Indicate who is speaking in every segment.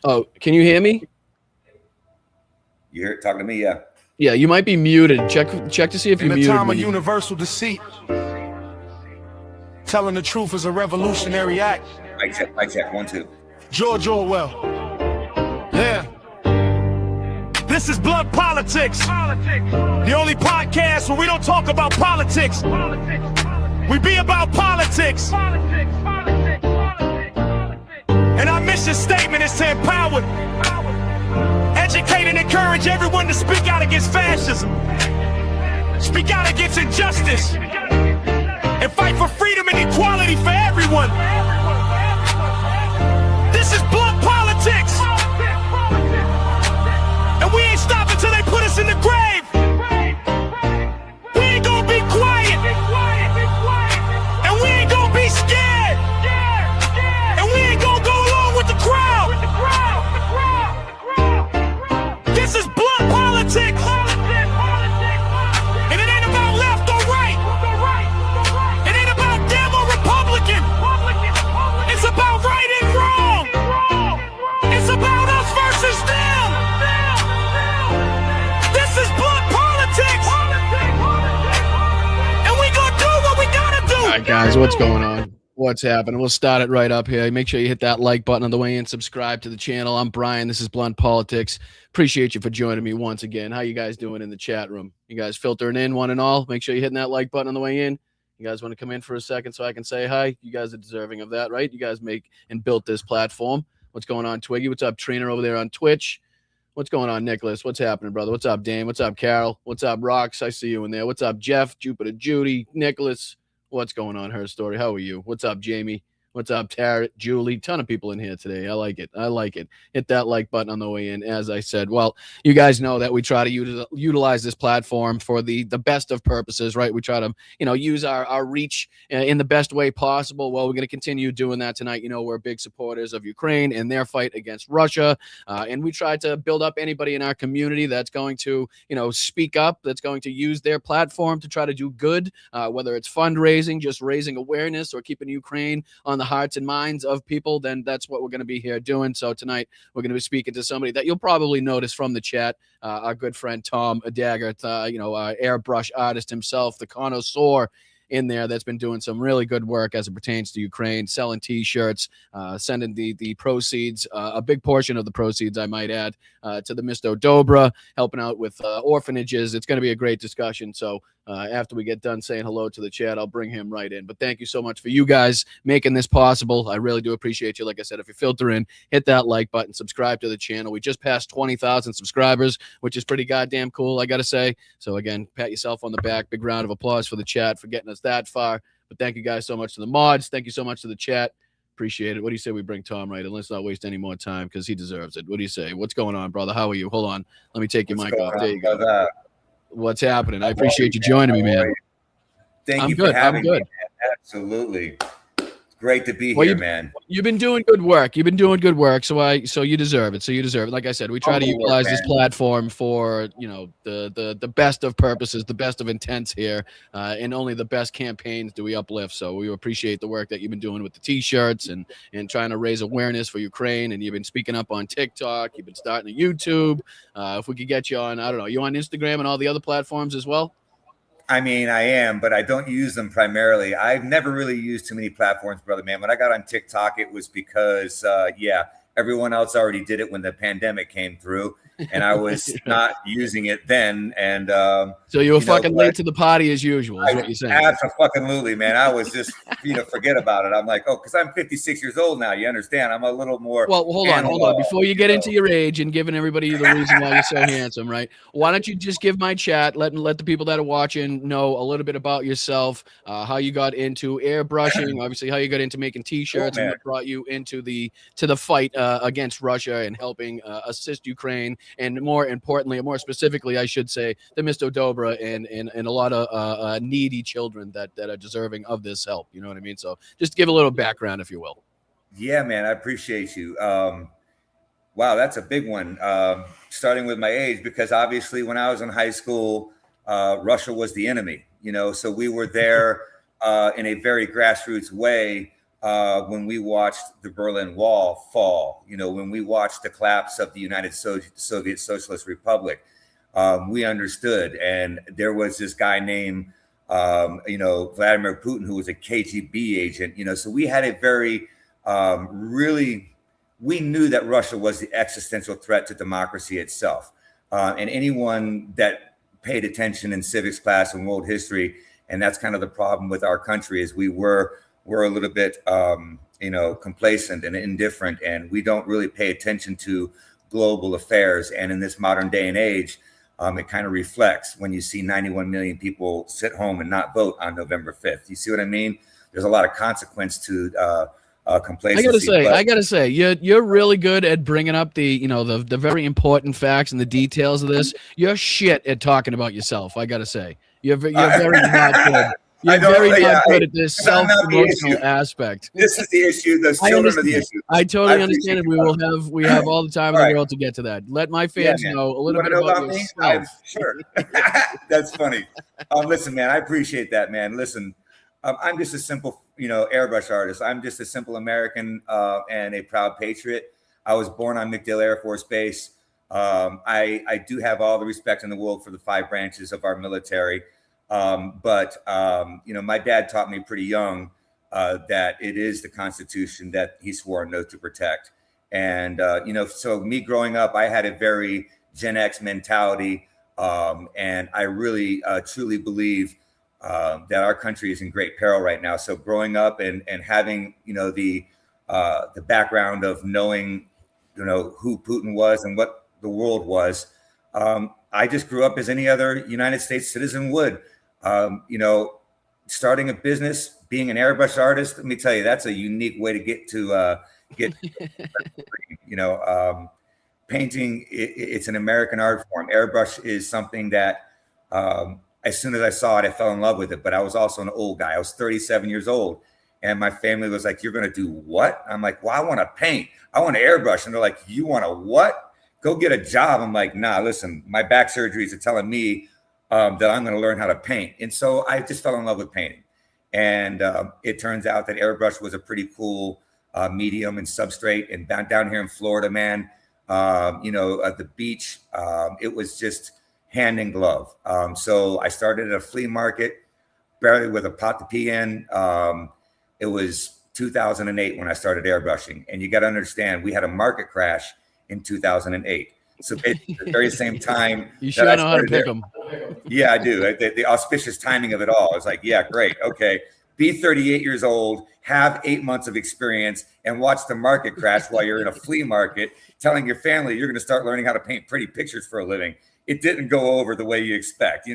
Speaker 1: Oh, can you hear me?
Speaker 2: You hear it talking to me? Yeah.
Speaker 1: Yeah, you might be muted. Check to see if
Speaker 3: In
Speaker 1: you're
Speaker 3: a
Speaker 1: muted
Speaker 3: time
Speaker 1: when
Speaker 3: of
Speaker 1: you.
Speaker 3: universal deceit, telling the truth is a revolutionary act.
Speaker 2: Mic check. Mic check. 1, 2.
Speaker 3: George Orwell. Yeah. This is Blood Politics. The only podcast where we don't talk about politics. We be about politics. And our mission statement is to empower, educate, and encourage everyone to speak out against fascism, speak out against injustice, and fight for freedom and equality for everyone. This is Blood Politics. And we ain't stopping till they put us in the grave. We ain't gonna be quiet. And we ain't gonna be scared. And we ain't gonna go along with the crowd. This is Blood Politics. And it ain't about left or right. It ain't about Dem or Republican. It's about right and wrong. It's about us versus them. This is Blood Politics. And we gonna do what we gotta do.
Speaker 1: All right, guys, what's going on? What's happening? We'll start it right up here. Make sure you hit that like button on the way in. Subscribe to the channel. I'm Brian. This is Blunt Politics. Appreciate you for joining me once again. How you guys doing in the chat room? You guys filtering in one and all? Make sure you're hitting that like button on the way in. You guys want to come in for a second so I can say hi? You guys are deserving of that, right? You guys make and built this platform. What's going on, Twiggy? What's up, Trina, over there on Twitch? What's going on, Nicholas? What's happening, brother? What's up, Dame? What's up, Carol? What's up, Rox? I see you in there. What's up, Jeff, Jupiter, Judy, Nicholas? What's going on, Her Story? How are you? What's up, Jamie? What's up, Tarrant, Julie? Ton of people in here today. I like it. I like it. Hit that like button on the way in, as I said. Well, you guys know that we try to utilize this platform for the best of purposes, right? We try to, use our reach in the best way possible. Well, we're going to continue doing that tonight. We're big supporters of Ukraine and their fight against Russia. And we try to build up anybody in our community that's going to, speak up, that's going to use their platform to try to do good, whether it's fundraising, just raising awareness, or keeping Ukraine on the hearts and minds of people. Then that's what we're going to be here doing. So tonight we're going to be speaking to somebody that you'll probably notice from the chat, our good friend Tom Dagger, airbrush artist himself, the connoisseur in there, that's been doing some really good work as it pertains to Ukraine, selling T-shirts, sending the proceeds, a big portion of the proceeds, I might add, to the Mr. Dobra, helping out with orphanages. It's going to be a great discussion. So after we get done saying hello to the chat, I'll bring him right in. But thank you so much for you guys making this possible. I really do appreciate you. Like I said, if you filter in, hit that like button, subscribe to the channel. We just passed 20,000 subscribers, which is pretty goddamn cool, I got to say. So again, pat yourself on the back. Big round of applause for the chat for getting us that far. But thank you guys so much to the mods. Thank you so much to the chat. Appreciate it. What do you say we bring Tom right in? Let's not waste any more time because he deserves it. What do you say? What's going on, brother? How are you? Hold on. Let me take your mic off. There you go. What's happening? I appreciate you joining me, man.
Speaker 2: Thank you for having me, man. Absolutely. Great to be here, man.
Speaker 1: You've been doing good work. So you deserve it. Like I said, we try to utilize this platform for, the best of purposes, the best of intents here, and only the best campaigns do we uplift. So we appreciate the work that you've been doing with the T-shirts and trying to raise awareness for Ukraine. And you've been speaking up on TikTok. You've been starting a YouTube. If we could get you on, I don't know, you on Instagram and all the other platforms as well?
Speaker 2: I mean, I am, but I don't use them primarily. I've never really used too many platforms, brother, man. When I got on TikTok, it was because, everyone else already did it when the pandemic came through, and I was not using it then. And
Speaker 1: so you were fucking late to the party as usual, is what you're saying.
Speaker 2: Absolutely, man. I was just, forget about it. I'm like, because I'm 56 years old now. You understand? I'm a little more.
Speaker 1: Well, hold on. Before you get into your age and giving everybody the reason why you're so handsome, right? Why don't you just give my chat, let the people that are watching know a little bit about yourself, how you got into airbrushing, obviously how you got into making T-shirts, and what brought you into the fight against Russia and helping assist Ukraine, and more importantly, more specifically, I should say, the Mr. Dobra and a lot of needy children that are deserving of this help. You know what I mean? So just give a little background, if you will.
Speaker 2: Yeah, man, I appreciate you. Wow, that's a big one. Starting with my age, because obviously when I was in high school, Russia was the enemy, so we were there in a very grassroots way when we watched the Berlin Wall fall, when we watched the collapse of the United Soviet Socialist Republic, we understood. And there was this guy named, Vladimir Putin, who was a KGB agent, so we had a very, we knew that Russia was the existential threat to democracy itself. And anyone that paid attention in civics class and world history, and that's kind of the problem with our country, is we're a little bit, complacent and indifferent, and we don't really pay attention to global affairs. And in this modern day and age, it kind of reflects when you see 91 million people sit home and not vote on November 5th. You see what I mean? There's a lot of consequence to complacency.
Speaker 1: I gotta say, you're really good at bringing up the very important facts and the details of this. You're shit at talking about yourself. I gotta say, you're very not good. You're very not good at this self-promotional aspect.
Speaker 2: This is the issue. The children are the issue.
Speaker 1: I totally understand it. We have all the time in the world to get to that. Let my fans know a little bit about yourself.
Speaker 2: Sure. That's funny. Listen, man, I appreciate that, man. Listen, I'm just a simple, airbrush artist. I'm just a simple American and a proud patriot. I was born on MacDill Air Force Base. I do have all the respect in the world for the 5 branches of our military. But my dad taught me pretty young that it is the Constitution that he swore an oath to protect. And, so me growing up, I had a very Gen X mentality. And I really truly believe that our country is in great peril right now. So growing up and having, the background of knowing, who Putin was and what the world was, I just grew up as any other United States citizen would. Starting a business, being an airbrush artist, let me tell you, that's a unique way to get painting. It's an American art form. Airbrush is something that, as soon as I saw it, I fell in love with it. But I was also an old guy. I was 37 years old. And my family was like, "You're going to do what?" I'm like, "Well, I want to paint. I want to airbrush." And they're like, "You want to what? Go get a job." I'm like, "Nah, listen, my back surgeries are telling me that I'm going to learn how to paint." And so I just fell in love with painting. And it turns out that airbrush was a pretty cool medium and substrate. And down here in Florida, man, at the beach, it was just hand in glove. So I started at a flea market, barely with a pot to pee in. It was 2008 when I started airbrushing. And you got to understand, we had a market crash in 2008. So basically, the very same time.
Speaker 1: You sure know how to pick them.
Speaker 2: Yeah, I do. The auspicious timing of it all. It's like, yeah, great. Okay. Be 38 years old, have 8 months of experience, and watch the market crash while you're in a flea market, telling your family you're going to start learning how to paint pretty pictures for a living. It didn't go over the way you expect,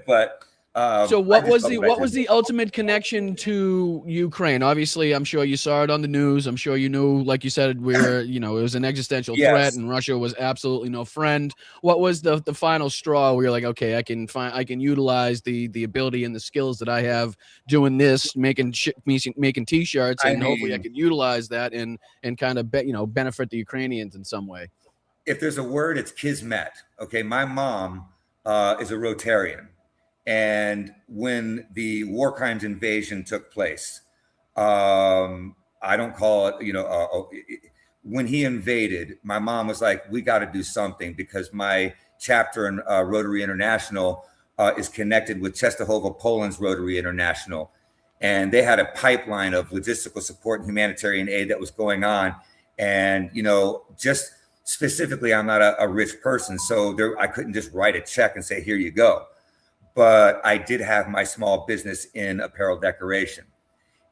Speaker 2: but.
Speaker 1: So what was the ultimate connection to Ukraine? Obviously, I'm sure you saw it on the news. I'm sure you knew, like you said, it was an existential threat, and Russia was absolutely no friend. What was the final straw where you're like, okay, I can utilize the ability and the skills that I have doing this, making T-shirts, and hopefully I can utilize that and kind of benefit the Ukrainians in some way.
Speaker 2: If there's a word, it's kismet. Okay, my mom is a Rotarian. And when the war crimes invasion took place, I don't call it, when he invaded, my mom was like, "We got to do something," because my chapter in Rotary International is connected with Częstochowa, Poland's Rotary International. And they had a pipeline of logistical support and humanitarian aid that was going on. And, just specifically, I'm not a rich person, so I couldn't just write a check and say, "Here you go." But I did have my small business in apparel decoration.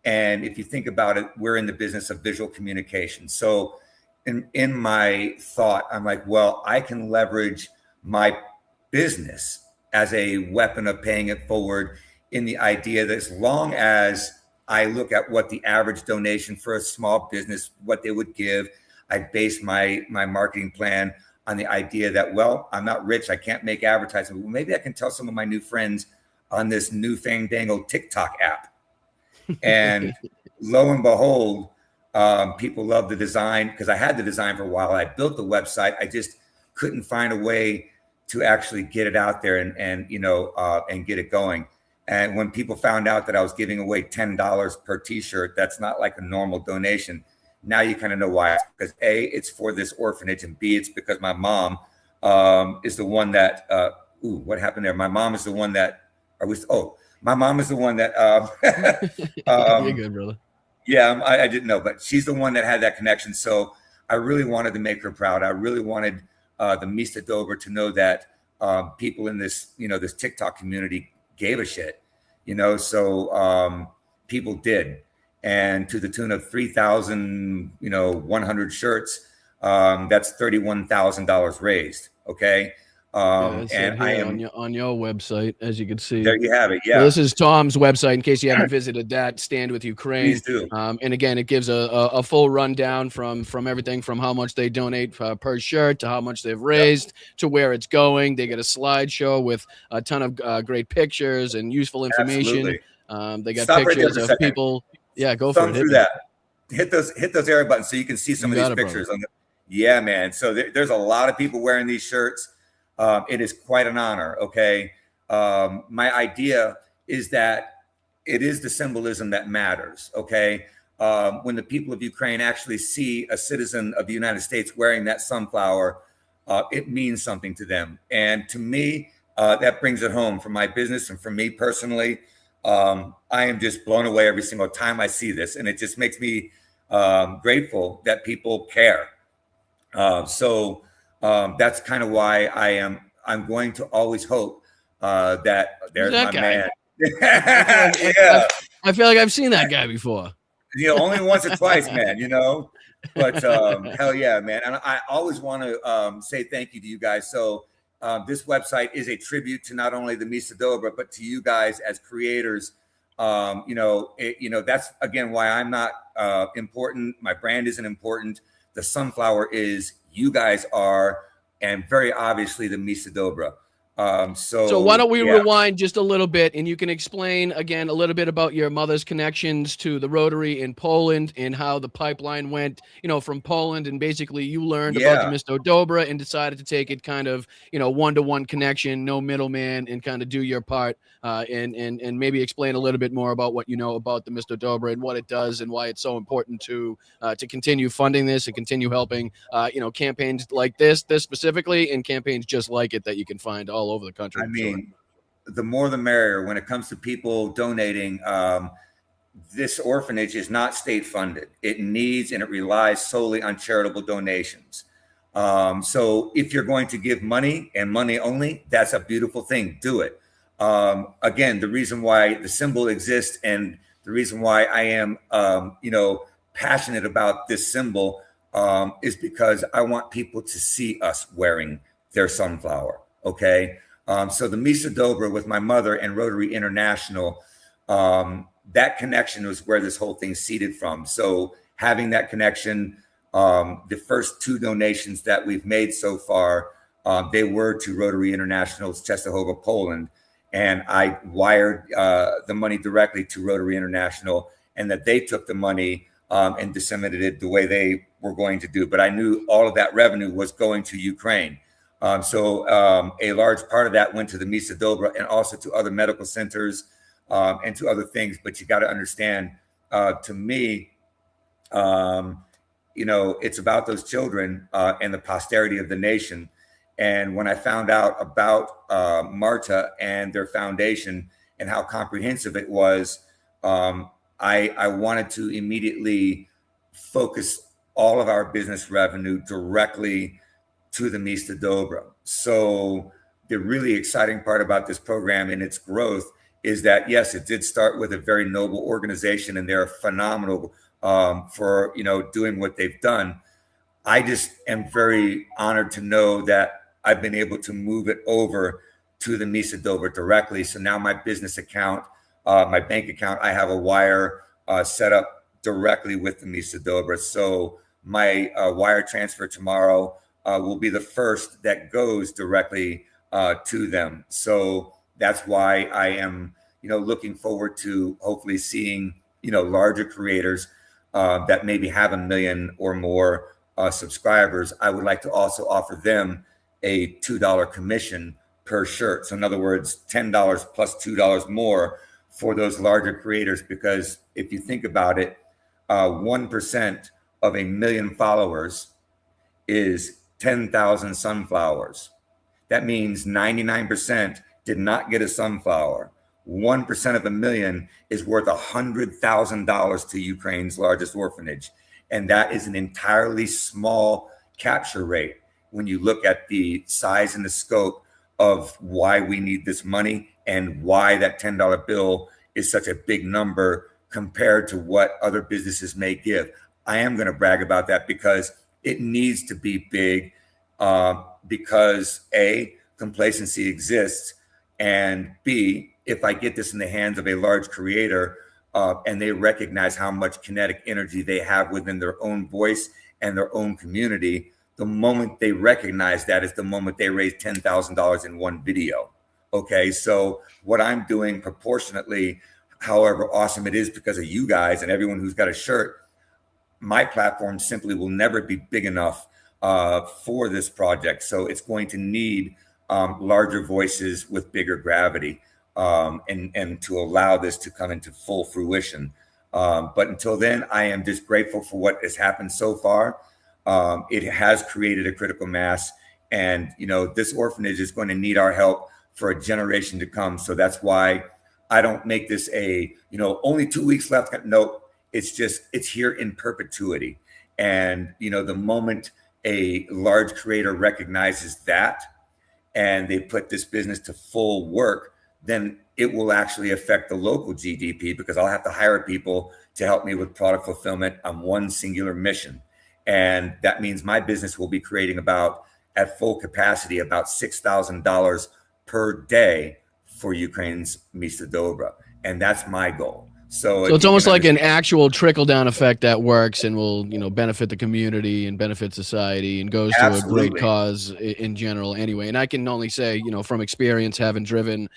Speaker 2: And if you think about it, we're in the business of visual communication. So in my thought, I'm like, well, I can leverage my business as a weapon of paying it forward, in the idea that as long as I look at what the average donation for a small business, what they would give, I base my marketing plan on the idea that, well, I'm not rich, I can't make advertising. Well, maybe I can tell some of my new friends on this new fandangled TikTok app. And lo and behold, people love the design, because I had the design for a while. I built the website. I just couldn't find a way to actually get it out there and get it going. And when people found out that I was giving away $10 per t-shirt, that's not like a normal donation. Now you kind of know why. Because A, it's for this orphanage, and B, it's because my mom is the one that, what happened there? My mom is the one that, my mom is the one that,
Speaker 1: you're good, brother.
Speaker 2: Yeah, I didn't know, but she's the one that had that connection. So I really wanted to make her proud. I really wanted the Mista Dobra to know that people in this, this TikTok community gave a shit, so people did. And to the tune of 3,100 shirts, that's $31,000 raised. Okay.
Speaker 1: And I am on your website, as you can see.
Speaker 2: There you have it. Yeah.
Speaker 1: So this is Tom's website, in case you haven't visited that. Stand with Ukraine.
Speaker 2: Please do.
Speaker 1: And again, it gives a full rundown from everything from how much they donate per shirt to how much they've raised to where it's going. They get a slideshow with a ton of great pictures and useful information. They got pictures of people. Yeah, go for it.
Speaker 2: Through that. Hit those arrow buttons so you can see some of these pictures. Yeah, man. So there's a lot of people wearing these shirts. It is quite an honor. Okay. My idea is that it is the symbolism that matters. Okay. When the people of Ukraine actually see a citizen of the United States wearing that sunflower, it means something to them. And to me, that brings it home for my business and for me personally. I am just blown away every single time I see this. And it just makes me grateful that people care. So that's kind of why I'm going to always hope that there's my man. Yeah.
Speaker 1: I feel like I've seen that guy before.
Speaker 2: Only once or twice, man, but hell yeah, man. And I always want to say thank you to you guys. So this website is a tribute to not only the Mista Dobra, but to you guys as creators. That's again why I'm not important. My brand isn't important. The sunflower is. You guys are, and very obviously the Mista Dobra. So
Speaker 1: why don't we rewind just a little bit, and you can explain again a little bit about your mother's connections to the Rotary in Poland and how the pipeline went, from Poland, and basically you learned about the Mista Dobra and decided to take it kind of, one-to-one connection, no middleman, and kind of do your part, and maybe explain a little bit more about what you know about the Mista Dobra and what it does and why it's so important to continue funding this and continue helping, campaigns like this specifically, and campaigns just like it that you can find all over the country.
Speaker 2: I mean, the more the merrier when it comes to people donating. This orphanage is not state funded. It needs and it relies solely on charitable donations. So if you're going to give money and money only, that's a beautiful thing. Do it. Again, the reason why the symbol exists and the reason why I am, passionate about this symbol is because I want people to see us wearing their sunflower. Okay. So the Mista Dobra with my mother and Rotary International, that connection was where this whole thing seeded from. So having that connection, the first 2 donations that we've made so far, they were to Rotary International's Częstochowa, Poland. And I wired the money directly to Rotary International, and that they took the money and disseminated it the way they were going to do. But I knew all of that revenue was going to Ukraine. So a large part of that went to the Mista Dobra and also to other medical centers and to other things. But you got to understand, to me, it's about those children and the posterity of the nation. And when I found out about Marta and their foundation and how comprehensive it was, I wanted to immediately focus all of our business revenue directly to the Mista Dobra. So the really exciting part about this program and its growth is that, yes, it did start with a very noble organization, and they're phenomenal for doing what they've done. I just am very honored to know that I've been able to move it over to the Mista Dobra directly. So now my business account, my bank account, I have a wire set up directly with the Mista Dobra. So my wire transfer tomorrow will be the first that goes directly to them. So that's why I am, looking forward to hopefully seeing, larger creators that maybe have 1 million or more subscribers. I would like to also offer them a $2 commission per shirt. So in other words, $10 plus $2 more for those larger creators, because if you think about it, 1% of 1,000,000 followers is 10,000 sunflowers. That means 99% did not get a sunflower. 1% of 1,000,000 is worth $100,000 to Ukraine's largest orphanage. And that is an entirely small capture rate when you look at the size and the scope of why we need this money and why that $10 bill is such a big number compared to what other businesses may give. I am going to brag about that because it needs to be big, because A, complacency exists, and B, if I get this in the hands of a large creator and they recognize how much kinetic energy they have within their own voice and their own community, the moment they recognize that is the moment they raise $10,000 in one video. Okay, so what I'm doing proportionately, however awesome it is because of you guys and everyone who's got a shirt, my platform simply will never be big enough for this project. So it's going to need larger voices with bigger gravity and to allow this to come into full fruition. But until then, I am just grateful for what has happened so far. It has created a critical mass, and this orphanage is going to need our help for a generation to come. So that's why I don't make this a only 2 weeks left. No, it's here in perpetuity. And the moment a large creator recognizes that and they put this business to full work, then it will actually affect the local GDP, because I'll have to hire people to help me with product fulfillment on one singular mission. And that means my business will be creating at full capacity, about $6,000 per day for Ukraine's Mista Dobra. And that's my goal. So
Speaker 1: it's almost like an actual trickle-down effect that works and will, benefit the community and benefit society and goes to a great cause in general anyway. And I can only say, from experience, having driven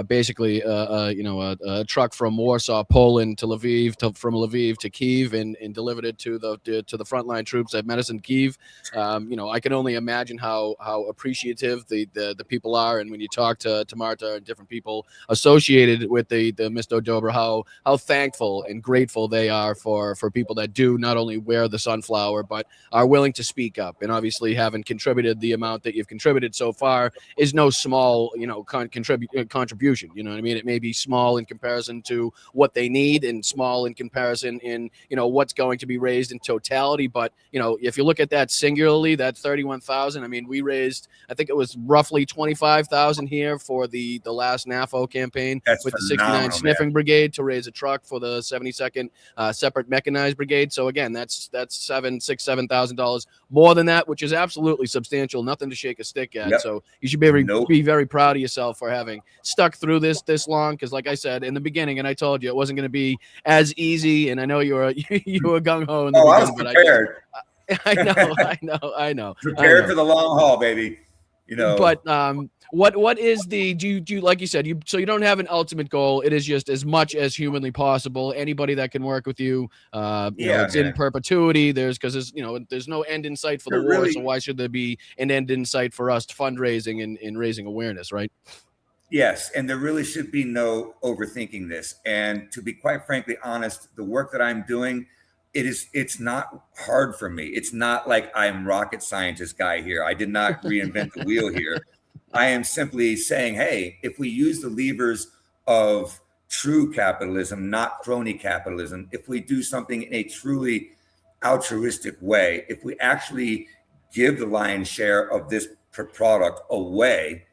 Speaker 1: basically, a truck from Warsaw, Poland to Lviv, from Lviv to Kyiv, and delivered it to the frontline troops at Medicine Kyiv. I can only imagine how appreciative the people are. And when you talk to Marta and different people associated with the Mista Dobra, how thankful and grateful they are for people that do not only wear the sunflower, but are willing to speak up. And obviously, having contributed the amount that you've contributed so far is no small, contribution. You know what I mean? It may be small in comparison to what they need, and small in comparison in what's going to be raised in totality. But if you look at that singularly, that 31,000. I mean, we raised, I think it was roughly 25,000 here for the last NAFO campaign.
Speaker 2: That's
Speaker 1: with the 69 Sniffing Brigade to raise a truck for the 72nd Separate Mechanized Brigade. So again, that's $7,000 more than that, which is absolutely substantial. Nothing to shake a stick at. Yep. So you should be very proud of yourself for having stuck through this long. Because like I said in the beginning, and I told you it wasn't going to be as easy. And I know you were gung ho in the beginning.
Speaker 2: I was prepared.
Speaker 1: I know.
Speaker 2: Prepared for the long haul, baby.
Speaker 1: But what is do you like you said, so you don't have an ultimate goal. It is just as much as humanly possible. Anybody that can work with you, it's in perpetuity. There's no end in sight for the war. Really, so why should there be an end in sight for us fundraising and raising awareness, right?
Speaker 2: Yes, and there really should be no overthinking this. And to be quite frankly honest, the work that I'm doing, it's not hard for me. It's not like I'm rocket scientist guy here. I did not reinvent the wheel here. I am simply saying, hey, if we use the levers of true capitalism, not crony capitalism, if we do something in a truly altruistic way, if we actually give the lion's share of this product away,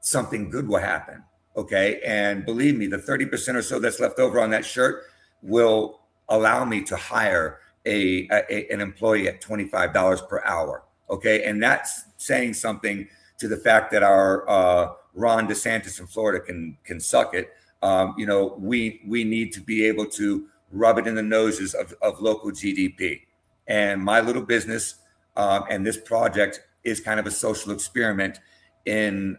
Speaker 2: something good will happen. Okay. And believe me, the 30% or so that's left over on that shirt will allow me to hire an employee at $25 per hour. Okay. And that's saying something to the fact that our Ron DeSantis in Florida can suck it. We need to be able to rub it in the noses of local GDP. And my little business and this project is kind of a social experiment in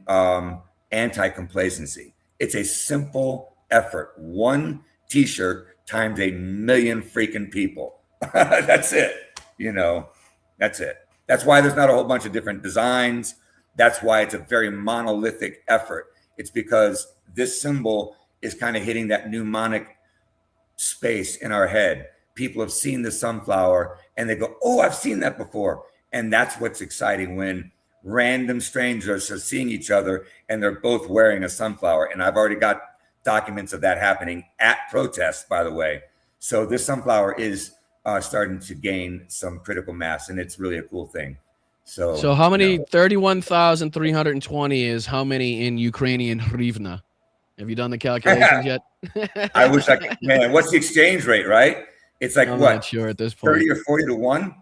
Speaker 2: anti-complacency. It's a simple effort. One T-shirt times 1 million freaking people. That's it. That's it. That's why there's not a whole bunch of different designs. That's why it's a very monolithic effort. It's because this symbol is kind of hitting that mnemonic space in our head. People have seen the sunflower and they go, oh, I've seen that before. And that's what's exciting, when random strangers are seeing each other and they're both wearing a sunflower. And I've already got documents of that happening at protests, by the way. So this sunflower is starting to gain some critical mass, and it's really a cool thing. So
Speaker 1: how many? 31,320 is how many in Ukrainian hryvnia? Have you done the calculations yet?
Speaker 2: I wish I could. Man, what's the exchange rate, right? It's like,
Speaker 1: I'm
Speaker 2: what?
Speaker 1: not sure at this point.
Speaker 2: 30 or 40 to 1?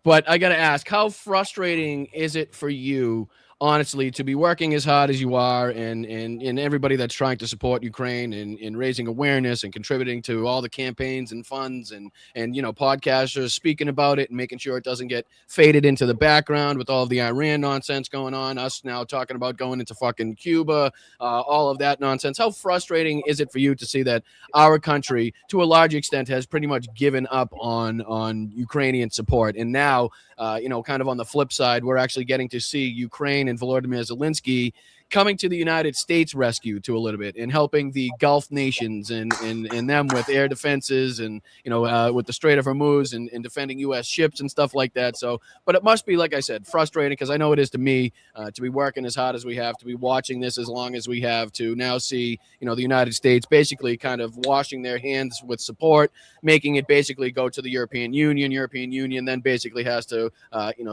Speaker 1: But I got to ask, how frustrating is it for you, honestly, to be working as hard as you are, and everybody that's trying to support Ukraine and raising awareness and contributing to all the campaigns and funds and podcasters speaking about it and making sure it doesn't get faded into the background with all of the Iran nonsense going on, us now talking about going into fucking Cuba, all of that nonsense. How frustrating is it for you to see that our country, to a large extent, has pretty much given up on Ukrainian support, and now kind of on the flip side, we're actually getting to see Ukraine and Volodymyr Zelensky coming to the United States rescue to a little bit and helping the Gulf nations and them with air defenses and, with the Strait of Hormuz and defending U.S. ships and stuff like that. So, but it must be, like I said, frustrating, because I know it is to me, to be working as hard as we have, to be watching this as long as we have, to now see, the United States basically kind of washing their hands with support, making it basically go to the European Union then basically has to,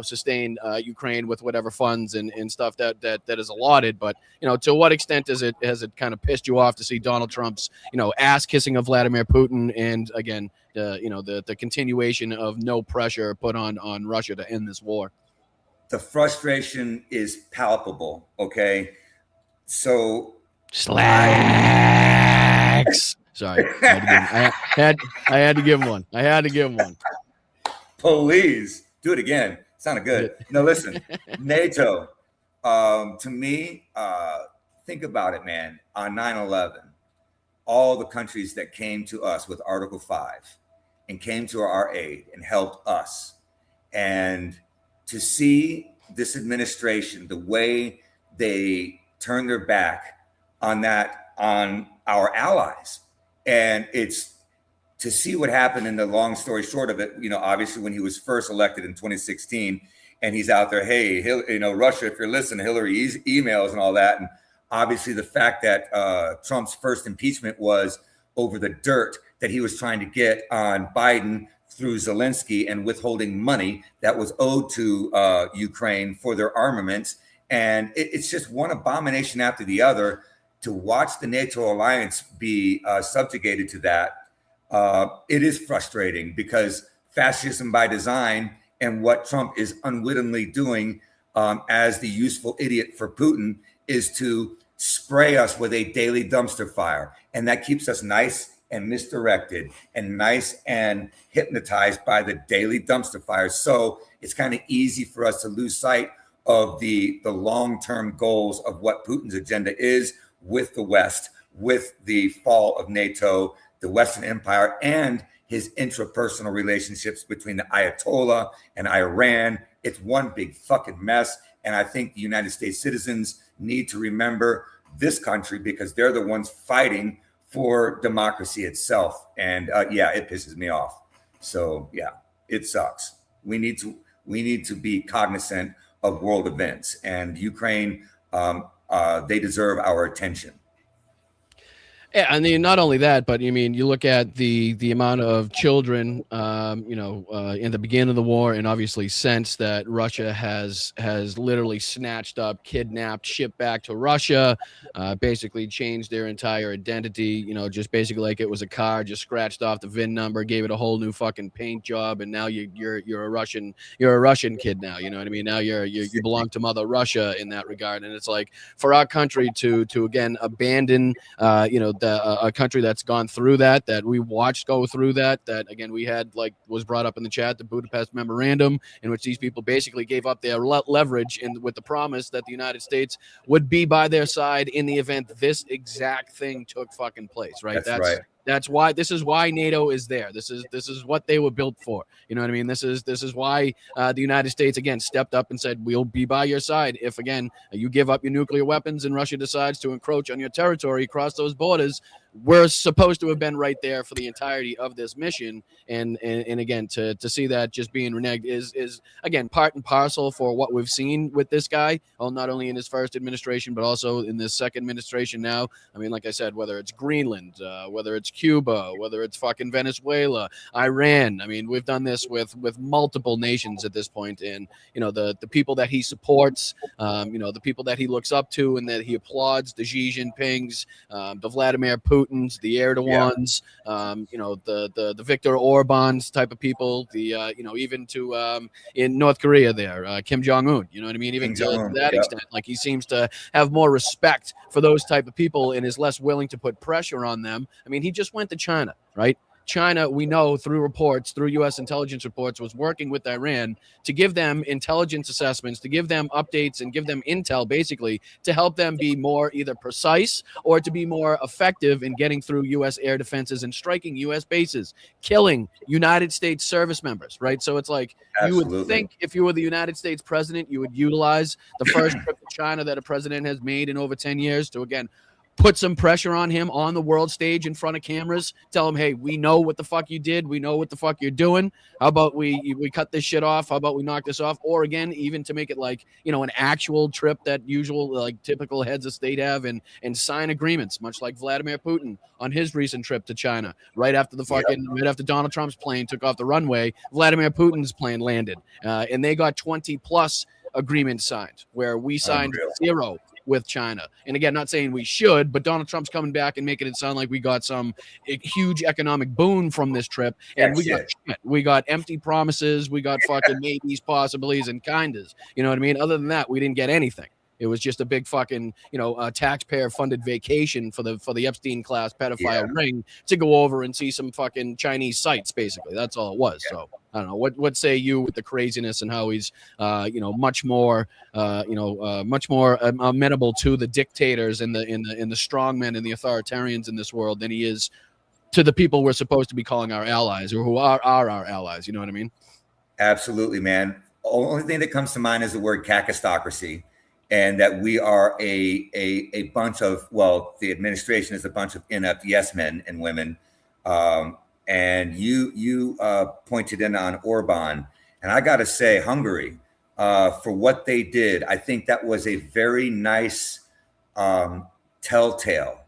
Speaker 1: sustain Ukraine with whatever funds and stuff that is allotted. But, to what extent has it kind of pissed you off to see Donald Trump's, ass kissing of Vladimir Putin, and again, the continuation of no pressure put on Russia to end this war?
Speaker 2: The frustration is palpable. Okay. So
Speaker 1: slacks. Sorry. I had to give him one.
Speaker 2: Please do it again. Sounded good. No, listen, NATO, to me, think about it, man. On 9/11, all the countries that came to us with Article 5 and came to our aid and helped us, and to see this administration, the way they turn their back on our allies, and it's to see what happened in the long story short of it, obviously when he was first elected in 2016, and he's out there, hey, Russia, if you're listening, Hillary's emails and all that. And obviously the fact that Trump's first impeachment was over the dirt that he was trying to get on Biden through Zelensky and withholding money that was owed to Ukraine for their armaments. And it's just one abomination after the other. To watch the NATO alliance be subjugated to that, it is frustrating, because fascism by design, and what Trump is unwittingly doing as the useful idiot for Putin, is to spray us with a daily dumpster fire. And that keeps us nice and misdirected and nice and hypnotized by the daily dumpster fire. So it's kind of easy for us to lose sight of the long-term goals of what Putin's agenda is with the West, with the fall of NATO, the Western Empire, and his intrapersonal relationships between the Ayatollah and Iran. It's one big fucking mess. And I think the United States citizens need to remember this country, because they're the ones fighting for democracy itself. And it pisses me off. So yeah, it sucks. We need to be cognizant of world events, and Ukraine, they deserve our attention.
Speaker 1: Yeah, I mean, not only that, but you look at the amount of children, in the beginning of the war, and obviously since that, Russia has literally snatched up, kidnapped, shipped back to Russia, basically changed their entire identity. Just basically like it was a car, just scratched off the VIN number, gave it a whole new fucking paint job, and now you're a Russian kid now. You know what I mean? Now you belong to Mother Russia in that regard, and it's like, for our country to again abandon, a country that's gone through that we watched go through that again we had, like was brought up in the chat, the Budapest Memorandum, in which these people basically gave up their leverage with the promise that the United States would be by their side in the event this exact thing took fucking place, right?
Speaker 2: That's right.
Speaker 1: This is why NATO is there. This is what they were built for. You know what I mean? This is why the United States again stepped up and said, we'll be by your side if again you give up your nuclear weapons and Russia decides to encroach on your territory across those borders. We're supposed to have been right there for the entirety of this mission, and again to see that just being reneged is again part and parcel for what we've seen with this guy. Well, not only in his first administration, but also in this second administration now. I mean, like I said, whether it's Greenland, whether it's Cuba, whether it's fucking Venezuela, Iran. I mean, we've done this with multiple nations at this point, and you know the people that he supports, you know the people that he looks up to and that he applauds, the Xi Jinpings, the Vladimir Putin's, the Erdogans, you know the Viktor Orban's type of people, the you know even to in North Korea there, Kim Jong-un. You know what I mean? Even to that extent, like he seems to have more respect for those type of people and is less willing to put pressure on them. I mean, he just went to China, right? China, we know through reports, through U.S. intelligence reports, was working with Iran to give them intelligence assessments, to give them updates and give them intel, basically, to help them be more either precise or to be more effective in getting through U.S. air defenses and striking U.S. bases, killing United States service members, right? So it's like you would think if you were the United States president, you would utilize the first trip to China that a president has made in over 10 years to, again, put some pressure on him on the world stage in front of cameras. Tell him, hey, we know what the fuck you did. We know what the fuck you're doing. How about we cut this shit off? How about we knock this off? Or again, even to make it like, you know, an actual trip that usual, like typical heads of state have and sign agreements, much like Vladimir Putin on his recent trip to China. Right after right after Donald Trump's plane took off the runway, Vladimir Putin's plane landed. And they got 20 plus agreements signed where we signed 0 with China. And again, not saying we should, but Donald Trump's coming back and making it sound like we got some huge economic boon from this trip. And we got empty promises. We got fucking maybes, possibilities, and kindas. You know what I mean? Other than that, we didn't get anything. It was just a big fucking, you know, taxpayer-funded vacation for the Epstein class pedophile ring to go over and see some fucking Chinese sites. Basically, that's all it was. So I don't know what say you with the craziness and how he's, you know, much more, much more amenable to the dictators and the strongmen and the authoritarians in this world than he is to the people we're supposed to be calling our allies or who are our allies. You know what I mean?
Speaker 2: Absolutely, man. The only thing that comes to mind is the word kakistocracy. And that we are a bunch of, well, the administration is a bunch of inept yes men and women. And you pointed in on Orban. And I got to say, Hungary, for what they did, I think that was a very nice telltale.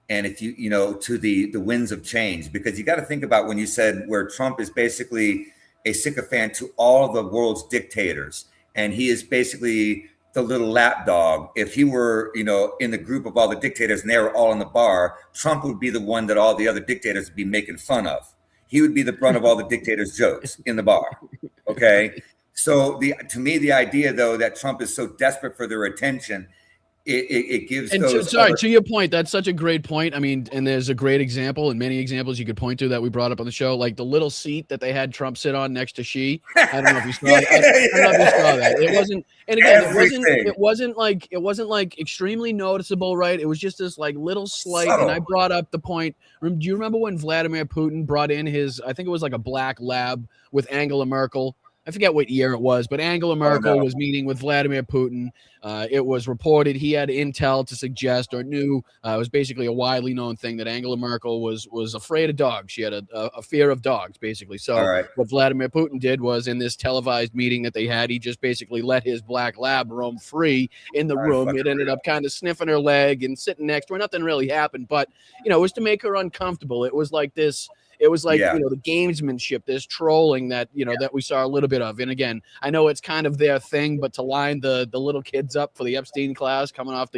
Speaker 2: And if you know, to the winds of change, because you got to think about when you said where Trump is basically a sycophant to all the world's dictators. And he is basically the little lapdog. If he were, you know, in the group of all the dictators and they were all in the bar, Trump would be the one that all the other dictators would be making fun of. He would be the brunt of all the dictators' jokes in the bar. Okay. So to me, the idea though, that Trump is so desperate for their attention, it gives those.
Speaker 1: To your point, that's such a great point. I mean, and there's a great example and many examples you could point to that we brought up on the show, like the little seat that they had Trump sit on next to Xi. I don't know if you saw that. I don't know if you saw that. It wasn't, and again, it wasn't like extremely noticeable, right? It was just this like little slight. And I brought up the point. Do you remember when Vladimir Putin brought in his, I think it was like a black lab with Angela Merkel? I forget what year it was, but Angela Merkel was meeting with Vladimir Putin. It was reported he had intel to suggest or knew it was basically a widely known thing that Angela Merkel was afraid of dogs. She had a fear of dogs, basically. So what Vladimir Putin did was in this televised meeting that they had, he just basically let his black lab roam free in the room. It ended up kind of sniffing her leg and sitting next to her. Nothing really happened, but, you know, it was to make her uncomfortable. It was like this. It was like, you know, the gamesmanship, this trolling that, you know, that we saw a little bit of. And again, I know it's kind of their thing, but to line the little kids up for the Epstein class coming off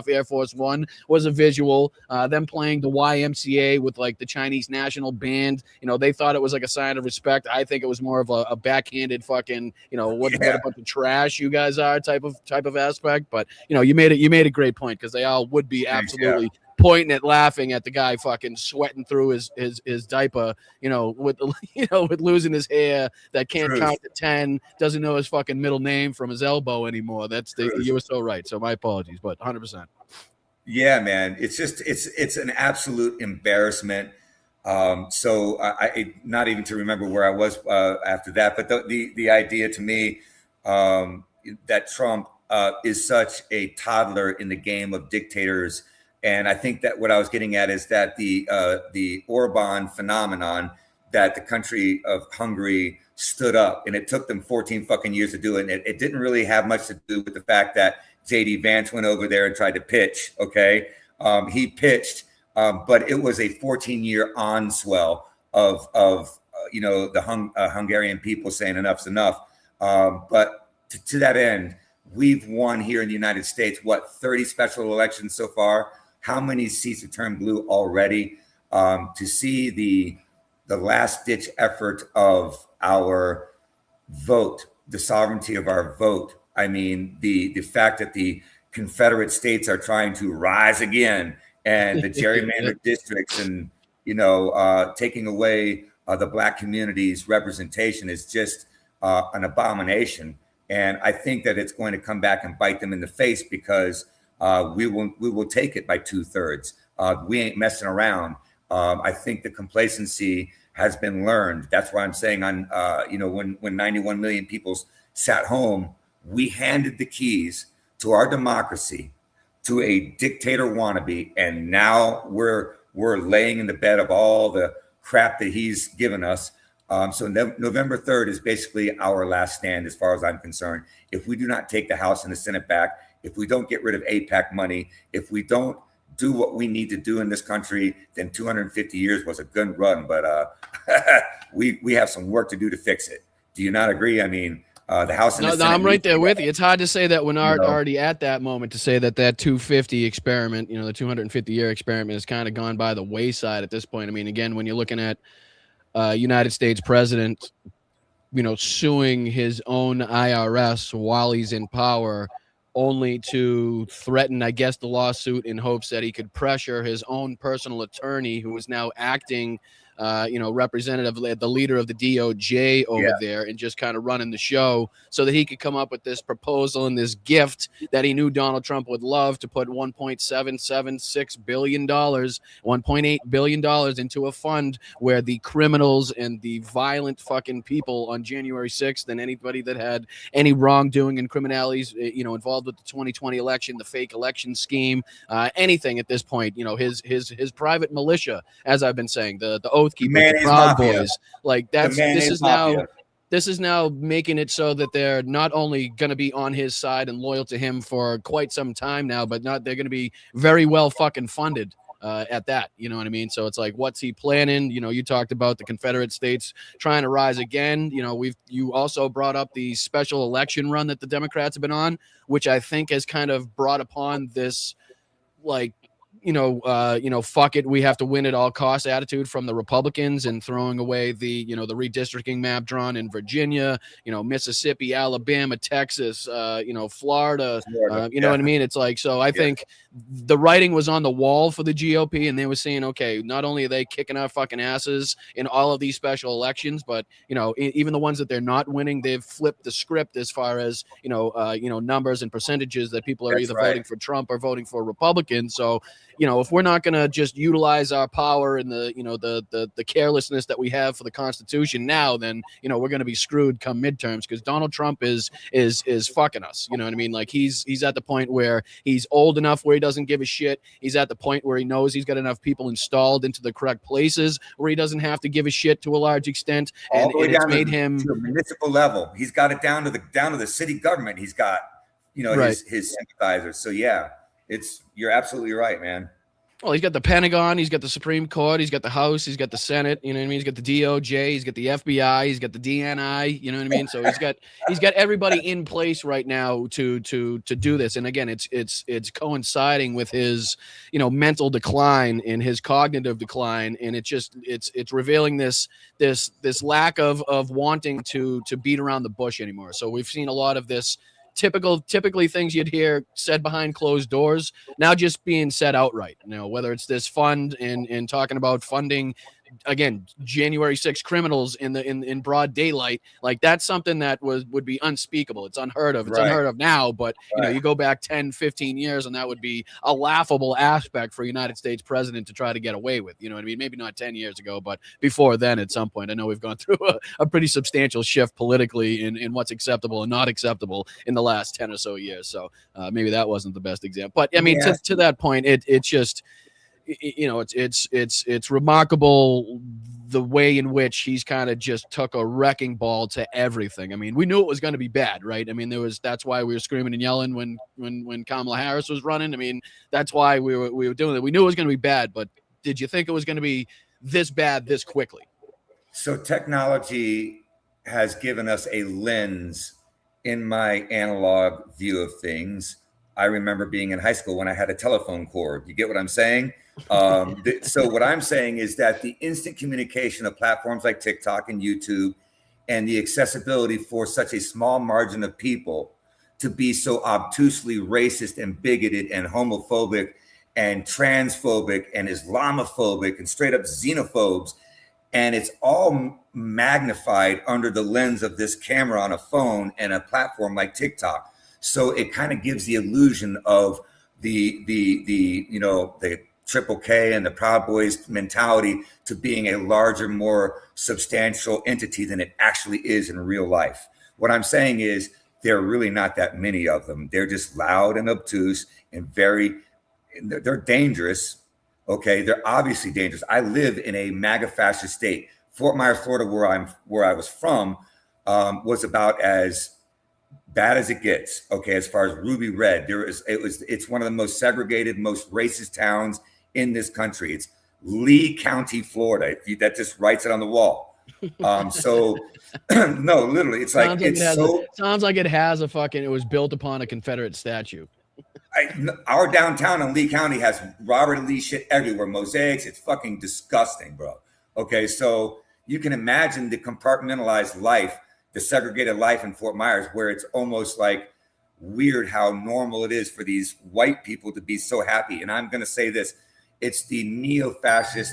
Speaker 1: Air Force One was a visual. Them playing the YMCA with like the Chinese national band. You know, they thought it was like a sign of respect. I think it was more of a backhanded fucking, you know, what a bunch of trash you guys are type of aspect. But, you know, you made a great point because they all would be absolutely pointing at laughing at the guy fucking sweating through his diaper, you know, with losing his hair, that can't count to 10, doesn't know his fucking middle name from his elbow anymore. You were so right. So my apologies, but 100%.
Speaker 2: Yeah, man. It's just it's an absolute embarrassment So I not even to remember where I was after that, but the idea to me that Trump is such a toddler in the game of dictators, and I think that what I was getting at is that the Orban phenomenon, that the country of Hungary stood up, and it took them 14 fucking years to do it. And it didn't really have much to do with the fact that JD Vance went over there and tried to pitch. Okay, he pitched. But it was a 14-year onswell of the Hungarian people saying enough's enough. But to that end, we've won here in the United States, 30 special elections so far? How many seats have turned blue already? To see the last-ditch effort of our vote, the sovereignty of our vote. I mean, the fact that the Confederate states are trying to rise again, and the gerrymandered districts, and taking away the Black community's representation is just an abomination. And I think that it's going to come back and bite them in the face, because we will take it by 2/3. We ain't messing around. I think the complacency has been learned. That's why I'm saying when 91 million people sat home, we handed the keys to our democracy to a dictator wannabe, and now we're laying in the bed of all the crap that he's given us. So November 3rd is basically our last stand, as far as I'm concerned. If we do not take the House and the Senate back, if we don't get rid of AIPAC money, if we don't do what we need to do in this country, then 250 years was a good run. But we have some work to do to fix it. Do you not agree? I mean, the House and the Senate.
Speaker 1: No, I'm right there with you. It's hard to say that we're not already at that moment, to say that 250 experiment, the 250-year experiment, has kind of gone by the wayside at this point. I mean, again, when you're looking at United States president, suing his own IRS while he's in power, only to threaten, I guess, the lawsuit in hopes that he could pressure his own personal attorney, who is now acting representative, the leader of the DOJ over there, and just kind of running the show, so that he could come up with this proposal and this gift that he knew Donald Trump would love, to put $1.776 billion, $1.8 billion into a fund where the criminals and the violent fucking people on January 6th, and anybody that had any wrongdoing and criminalities, involved with the 2020 election, the fake election scheme, anything at this point, his private militia, as I've been saying, the Oath Keepers, the Proud Boys, like this is now making it so that they're not only going to be on his side and loyal to him for quite some time now, but they're going to be very well fucking funded at that. You know what I mean? So it's like, what's he planning? You talked about the Confederate states trying to rise again. You also brought up the special election run that the Democrats have been on, which I think has kind of brought upon this, like, fuck it, we have to win at all costs attitude from the Republicans, and throwing away the redistricting map drawn in Virginia, Mississippi, Alabama, Texas, Florida, you know what I mean? It's like, so I think the writing was on the wall for the GOP, and they were saying, okay, not only are they kicking our fucking asses in all of these special elections, but even the ones that they're not winning, they've flipped the script as far as numbers and percentages that people are either voting for Trump or voting for Republicans. So if we're not going to just utilize our power and the carelessness that we have for the Constitution now, then we're going to be screwed come midterms, because Donald Trump is fucking us. You know what I mean? Like, he's at the point where he's old enough where he doesn't give a shit. He's at the point where he knows he's got enough people installed into the correct places where he doesn't have to give a shit to a large extent. And it's made him
Speaker 2: to a municipal level. He's got it down to the city government. He's got his sympathizers. So you're absolutely right, man.
Speaker 1: Well, he's got the Pentagon, he's got the Supreme Court, he's got the House, he's got the Senate, you know what I mean? He's got the DOJ, he's got the FBI, he's got the DNI, you know what I mean? So he's got everybody in place right now to do this. And again, it's coinciding with his, mental decline and his cognitive decline, and it's revealing this lack of wanting to beat around the bush anymore. So we've seen a lot of this typically things you'd hear said behind closed doors, now just being said outright. Whether it's this fund and talking about funding again, January 6th criminals in broad daylight. Like, that's something that would be unspeakable. It's unheard of. It's unheard of now, but you go back 10, 15 years and that would be a laughable aspect for a United States president to try to get away with. You know what I mean? Maybe not 10 years ago, but before then at some point. I know we've gone through a pretty substantial shift politically in what's acceptable and not acceptable in the last 10 or so years. So maybe that wasn't the best example. But I mean, to that point, it's just, it's remarkable the way in which he's kind of just took a wrecking ball to everything. I mean, we knew it was going to be bad, right? I mean, that's why we were screaming and yelling when Kamala Harris was running. I mean, that's why we were doing it. We knew it was going to be bad, but did you think it was going to be this bad this quickly?
Speaker 2: So technology has given us a lens. In my analog view of things, I remember being in high school when I had a telephone cord. You get what I'm saying? So what I'm saying is that the instant communication of platforms like TikTok and YouTube and the accessibility for such a small margin of people to be so obtusely racist and bigoted and homophobic and transphobic and Islamophobic and straight up xenophobes. And it's all magnified under the lens of this camera on a phone and a platform like TikTok. So it kind of gives the illusion of the Triple K and the Proud Boys mentality to being a larger, more substantial entity than it actually is in real life. What I'm saying is there are really not that many of them. They're just loud and obtuse and they're dangerous. Okay, they're obviously dangerous. I live in a MAGA fascist state. Fort Myers, Florida, where I was from, was about as bad as it gets. Okay, as far as Ruby Red, it's one of the most segregated, most racist towns in this country. It's Lee County, Florida. That just writes it on the wall. So no, literally, it's like
Speaker 1: sounds like it has it was built upon a Confederate statue.
Speaker 2: Our downtown in Lee County has Robert E. Lee shit everywhere, mosaics. It's fucking disgusting, bro. Okay, so you can imagine the compartmentalized life, the segregated life in Fort Myers, where it's almost like weird how normal it is for these white people to be so happy. And I'm going to say this, it's the neo-fascist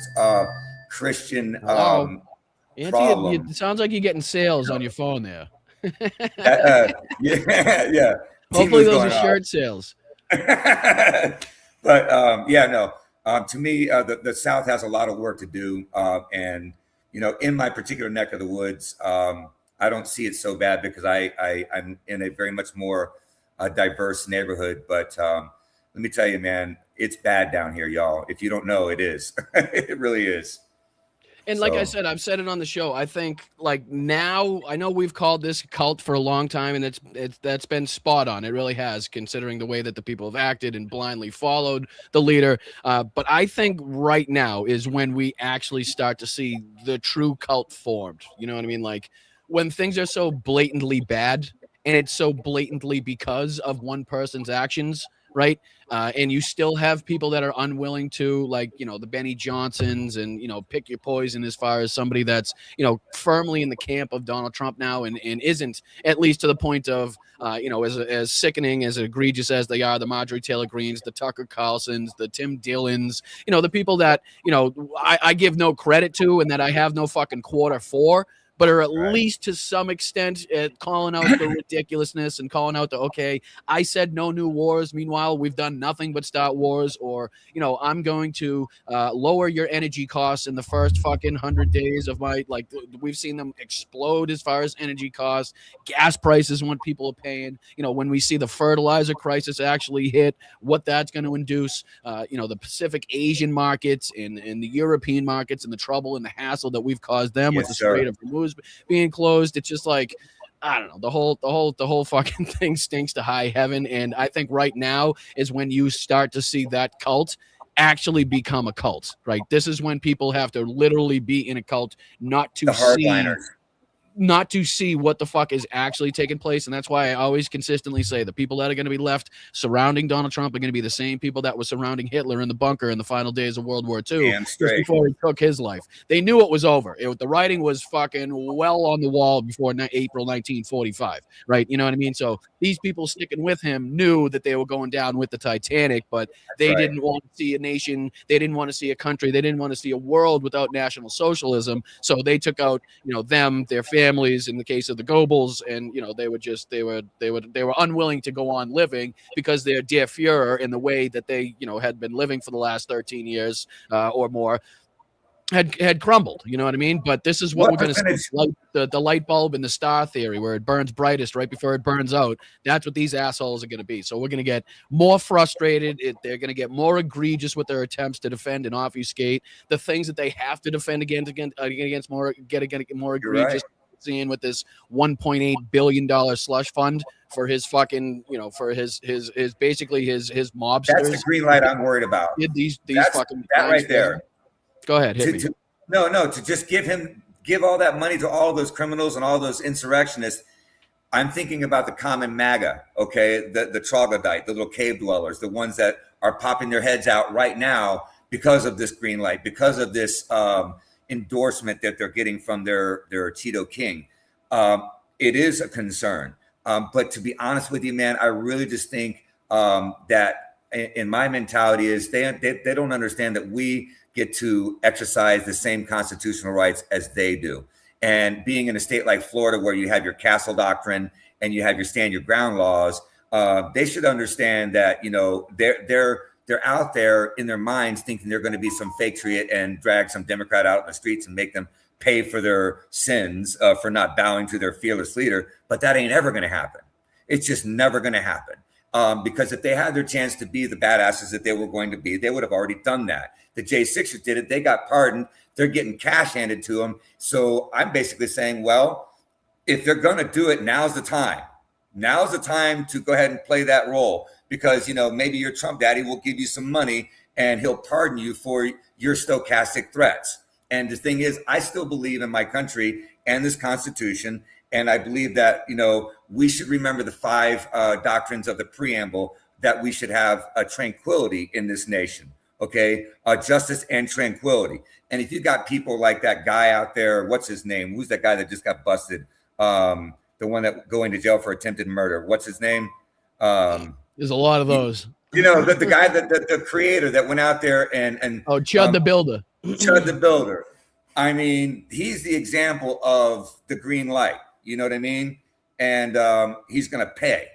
Speaker 2: Christian problem.
Speaker 1: It sounds like you're getting sales on your phone there.
Speaker 2: Yeah.
Speaker 1: Hopefully those are shirt sales.
Speaker 2: But to me, the South has a lot of work to do. And, in my particular neck of the woods, I don't see it so bad because I'm in a very much more diverse neighborhood. But let me tell you, man, it's bad down here, y'all. If you don't know, it is. It really is.
Speaker 1: And like I said, I've said it on the show. I think now, I know we've called this cult for a long time, and that's been spot on. It really has, considering the way that the people have acted and blindly followed the leader. But I think right now is when we actually start to see the true cult formed. You know what I mean? Like when things are so blatantly bad, and it's so blatantly because of one person's actions, right? And you still have people that are unwilling to, the Benny Johnsons and, pick your poison as far as somebody that's, firmly in the camp of Donald Trump now and isn't, at least to the point of, as sickening, as egregious as they are, the Marjorie Taylor Greens, the Tucker Carlsons, the Tim Dillons, the people that, I give no credit to and that I have no fucking quarter for, but are at least to some extent calling out the ridiculousness and calling out I said no new wars. Meanwhile, we've done nothing but start wars, or, I'm going to lower your energy costs in the first fucking 100 days of my, we've seen them explode as far as energy costs, gas prices, what people are paying, when we see the fertilizer crisis actually hit, what that's going to induce, the Pacific Asian markets and the European markets and the trouble and the hassle that we've caused them with the Strait of Hormuz being closed. It's just I don't know, the whole fucking thing stinks to high heaven. And I think right now is when you start to see that cult actually become a cult, right? This is when people have to literally be in a cult not to
Speaker 2: the hardliners.
Speaker 1: not to see what the fuck is actually taking place. And that's why I always consistently say the people that are going to be left surrounding Donald Trump are going to be the same people that were surrounding Hitler in the bunker in the final days of World War II, just before he took his life. They knew it was over. The writing was fucking well on the wall before April 1945, right? You know what I mean? So these people sticking with him knew that they were going down with the Titanic, but they didn't want to see a nation. They didn't want to see a country. They didn't want to see a world without National Socialism. So they took out, them, their families, in the case of the Goebbels, and they were unwilling to go on living because their dear Fuhrer, in the way that they had been living for the last 13 years or more, had crumbled. You know what I mean? But this is what we're going to see, like the light bulb and the star theory, where it burns brightest right before it burns out. That's what these assholes are going to be. So we're going to get more frustrated. They're going to get more egregious with their attempts to defend and obfuscate the things that they have to defend against more egregious. Right. Seeing with this $1.8 billion slush fund for his fucking, for his basically his mobsters.
Speaker 2: That's the green light I'm worried about.
Speaker 1: These fucking
Speaker 2: that right there.
Speaker 1: Go ahead.
Speaker 2: To just give all that money to all those criminals and all those insurrectionists. I'm thinking about the common MAGA, okay, the troglodyte, the little cave dwellers, the ones that are popping their heads out right now because of this green light, because of this endorsement that they're getting from their Cheeto King. It is a concern. But to be honest with you, man, I really just think that in my mentality is they don't understand that we get to exercise the same constitutional rights as they do. And being in a state like Florida, where you have your castle doctrine and you have your stand your ground laws, they should understand that, they're out there in their minds thinking they're going to be some patriot and drag some Democrat out in the streets and make them pay for their sins for not bowing to their fearless leader. But that ain't ever going to happen. It's just never going to happen. Because if they had their chance to be the badasses that they were going to be, they would have already done that. The J6ers did it. They got pardoned. They're getting cash handed to them. So I'm basically saying, well, if they're going to do it, now's the time. Now's the time to go ahead and play that role, because, maybe your Trump daddy will give you some money and he'll pardon you for your stochastic threats. And the thing is, I still believe in my country and this Constitution. And I believe that, we should remember the 5 doctrines of the preamble, that we should have a tranquility in this nation. Okay. Justice and tranquility. And if you got people like that guy out there, what's his name? Who's that guy that just got busted? The one that going to jail for attempted murder. What's his name?
Speaker 1: There's a lot of those.
Speaker 2: The guy the creator that went out there and
Speaker 1: Chud the Builder.
Speaker 2: Chud the Builder. I mean, he's the example of the green light. You know what I mean? And he's going to pay,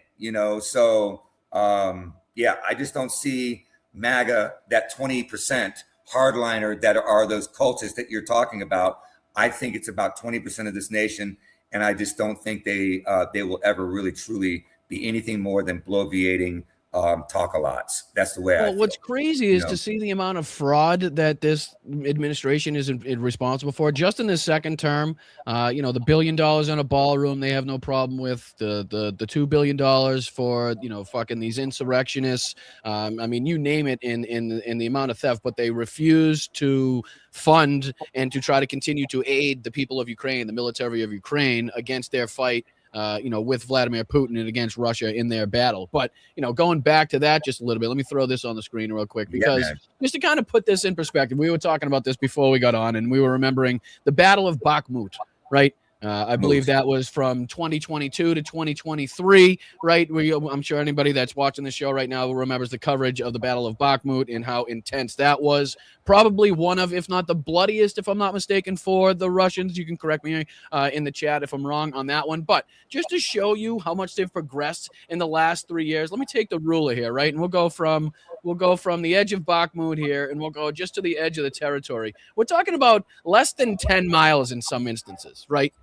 Speaker 2: So, I just don't see MAGA, that 20% hardliner that are those cultists that you're talking about. I think it's about 20% of this nation. And I just don't think they will ever really, truly be anything more than bloviating talk-a-lots. That's the way I feel.
Speaker 1: What's crazy is to see the amount of fraud that this administration is responsible for. Just in this second term, the $1 billion in a ballroom, they have no problem with the $2 billion for, fucking these insurrectionists. You name it in the amount of theft, but they refuse to fund and to try to continue to aid the people of Ukraine, the military of Ukraine, against their fight with Vladimir Putin and against Russia in their battle. But, going back to that just a little bit, let me throw this on the screen real quick, because just to kind of put this in perspective, we were talking about this before we got on, and we were remembering the Battle of Bakhmut, right? I believe that was from 2022 to 2023, right? I'm sure anybody that's watching the show right now remembers the coverage of the Battle of Bakhmut and how intense that was. Probably one of, if not the bloodiest, if I'm not mistaken, for the Russians. You can correct me in the chat if I'm wrong on that one. But just to show you how much they've progressed in the last 3 years, let me take the ruler here, right? And we'll go from the edge of Bakhmut here, and we'll go just to the edge of the territory. We're talking about less than 10 miles in some instances, right?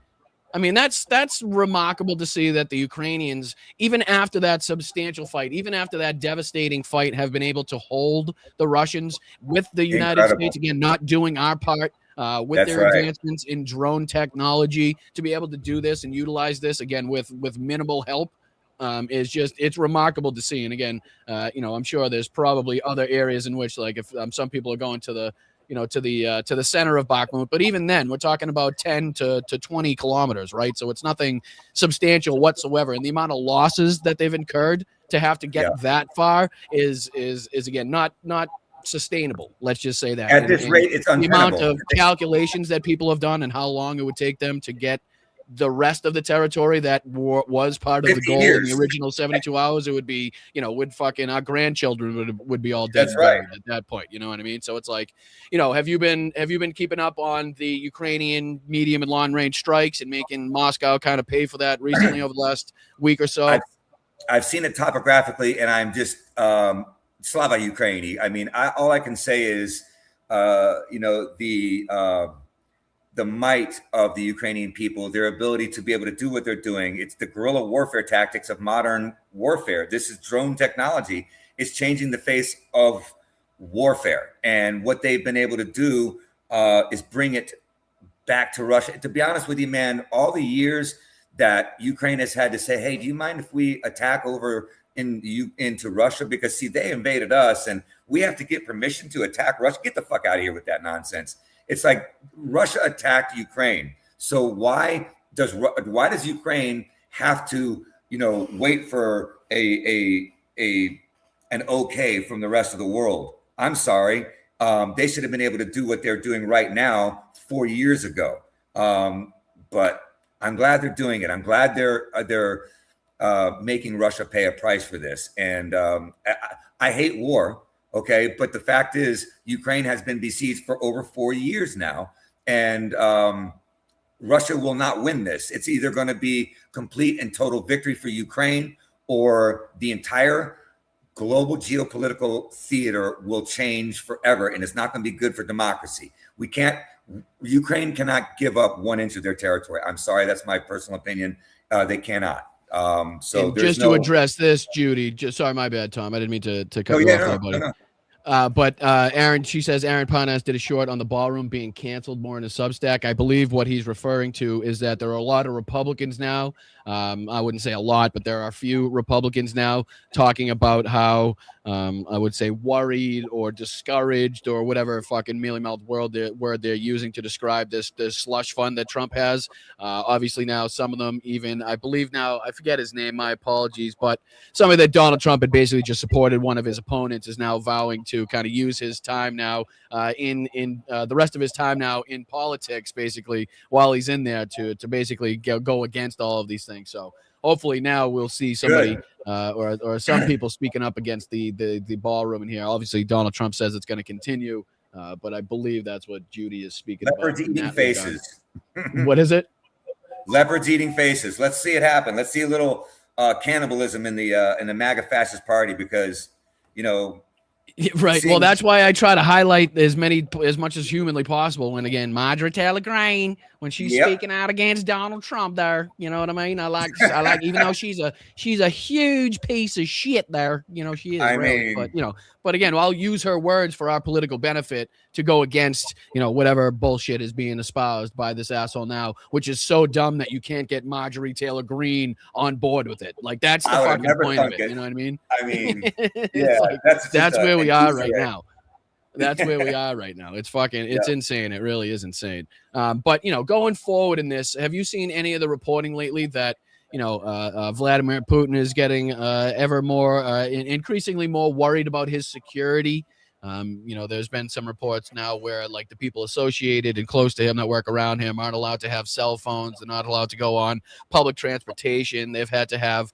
Speaker 1: I mean, that's remarkable to see that the Ukrainians, even after that substantial fight, even after that devastating fight, have been able to hold the Russians with the United States, again, not doing our part with their advancements in drone technology, to be able to do this and utilize this, again, with minimal help. It's remarkable to see. And again, I'm sure there's probably other areas in which, like, if some people are going to the to the center of Bakhmut. But even then, we're talking about 10 to 20 kilometers, right? So it's nothing substantial whatsoever. And the amount of losses that they've incurred to have to get that far is again not sustainable. Let's just say that.
Speaker 2: At this rate, it's untenable.
Speaker 1: The amount of calculations that people have done and how long it would take them to get the rest of the territory that was part of the goal in the original 72 hours, it would be, would fucking our grandchildren would be all dead at that point. You know what I mean? So it's like, have you been keeping up on the Ukrainian medium and long range strikes and making Moscow kind of pay for that recently over the last week or so?
Speaker 2: I've seen it topographically, and I'm just Slava Ukraini. I mean, all I can say is, the might of the Ukrainian people, their ability to be able to do what they're doing. It's the guerrilla warfare tactics of modern warfare. This is drone technology. It's changing the face of warfare. And what they've been able to do is bring it back to Russia. To be honest with you, man, all the years that Ukraine has had to say, hey, do you mind if we attack over into Russia? Because, see, they invaded us and we have to get permission to attack Russia. Get the fuck out of here with that nonsense. It's like Russia attacked Ukraine. So why does Ukraine have to, wait for an okay from the rest of the world? I'm sorry. They should have been able to do what they're doing right now 4 years ago. But I'm glad they're doing it. I'm glad they're making Russia pay a price for this. And I hate war. Okay, but the fact is, Ukraine has been besieged for over 4 years now, and Russia will not win this. It's either going to be complete and total victory for Ukraine, or the entire global geopolitical theater will change forever, and it's not going to be good for democracy. Ukraine cannot give up 1 inch of their territory. I'm sorry, that's my personal opinion. They cannot. So just
Speaker 1: to address this, Judy, sorry, my bad, Tom. I didn't mean to cut you off there, buddy. No. But Aaron, she says Aaron Panas did a short on the ballroom being canceled more in a Substack. I believe what he's referring to is that there are a lot of Republicans now. I wouldn't say a lot, but there are a few Republicans now talking about how I would say worried or discouraged or whatever fucking mealy-mouthed word they're using to describe this slush fund that Trump has. Obviously now some of them even, I believe now, I forget his name, my apologies, but somebody that Donald Trump had basically just supported one of his opponents is now vowing to kind of use his time now in the rest of his time now in politics, basically, while he's in there to basically go against all of these things. So hopefully now we'll see somebody or some people speaking up against the ballroom in here. Obviously, Donald Trump says it's going to continue, but I believe that's what Judy is speaking
Speaker 2: Leopards
Speaker 1: about.
Speaker 2: Eating faces.
Speaker 1: What is it?
Speaker 2: Leopards eating faces. Let's see it happen. Let's see a little cannibalism in the MAGA fascist party, because
Speaker 1: right. Well, that's why I try to highlight as much as humanly possible. When again, Marjorie Taylor Greene, when she's speaking out against Donald Trump, there, you know what I mean. I like, even though she's a huge piece of shit. There, she is. But again, I'll use her words for our political benefit to go against, whatever bullshit is being espoused by this asshole now, which is so dumb that you can't get Marjorie Taylor Greene on board with it. Like that's the fucking point of it. You know what I mean?
Speaker 2: I mean, yeah,
Speaker 1: that's where we are right now. That's where we are right now. It's fucking, it's insane. It really is insane. But going forward in this, have you seen any of the reporting lately that, Vladimir Putin is getting ever more, increasingly more worried about his security? There's been some reports now where like the people associated and close to him that work around him aren't allowed to have cell phones. They're not allowed to go on public transportation. They've had to have,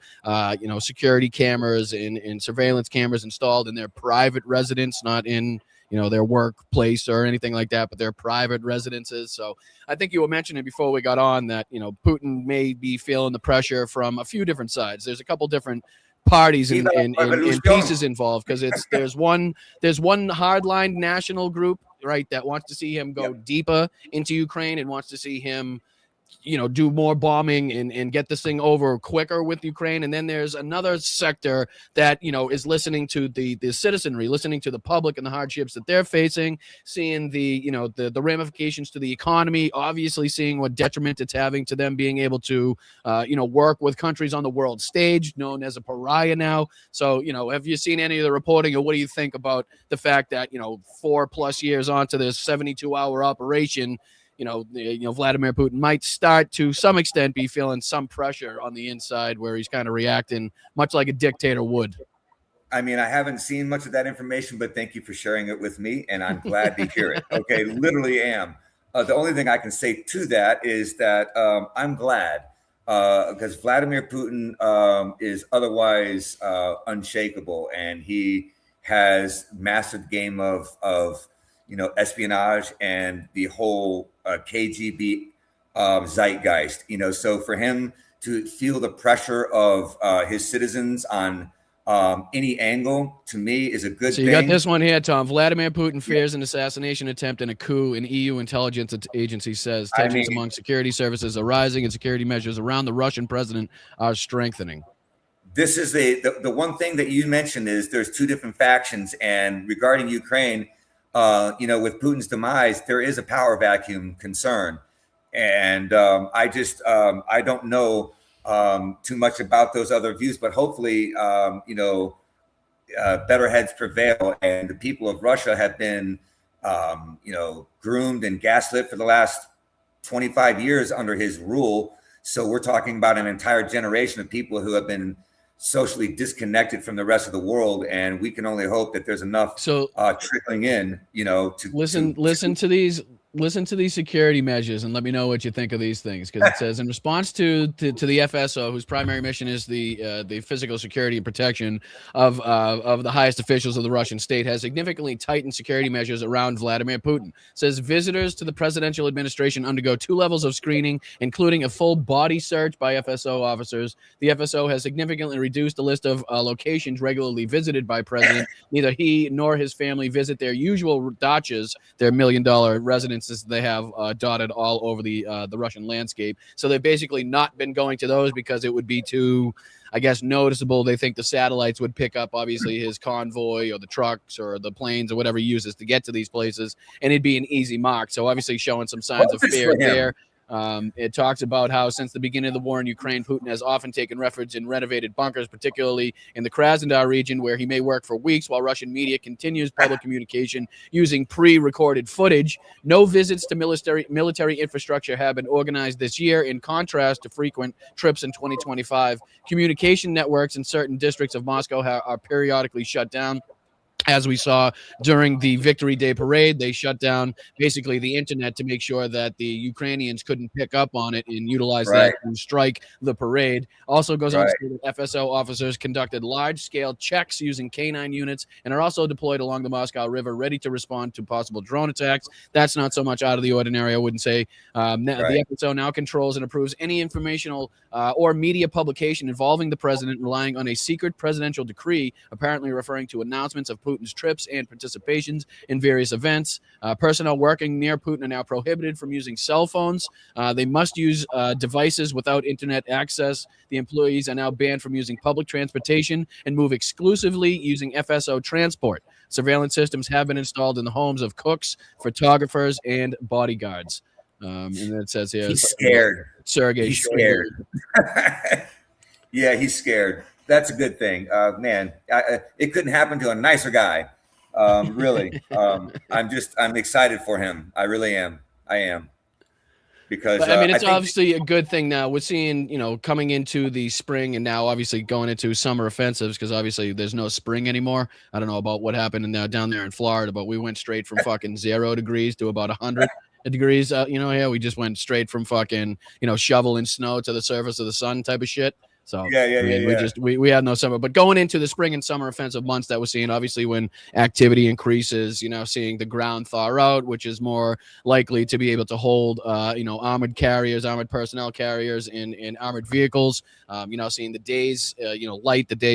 Speaker 1: security cameras and surveillance cameras installed in their private residence, not in, their workplace or anything like that, but their private residences. So I think you were mentioning before we got on that, Putin may be feeling the pressure from a few different sides. There's a couple different parties and pieces involved, because there's one hardline national group, right, that wants to see him go deeper into Ukraine and wants to see him do more bombing and get this thing over quicker with Ukraine. And then there's another sector that, is listening to the citizenry, listening to the public and the hardships that they're facing, seeing the ramifications to the economy, obviously seeing what detriment it's having to them being able to, work with countries on the world stage, known as a pariah now. So, have you seen any of the reporting, or what do you think about the fact that, 4+ years onto this 72-hour operation, Vladimir Putin might start to some extent be feeling some pressure on the inside, where he's kind of reacting much like a dictator would?
Speaker 2: I mean, I haven't seen much of that information, but thank you for sharing it with me, and I'm glad to hear it. Okay, literally am. The only thing I can say to that is that I'm glad, because Vladimir Putin is otherwise unshakable, and he has mastered the game of espionage and the whole KGB zeitgeist. So for him to feel the pressure of his citizens on any angle, to me, is a good thing.
Speaker 1: So you got this one here, Tom. Vladimir Putin fears an assassination attempt and a coup. An EU intelligence agency says tensions among security services are rising and security measures around the Russian president are strengthening.
Speaker 2: This is the one thing that you mentioned is there's two different factions. And regarding Ukraine, with Putin's demise, there is a power vacuum concern. And I don't know too much about those other views, but hopefully, better heads prevail. And the people of Russia have been, groomed and gaslit for the last 25 years under his rule. So we're talking about an entire generation of people who have been socially disconnected from the rest of the world, and we can only hope that there's enough trickling in, to listen to these security measures and let me know what you think of these things, because it says in response to the FSO, whose primary mission is the physical security and protection of the highest officials of the Russian state, has significantly tightened security measures around Vladimir Putin. It says visitors to the presidential administration undergo 2 levels of screening, including a full body search by FSO officers. The FSO has significantly reduced the list of locations regularly visited by President. Neither he nor his family visit their usual dachas, their $1 million residences they have dotted all over the Russian landscape. So they've basically not been going to those because it would be too, I guess, noticeable. They think the satellites would pick up, obviously, his convoy or the trucks or the planes or whatever he uses to get to these places, and it'd be an easy mark. So obviously showing some signs of fear there. It talks about how since the beginning of the war in Ukraine, Putin has often taken refuge in renovated bunkers, particularly in the Krasnodar region, where he may work for weeks while Russian media continues public communication using pre-recorded footage. No visits to military infrastructure have been organized this year, in contrast to frequent trips in 2025. Communication networks in certain districts of Moscow are periodically shut down. As we saw during the Victory Day parade, they shut down basically the internet to make sure that the Ukrainians couldn't pick up on it and utilize that to strike the parade. Also goes on to say that FSO officers conducted large-scale checks using K9 units and are also deployed along the Moscow River, ready to respond to possible drone attacks. That's not so much out of the ordinary, I wouldn't say. The FSO now controls and approves any informational or media publication involving the president, relying on a secret presidential decree, apparently referring to announcements of Putin's trips and participations in various events. Personnel working near Putin are now prohibited from using cell phones. They must use devices without internet access. The employees are now banned from using public transportation and move exclusively using FSO transport. Surveillance systems have been installed in the homes of cooks, photographers, and bodyguards. And then it says here, he's scared.
Speaker 1: Sergei.
Speaker 2: He's scared. Yeah, he's scared. That's a good thing, man. It couldn't happen to a nicer guy. Really. I'm excited for him. I really am. I am. Because
Speaker 1: I mean, it's obviously a good thing now. We're seeing, coming into the spring and now obviously going into summer offensives, because obviously there's no spring anymore. I don't know about what happened down there in Florida, but we went straight from fucking 0 degrees to about 100 degrees. Here we just went straight from fucking, shoveling snow to the surface of the sun type of shit. So we had no summer, but going into the spring and summer offensive months that we're seeing, obviously when activity increases, seeing the ground thaw out, which is more likely to be able to hold, armored carriers, armored personnel carriers in armored vehicles, seeing the days,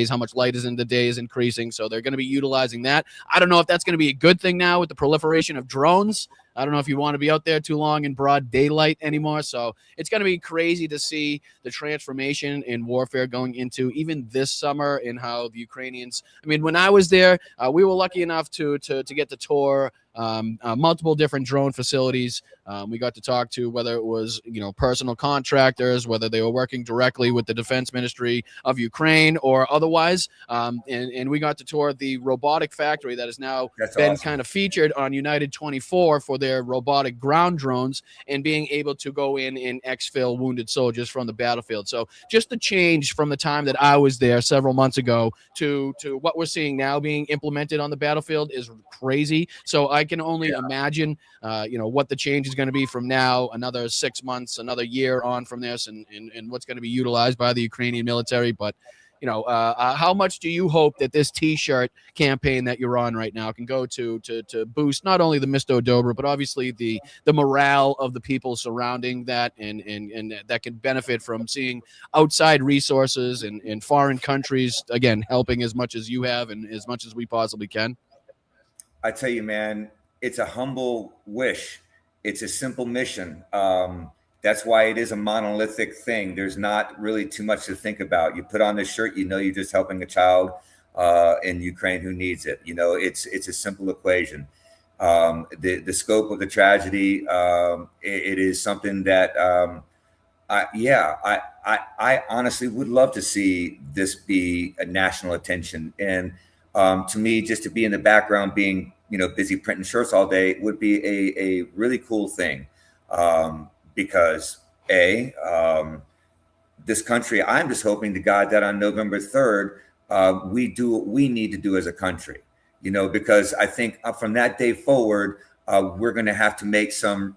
Speaker 1: how much light is in the day is increasing. So they're going to be utilizing that. I don't know if that's going to be a good thing now with the proliferation of drones. I don't know if you want to be out there too long in broad daylight anymore. So it's going to be crazy to see the transformation in warfare going into even this summer, and how the Ukrainians, I mean, when I was there, we were lucky enough to get to tour multiple different drone facilities. We got to talk to whether it was, personal contractors, whether they were working directly with the Defense Ministry of Ukraine or otherwise. And we got to tour the robotic factory that has now been kind of featured on United 24 for their robotic ground drones, and being able to go in and exfil wounded soldiers from the battlefield. So just the change from the time that I was there several months ago to what we're seeing now being implemented on the battlefield is crazy. So I can only imagine, what the change is going to be from now, another 6 months, another year on from this, and what's going to be utilized by the Ukrainian military. But, how much do you hope that this T-shirt campaign that you're on right now can go to boost not only the Misto Dobra, but obviously the morale of the people surrounding that, and that can benefit from seeing outside resources and foreign countries, again, helping as much as you have and as much as we possibly can?
Speaker 2: I tell you, man, it's a humble wish. It's a simple mission. That's why it is a monolithic thing. There's not really too much to think about. You put on this shirt, you're just helping a child in Ukraine who needs it. It's a simple equation. The scope of the tragedy, it is something that I honestly would love to see this be a national attention. And to me, just to be in the background, being busy printing shirts all day would be a really cool thing. Because this country, I'm just hoping to God that on November 3rd, we do what we need to do as a country, because I think from that day forward, we're going to have to make some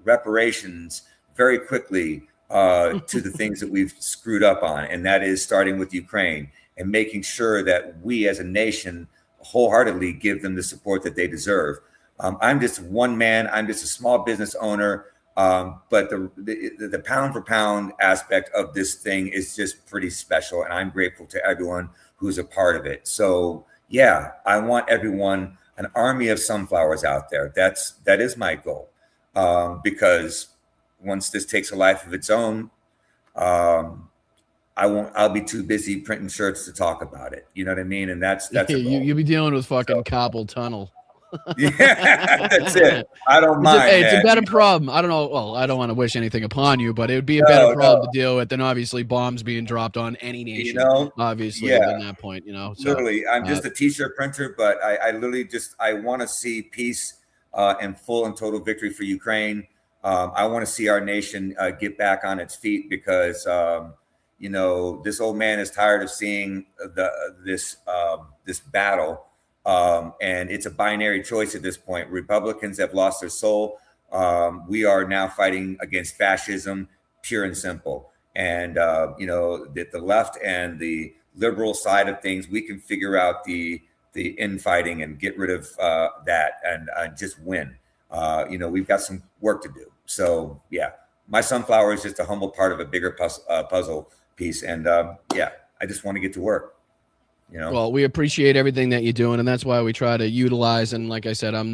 Speaker 2: reparations very quickly to the things that we've screwed up on. And that is starting with Ukraine and making sure that we as a nation wholeheartedly give them the support that they deserve. I'm just one man. I'm just a small business owner. But the pound for pound aspect of this thing is just pretty special. And I'm grateful to everyone who's a part of it. So yeah, I want everyone, an army of sunflowers out there. That is my goal. Because once this takes a life of its own, I'll be too busy printing shirts to talk about it. You know what I mean? And that's
Speaker 1: you'll be dealing with fucking carpal tunnel.
Speaker 2: Yeah, that's it. I don't mind.
Speaker 1: It's a better problem. I don't know. Well, I don't want to wish anything upon you, but it would be a better problem to deal with than obviously bombs being dropped on any nation. Obviously, at that point, So,
Speaker 2: literally, I'm just a t-shirt printer, but I literally I want to see peace and full and total victory for Ukraine. I want to see our nation get back on its feet, because this old man is tired of seeing this battle. And it's a binary choice at this point. Republicans have lost their soul. We are now fighting against fascism, pure and simple. And, the left and the liberal side of things, we can figure out the infighting and get rid of that and just win. We've got some work to do. So, yeah, my sunflower is just a humble part of a bigger puzzle piece. And, I just want to get to work.
Speaker 1: Well, we appreciate everything that you're doing, and that's why we try to utilize. And like I said, I'm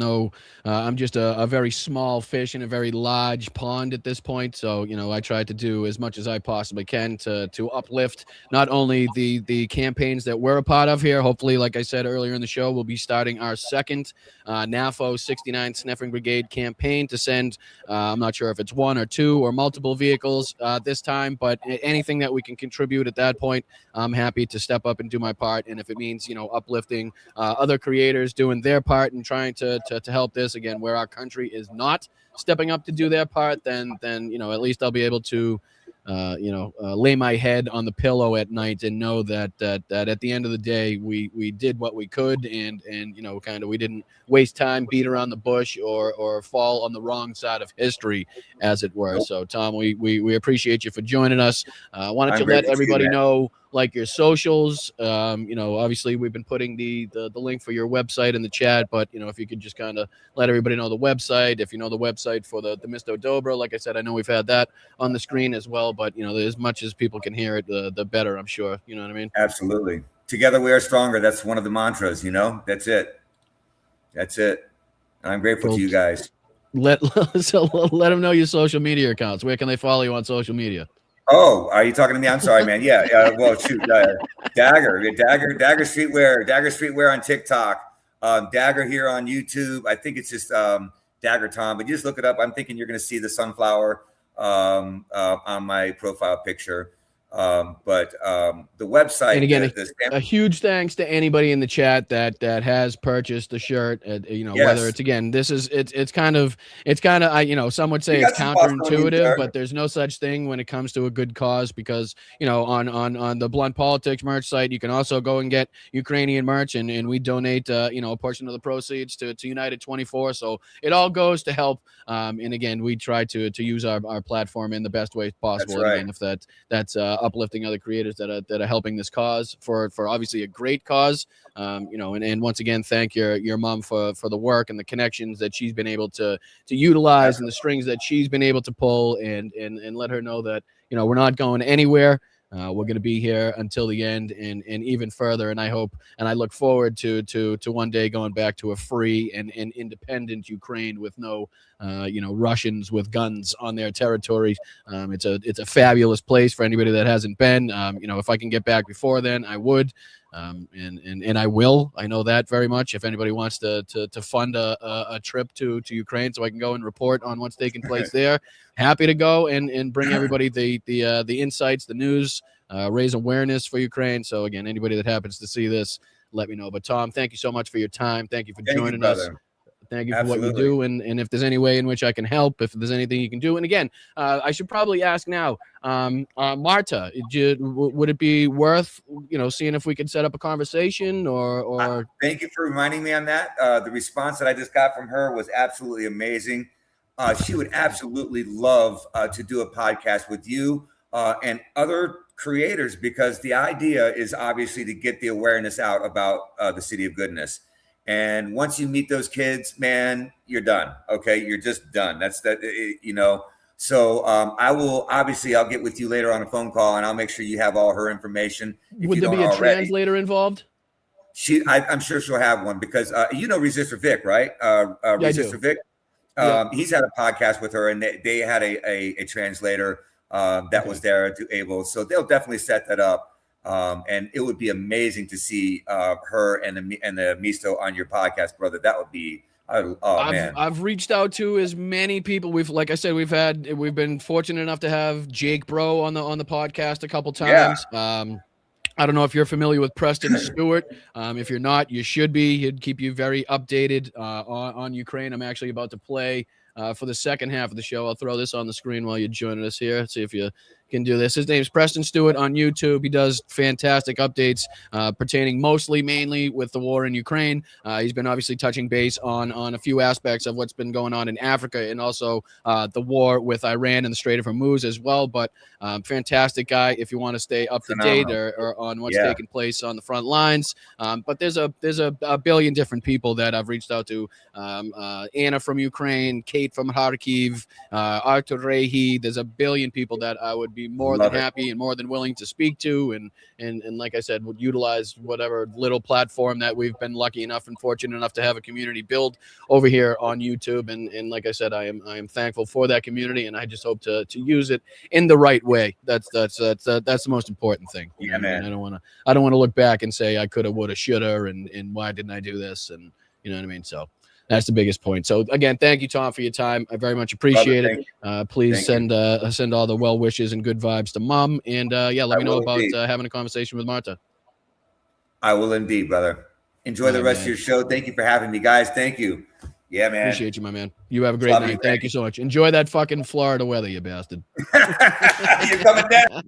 Speaker 1: just a very small fish in a very large pond at this point. So, I try to do as much as I possibly can to uplift not only the campaigns that we're a part of here. Hopefully, like I said earlier in the show, we'll be starting our second NAFO 69 Sniffing Brigade campaign to send, I'm not sure if it's one or two or multiple vehicles this time, but anything that we can contribute at that point, I'm happy to step up and do my part. And if it means, uplifting other creators doing their part and trying to help this, again, where our country is not stepping up to do their part, then at least I'll be able to lay my head on the pillow at night and know that at the end of the day, we did what we could, and we didn't waste time, beat around the bush, or fall on the wrong side of history, as it were. So, Tom, we appreciate you for joining us. I wanted to let everybody know, like, your socials. Obviously we've been putting the link for your website in the chat, but if you could just kind of let everybody know the website, if you know the website for the Misto Dobra. Like I said, I know we've had that on the screen as well, but as much as people can hear it, the better, I'm sure. You know what I mean?
Speaker 2: Absolutely. Together we are stronger. That's one of the mantras. That's it. And I'm grateful to you guys.
Speaker 1: let them know your social media accounts. Where can they follow you on social media?
Speaker 2: Oh, are you talking to me? I'm sorry, man. Yeah. Well, shoot, Dagger Streetwear on TikTok, Dagger here on YouTube. I think it's just Dagger Tom, but you just look it up. I'm thinking you're going to see the sunflower on my profile picture. But the website,
Speaker 1: and again, a huge thanks to anybody in the chat that has purchased the shirt.
Speaker 2: Yes.
Speaker 1: Whether it's, again, it's kind of some would say it's counterintuitive, but there's no such thing when it comes to a good cause, because on the Blunt Politics merch site, you can also go and get Ukrainian merch, and we donate a portion of the proceeds to United 24. So it all goes to help. And again, we try to use our platform in the best way possible.
Speaker 2: That's right.
Speaker 1: And again, if that's uplifting other creators that are helping this cause for obviously a great cause, and once again, thank your mom for the work and the connections that she's been able to utilize, and the strings that she's been able to pull, and let her know that we're not going anywhere. We're going to be here until the end, and even further. And I hope, and I look forward to one day going back to a free and independent Ukraine with no, Russians with guns on their territory. It's a fabulous place for anybody that hasn't been. If I can get back before then, I would. And I will. I know that very much. If anybody wants to fund a trip to Ukraine so I can go and report on what's taking place there, happy to go and bring everybody the insights, the news, raise awareness for Ukraine. So again, anybody that happens to see this, let me know. But Tom, thank you so much for your time. Thank you for joining us. Thank you for what you do, and if there's any way in which I can help, if there's anything you can do. And again, I should probably ask now, Marta, would it be worth seeing if we could set up a conversation or?
Speaker 2: Thank you for reminding me on that. The response that I just got from her was absolutely amazing. She would absolutely love to do a podcast with you and other creators, because the idea is obviously to get the awareness out about the City of Goodness. And once you meet those kids, man, you're done. Okay. You're just done. That's that, So I'll get with you later on a phone call, and I'll make sure you have all her information.
Speaker 1: Would there be a translator involved?
Speaker 2: I'm sure she'll have one, because Resistor Vic, right? Resistor Vic. He's had a podcast with her, and they had a translator that was there to able. So they'll definitely set that up. And it would be amazing to see her and the Misto on your podcast, brother. That would be man.
Speaker 1: I've reached out to as many people. We've been fortunate enough to have Jake Bro on the podcast a couple times. Yeah. I don't know if you're familiar with Preston Stewart. If you're not, you should be. He'd keep you very updated on Ukraine. I'm actually about to play for the second half of the show. I'll throw this on the screen while you're joining us here. See if you can do this. His name's Preston Stewart on YouTube. He does fantastic updates pertaining mainly with the war in Ukraine. He's been obviously touching base on a few aspects of what's been going on in Africa, and also the war with Iran and the Strait of Hormuz as well. But fantastic guy if you want to stay up to date or on what's taking place on the front lines. But there's a billion different people that I've reached out to. Anna from Ukraine, Kate from Kharkiv, Artur Rehi. There's a billion people that I would be more than happy and more than willing to speak to, and like I said, would utilize whatever little platform that we've been lucky enough and fortunate enough to have a community build over here on YouTube. And like I said, I am thankful for that community, and I just hope to use it in the right way. That's the most important thing.
Speaker 2: Yeah, man.
Speaker 1: I don't want to look back and say I coulda, woulda, shoulda, and why didn't I do this? And you know what I mean? So that's the biggest point. So again, thank you, Tom, for your time. I very much appreciate it. Please send all the well wishes and good vibes to Mom. And let me know about having a conversation with Marta.
Speaker 2: I will indeed, brother. Enjoy the rest of your show. Thank you for having me, guys. Thank you. Yeah, man.
Speaker 1: Appreciate you, my man. You have a great night. Thank you so much. Enjoy that fucking Florida weather, you bastard.
Speaker 2: You're coming down.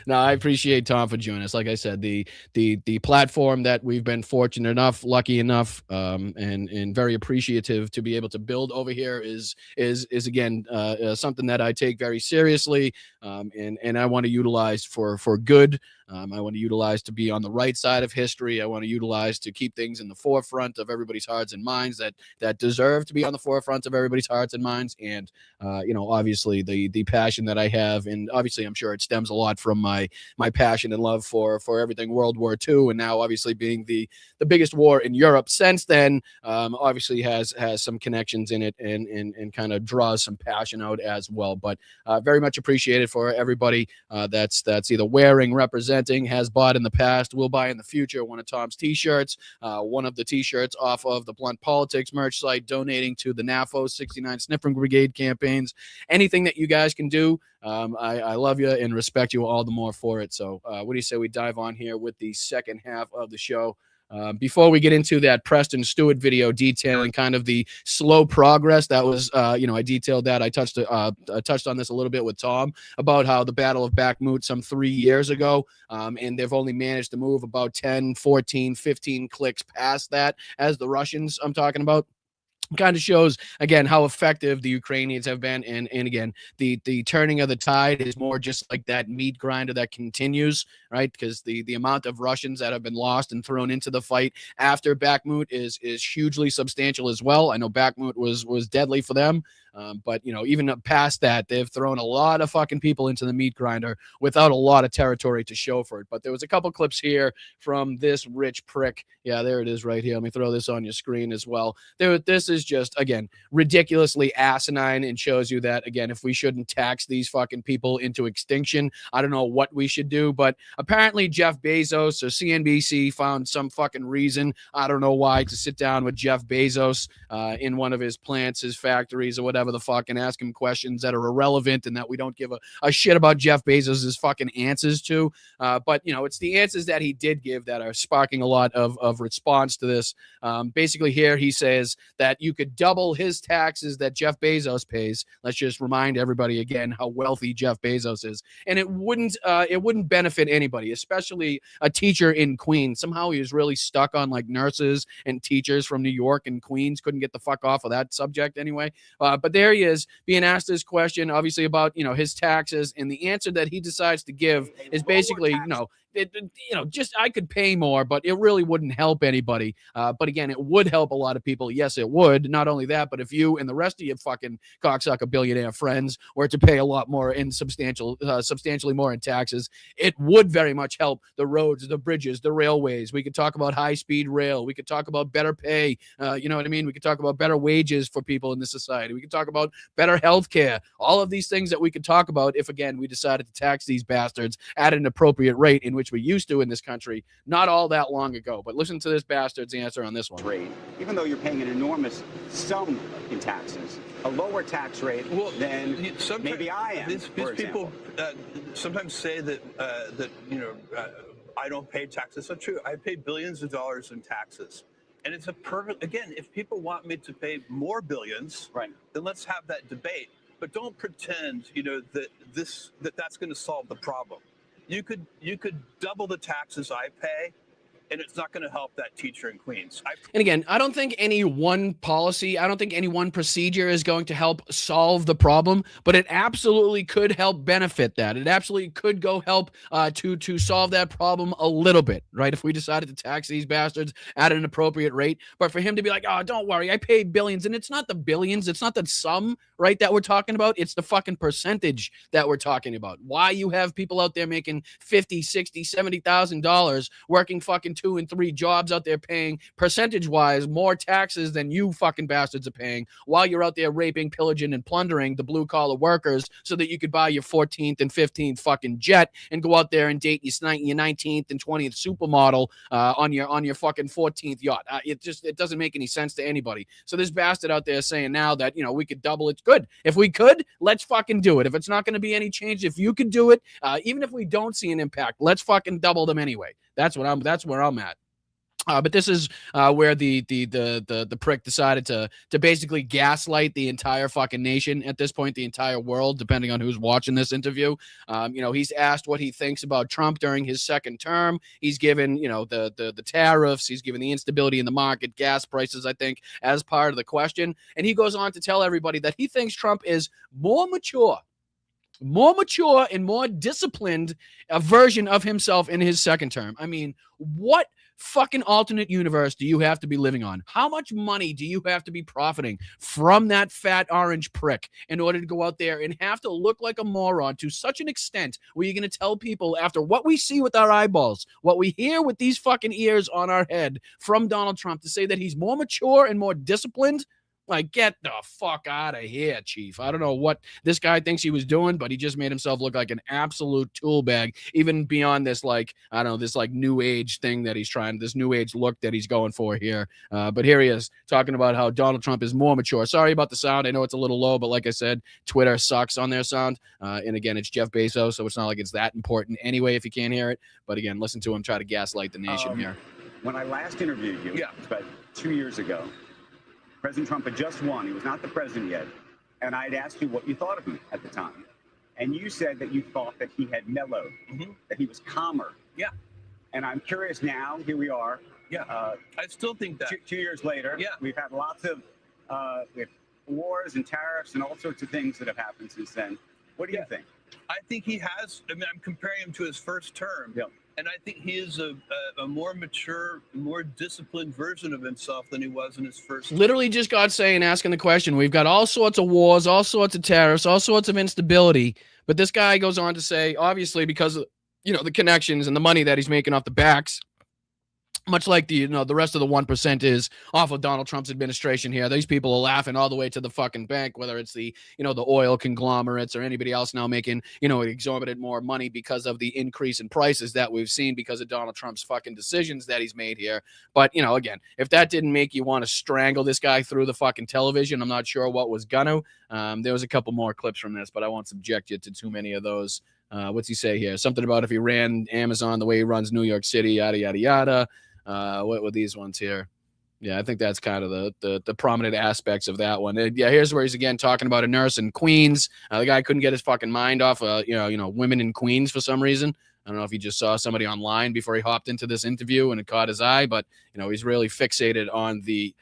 Speaker 1: No, I appreciate Tom for joining us. Like I said, the platform that we've been fortunate enough, lucky enough, and very appreciative to be able to build over here is again something that I take very seriously, and I want to utilize for good. I want to utilize to be on the right side of history. I want to utilize to keep things in the forefront of everybody's hearts and minds that deserve to be on the forefront of everybody's hearts and minds. And obviously the passion that I have, and obviously I'm sure it stems a lot from my passion and love for everything World War II, and now obviously being the biggest war in Europe since then, obviously has some connections in it and kind of draws some passion out as well. But very much appreciated for everybody that's either wearing, representing, has bought in the past, will buy in the future one of Tom's t-shirts, one of the t-shirts off of the Blunt Politics merch site, donating to the NAFO 69 Sniffing Brigade campaigns. Anything that you guys can do, I love you and respect you all the more for it. So what do you say we dive on here with the second half of the show? Before we get into that Preston Stewart video detailing kind of the slow progress that was, I detailed that. I touched on this a little bit with Tom about how the Battle of Bakhmut some 3 years ago, and they've only managed to move about 10, 14, 15 clicks past that as the Russians I'm talking about. Kind of shows, again, how effective the Ukrainians have been. And again, the turning of the tide is more just like that meat grinder that continues, right? Because the amount of Russians that have been lost and thrown into the fight after Bakhmut is hugely substantial as well. I know Bakhmut was deadly for them. But, even past that, they've thrown a lot of fucking people into the meat grinder without a lot of territory to show for it. But there was a couple clips here from this rich prick. Yeah, there it is right here. Let me throw this on your screen as well. This is just, again, ridiculously asinine and shows you that, again, if we shouldn't tax these fucking people into extinction, I don't know what we should do. But apparently Jeff Bezos or CNBC found some fucking reason, I don't know why, to sit down with Jeff Bezos in one of his plants, his factories or whatever the fuck, and ask him questions that are irrelevant and that we don't give a shit about Jeff Bezos's fucking answers to. But it's the answers that he did give that are sparking a lot of response to this. Basically here he says that you could double his taxes that Jeff Bezos pays. Let's just remind everybody again how wealthy Jeff Bezos is. And it wouldn't benefit anybody, especially a teacher in Queens. Somehow he was really stuck on like nurses and teachers from New York and Queens. Couldn't get the fuck off of that subject anyway. But there he is being asked this question, obviously about, his taxes. And the answer that he decides to give is basically, just I could pay more, but it really wouldn't help anybody. But again, it would help a lot of people. Yes, it would. Not only that, but if you and the rest of your fucking cocksucker billionaire friends were to pay a lot more in substantially more in taxes, it would very much help the roads, the bridges, the railways. We could talk about high-speed rail. We could talk about better pay. You know what I mean? We could talk about better wages for people in this society. We could talk about better health care. All of these things that we could talk about if, again, we decided to tax these bastards at an appropriate rate, in which we used to in this country not all that long ago. But listen to this bastard's answer on this one.
Speaker 4: Rate, even though you're paying an enormous sum in taxes, a lower tax rate than maybe I am. These people
Speaker 5: sometimes say that I don't pay taxes. That's not true. I pay billions of dollars in taxes. And it's a perfect, again, if people want me to pay more billions, right, then let's have that debate. But don't pretend, that's going to solve the problem. You could double the taxes I pay, and it's not going to help that teacher in Queens.
Speaker 1: And again, I don't think any one policy, I don't think any one procedure is going to help solve the problem, but it absolutely could help benefit that. It absolutely could go help to solve that problem a little bit, right? If we decided to tax these bastards at an appropriate rate. But for him to be like, oh, don't worry, I pay billions. And it's not the billions, it's not the sum, right, that we're talking about. It's the fucking percentage that we're talking about. Why you have people out there making $50,000, $60,000, $70,000 working fucking 2 and 3 jobs out there paying percentage-wise more taxes than you fucking bastards are paying, while you're out there raping, pillaging, and plundering the blue-collar workers so that you could buy your 14th and 15th fucking jet and go out there and date your 19th and 20th supermodel on your fucking 14th yacht. It doesn't make any sense to anybody. So this bastard out there saying now that, we could double it. Good. If we could, let's fucking do it. If it's not going to be any change, if you could do it, even if we don't see an impact, let's fucking double them anyway. That's where I'm at. But this is where the prick decided to basically gaslight the entire fucking nation at this point, the entire world, depending on who's watching this interview. He's asked what he thinks about Trump during his second term. He's given, the tariffs. He's given the instability in the market, gas prices, I think, as part of the question. And he goes on to tell everybody that he thinks Trump is more mature and more disciplined a version of himself in his second term. I mean, what fucking alternate universe do you have to be living on? How much money do you have to be profiting from that fat orange prick in order to go out there and have to look like a moron to such an extent where you're going to tell people, after what we see with our eyeballs, what we hear with these fucking ears on our head from Donald Trump, to say that he's more mature and more disciplined? Like, get the fuck out of here, Chief. I don't know what this guy thinks he was doing, but he just made himself look like an absolute tool bag, even beyond this, like, I don't know, this like new age thing that he's trying, this new age look that he's going for here. But here he is talking about how Donald Trump is more mature. Sorry about the sound. I know it's a little low, but like I said, Twitter sucks on their sound. And again, it's Jeff Bezos, so it's not like it's that important anyway if you can't hear it. But again, listen to him try to gaslight the nation here.
Speaker 4: When I last interviewed you, it was about 2 years ago, President Trump had just won. He was not the president yet. And I'd asked you what you thought of him at the time. And you said that you thought that he had mellowed, that he was calmer.
Speaker 5: Yeah.
Speaker 4: And I'm curious now, here we are.
Speaker 5: Yeah. I still think that.
Speaker 4: 2 years later, we've had lots of we have wars and tariffs and all sorts of things that have happened since then. What do you think?
Speaker 5: I think he has. I mean, I'm comparing him to his first term.
Speaker 4: Yeah.
Speaker 5: And I think he is a more mature, more disciplined version of himself than he was in his first.
Speaker 1: Literally just got saying, asking the question, we've got all sorts of wars, all sorts of tariffs, all sorts of instability. But this guy goes on to say, obviously, because of, you know, the connections and the money that he's making off the backs, much like the, you know, the rest of the 1% is off of Donald Trump's administration here. These people are laughing all the way to the fucking bank, whether it's the, you know, the oil conglomerates or anybody else now making, you know, exorbitant more money because of the increase in prices that we've seen because of Donald Trump's fucking decisions that he's made here. But, you know, again, if that didn't make you want to strangle this guy through the fucking television, I'm not sure what was gonna. There was a couple more clips from this, but I won't subject you to too many of those. What's he say here? Something about if he ran Amazon the way he runs New York City, yada, yada, yada. What were these ones here? Yeah, I think that's kind of the prominent aspects of that one. Yeah, here's where he's again talking about a nurse in Queens. The guy couldn't get his fucking mind off you know, women in Queens for some reason. I don't know if he just saw somebody online before he hopped into this interview and it caught his eye, but you know, he's really fixated on the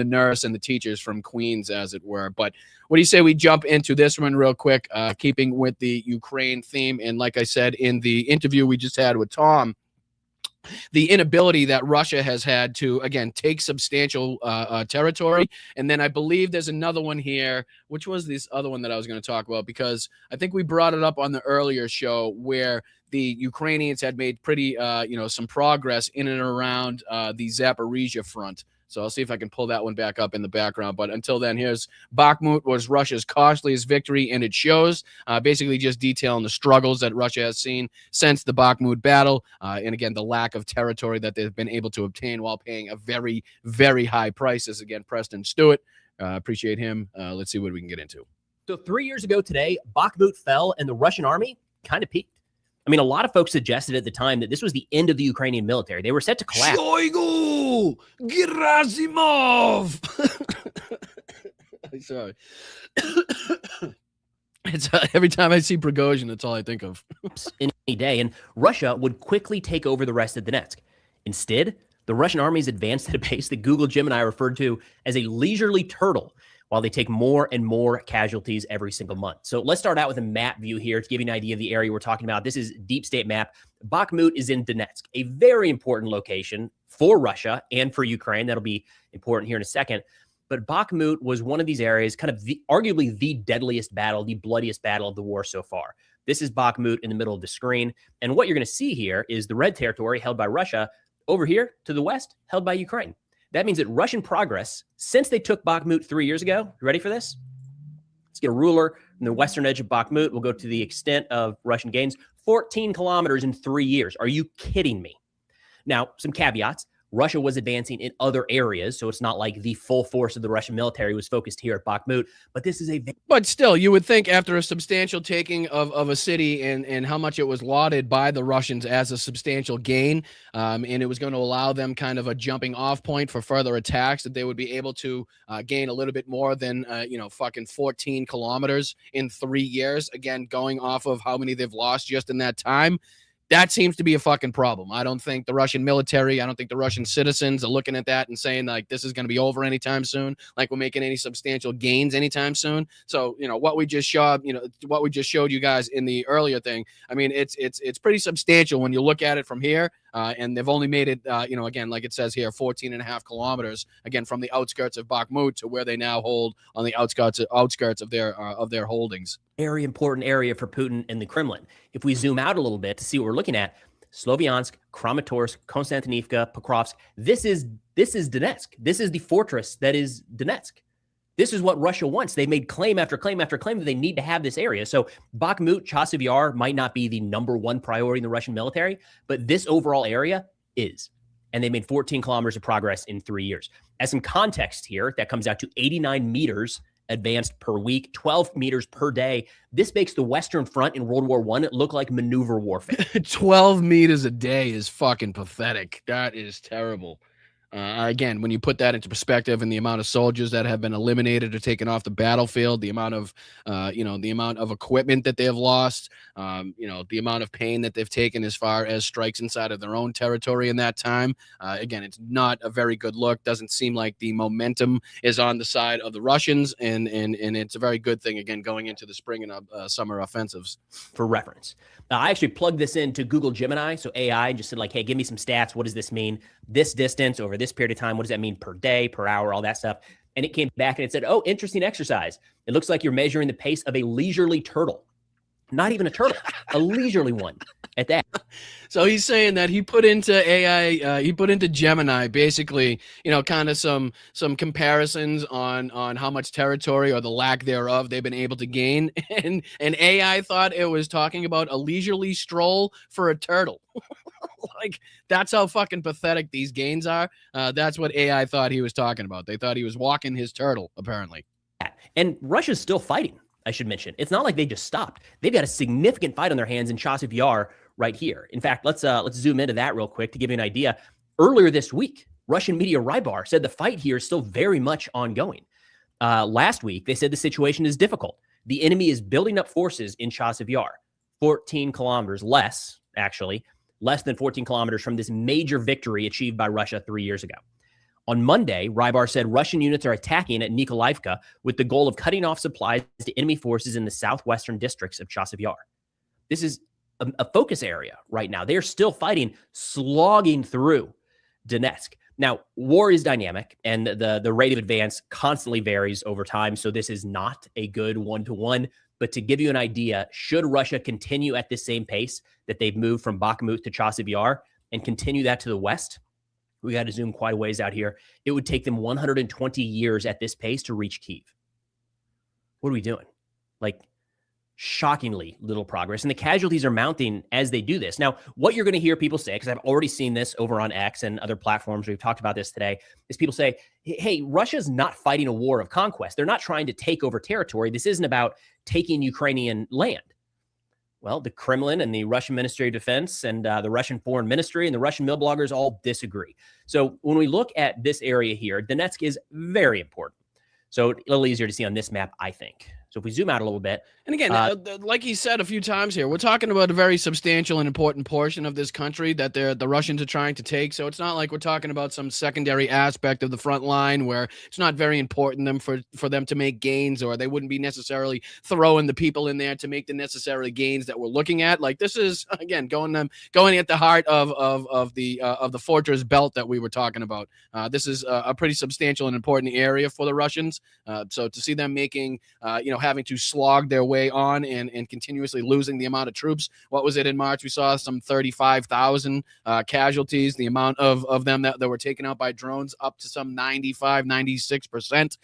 Speaker 1: nurse and the teachers from Queens, as it were. But what do you say we jump into this one real quick, keeping with the Ukraine theme? And like I said in the interview we just had with Tom, the inability that Russia has had to, again, take substantial territory. And then I believe there's another one here, which was this other one that I was going to talk about, because I think we brought it up on the earlier show where the Ukrainians had made pretty, you know, some progress in and around the Zaporizhia front. So I'll see if I can pull that one back up in the background. But until then, here's Bakhmut was Russia's costliest victory, and it shows, basically just detailing the struggles that Russia has seen since the Bakhmut battle. And again, the lack of territory that they've been able to obtain while paying a very, very high price. As again, Preston Stewart, appreciate him. Let's see what we can get into.
Speaker 6: So 3 years ago today, Bakhmut fell and the Russian army kind of peaked. I mean, a lot of folks suggested at the time that this was the end of the Ukrainian military. They were set to collapse.
Speaker 1: Shoigu! Gerasimov! Sorry. It's every time I see Prigozhin, that's all I think of.
Speaker 6: In any day, and Russia would quickly take over the rest of Donetsk. Instead, the Russian armies advanced at a pace that Google Gemini referred to as a leisurely turtle, while they take more and more casualties every single month. So let's start out with a map view here to give you an idea of the area we're talking about. This is deep state map. Bakhmut is in Donetsk, a very important location for Russia and for Ukraine. That'll be important here in a second. But Bakhmut was one of these areas, kind of arguably the deadliest battle, the bloodiest battle of the war so far. This is Bakhmut in the middle of the screen. And what you're going to see here is the red territory held by Russia. Over here to the west, held by Ukraine. That means that Russian progress, since they took Bakhmut 3 years ago, you ready for this? Let's get a ruler from the western edge of Bakhmut. We'll go to the extent of Russian gains, 14 kilometers in 3 years. Are you kidding me? Now, some caveats. Russia was advancing in other areas, so it's not like the full force of the Russian military was focused here at Bakhmut, but this is a...
Speaker 1: But still, you would think after a substantial taking of a city and how much it was lauded by the Russians as a substantial gain, and it was going to allow them kind of a jumping off point for further attacks, that they would be able to gain a little bit more than, you know, fucking 14 kilometers in 3 years. Again, going off of how many they've lost just in that time. that seems to be a fucking problem. I don't think the Russian military, I don't think the Russian citizens are looking at that and saying like this is going to be over anytime soon, like we're making any substantial gains anytime soon. So, what we just showed, what we just showed you guys in the earlier thing, I mean, it's pretty substantial when you look at it from here. And they've only made it, again, like it says here, 14.5 kilometers, again, from the outskirts of Bakhmut to where they now hold on the outskirts of their holdings.
Speaker 6: Very important area for Putin and the Kremlin. If we zoom out a little bit to see what we're looking at, Sloviansk, Kramatorsk, Konstantinivka, Pokrovsk, this is Donetsk. This is the fortress that is Donetsk. This is what Russia wants. They've made claim after claim after claim that they need to have this area. So Bakhmut, Chasiv Yar might not be the number one priority in the Russian military, but this overall area is. And they made 14 kilometers of progress in 3 years. As some context here, that comes out to 89 meters advanced per week, 12 meters per day. This makes the Western Front in World War I look like maneuver warfare.
Speaker 1: 12 meters a day is fucking pathetic. That is terrible. Again, when you put that into perspective and the amount of soldiers that have been eliminated or taken off the battlefield, the amount of, the amount of equipment that they have lost, the amount of pain that they've taken as far as strikes inside of their own territory in that time. Again, it's not a very good look. Doesn't seem like the momentum is on the side of the Russians, and it's a very good thing, again, going into the spring and summer offensives.
Speaker 6: For reference, I actually plugged this into Google Gemini, so AI, and just said like, hey, give me some stats. What does this mean? This distance over this period of time, what does that mean per day, per hour, all that stuff? And it came back and it said, oh, interesting exercise. It looks like you're measuring the pace of a leisurely turtle. Not even a turtle, a leisurely one at that.
Speaker 1: So he's saying that he put into AI, he put into Gemini, basically, kind of some comparisons on how much territory or the lack thereof they've been able to gain. And AI thought it was talking about a leisurely stroll for a turtle. Like, that's how fucking pathetic these gains are. That's what AI thought he was talking about. They thought he was walking his turtle, apparently.
Speaker 6: And Russia's still fighting, I should mention. It's not like they just stopped. They've got a significant fight on their hands in Chasiv Yar right here. In fact, let's zoom into that real quick to give you an idea. Earlier this week, Russian media Rybar said the fight here is still very much ongoing. Last week, they said the situation is difficult. The enemy is building up forces in Chasiv Yar, 14 kilometers less, actually, less than 14 kilometers from this major victory achieved by Russia 3 years ago. On Monday, Rybar said Russian units are attacking at Nikolaevka with the goal of cutting off supplies to enemy forces in the southwestern districts of Chasiv Yar. This is a focus area right now. They are still fighting, slogging through Donetsk. Now, war is dynamic, and the rate of advance constantly varies over time, so this is not a good one-to-one. But to give you an idea, should Russia continue at this same pace that they've moved from Bakhmut to Chasiv Yar and continue that to the west, we got to zoom quite a ways out here. It would take them 120 years at this pace to reach Kyiv. What are we doing? Like, shockingly little progress. And the casualties are mounting as they do this. Now, what you're going to hear people say, because I've already seen this over on X and other platforms, we've talked about this today, is people say, hey, Russia's not fighting a war of conquest. They're not trying to take over territory. This isn't about taking Ukrainian land. Well, the Kremlin and the Russian Ministry of Defense and the Russian Foreign Ministry and the Russian mill bloggers all disagree. So when we look at this area here, Donetsk is very important. So a little easier to see on this map, I think. So if we zoom out a little bit.
Speaker 1: And again, like he said a few times here, we're talking about a very substantial and important portion of this country that the Russians are trying to take. So it's not like we're talking about some secondary aspect of the front line where it's not very important for them to make gains, or they wouldn't be necessarily throwing the people in there to make the necessary gains that we're looking at. Like, this is, again, going at the heart of the fortress belt that we were talking about. This is a pretty substantial and important area for the Russians. So to see them making, having to slog their way on and continuously losing the amount of troops. What was it in March? We saw some 35,000 casualties, the amount of them that were taken out by drones up to some 96%,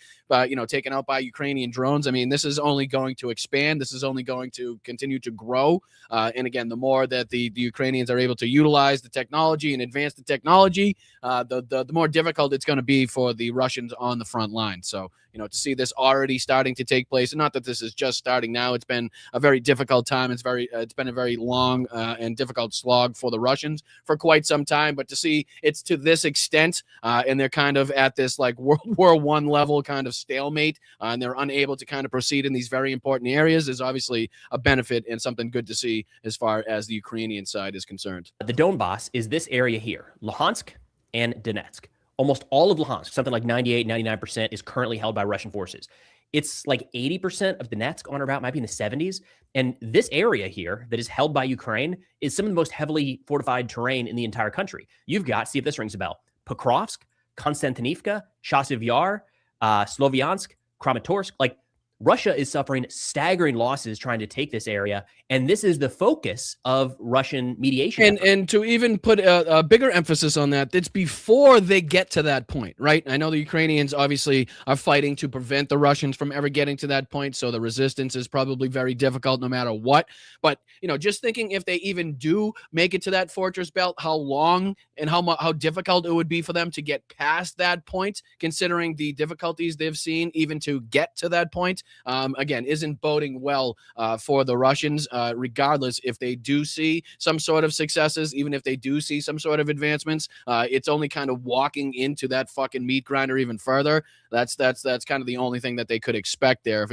Speaker 1: taken out by Ukrainian drones. I mean, this is only going to expand. This is only going to continue to grow. And again, the more that the Ukrainians are able to utilize the technology and advance the technology, the more difficult it's going to be for the Russians on the front line. So, to see this already starting to take place. And not that this is just starting now. It's been a very difficult time. It's been a very long and difficult slog for the Russians for quite some time. But to see it's to this extent, and they're kind of at this like World War I level kind of stalemate, and they're unable to kind of proceed in these very important areas, is obviously a benefit and something good to see as far as the Ukrainian side is concerned.
Speaker 6: The Donbass is this area here, Luhansk and Donetsk. Almost all of Luhansk, something like 98, 99%, is currently held by Russian forces. It's like 80% of Donetsk on or about, might be in the 70s. And this area here that is held by Ukraine is some of the most heavily fortified terrain in the entire country. You've got, see if this rings a bell, Pokrovsk, Konstantinivka, Chasiv Yar, Sloviansk, Kramatorsk. Like, Russia is suffering staggering losses trying to take this area, and this is the focus of Russian mediation.
Speaker 1: And to even put a bigger emphasis on that, it's before they get to that point, right? I know the Ukrainians obviously are fighting to prevent the Russians from ever getting to that point, so the resistance is probably very difficult no matter what. But, just thinking if they even do make it to that fortress belt, how long and how difficult it would be for them to get past that point, considering the difficulties they've seen even to get to that point. Again, isn't boding well for the Russians, regardless if they do see some sort of successes, even if they do see some sort of advancements. It's only kind of walking into that fucking meat grinder even further. That's kind of the only thing that they could expect there.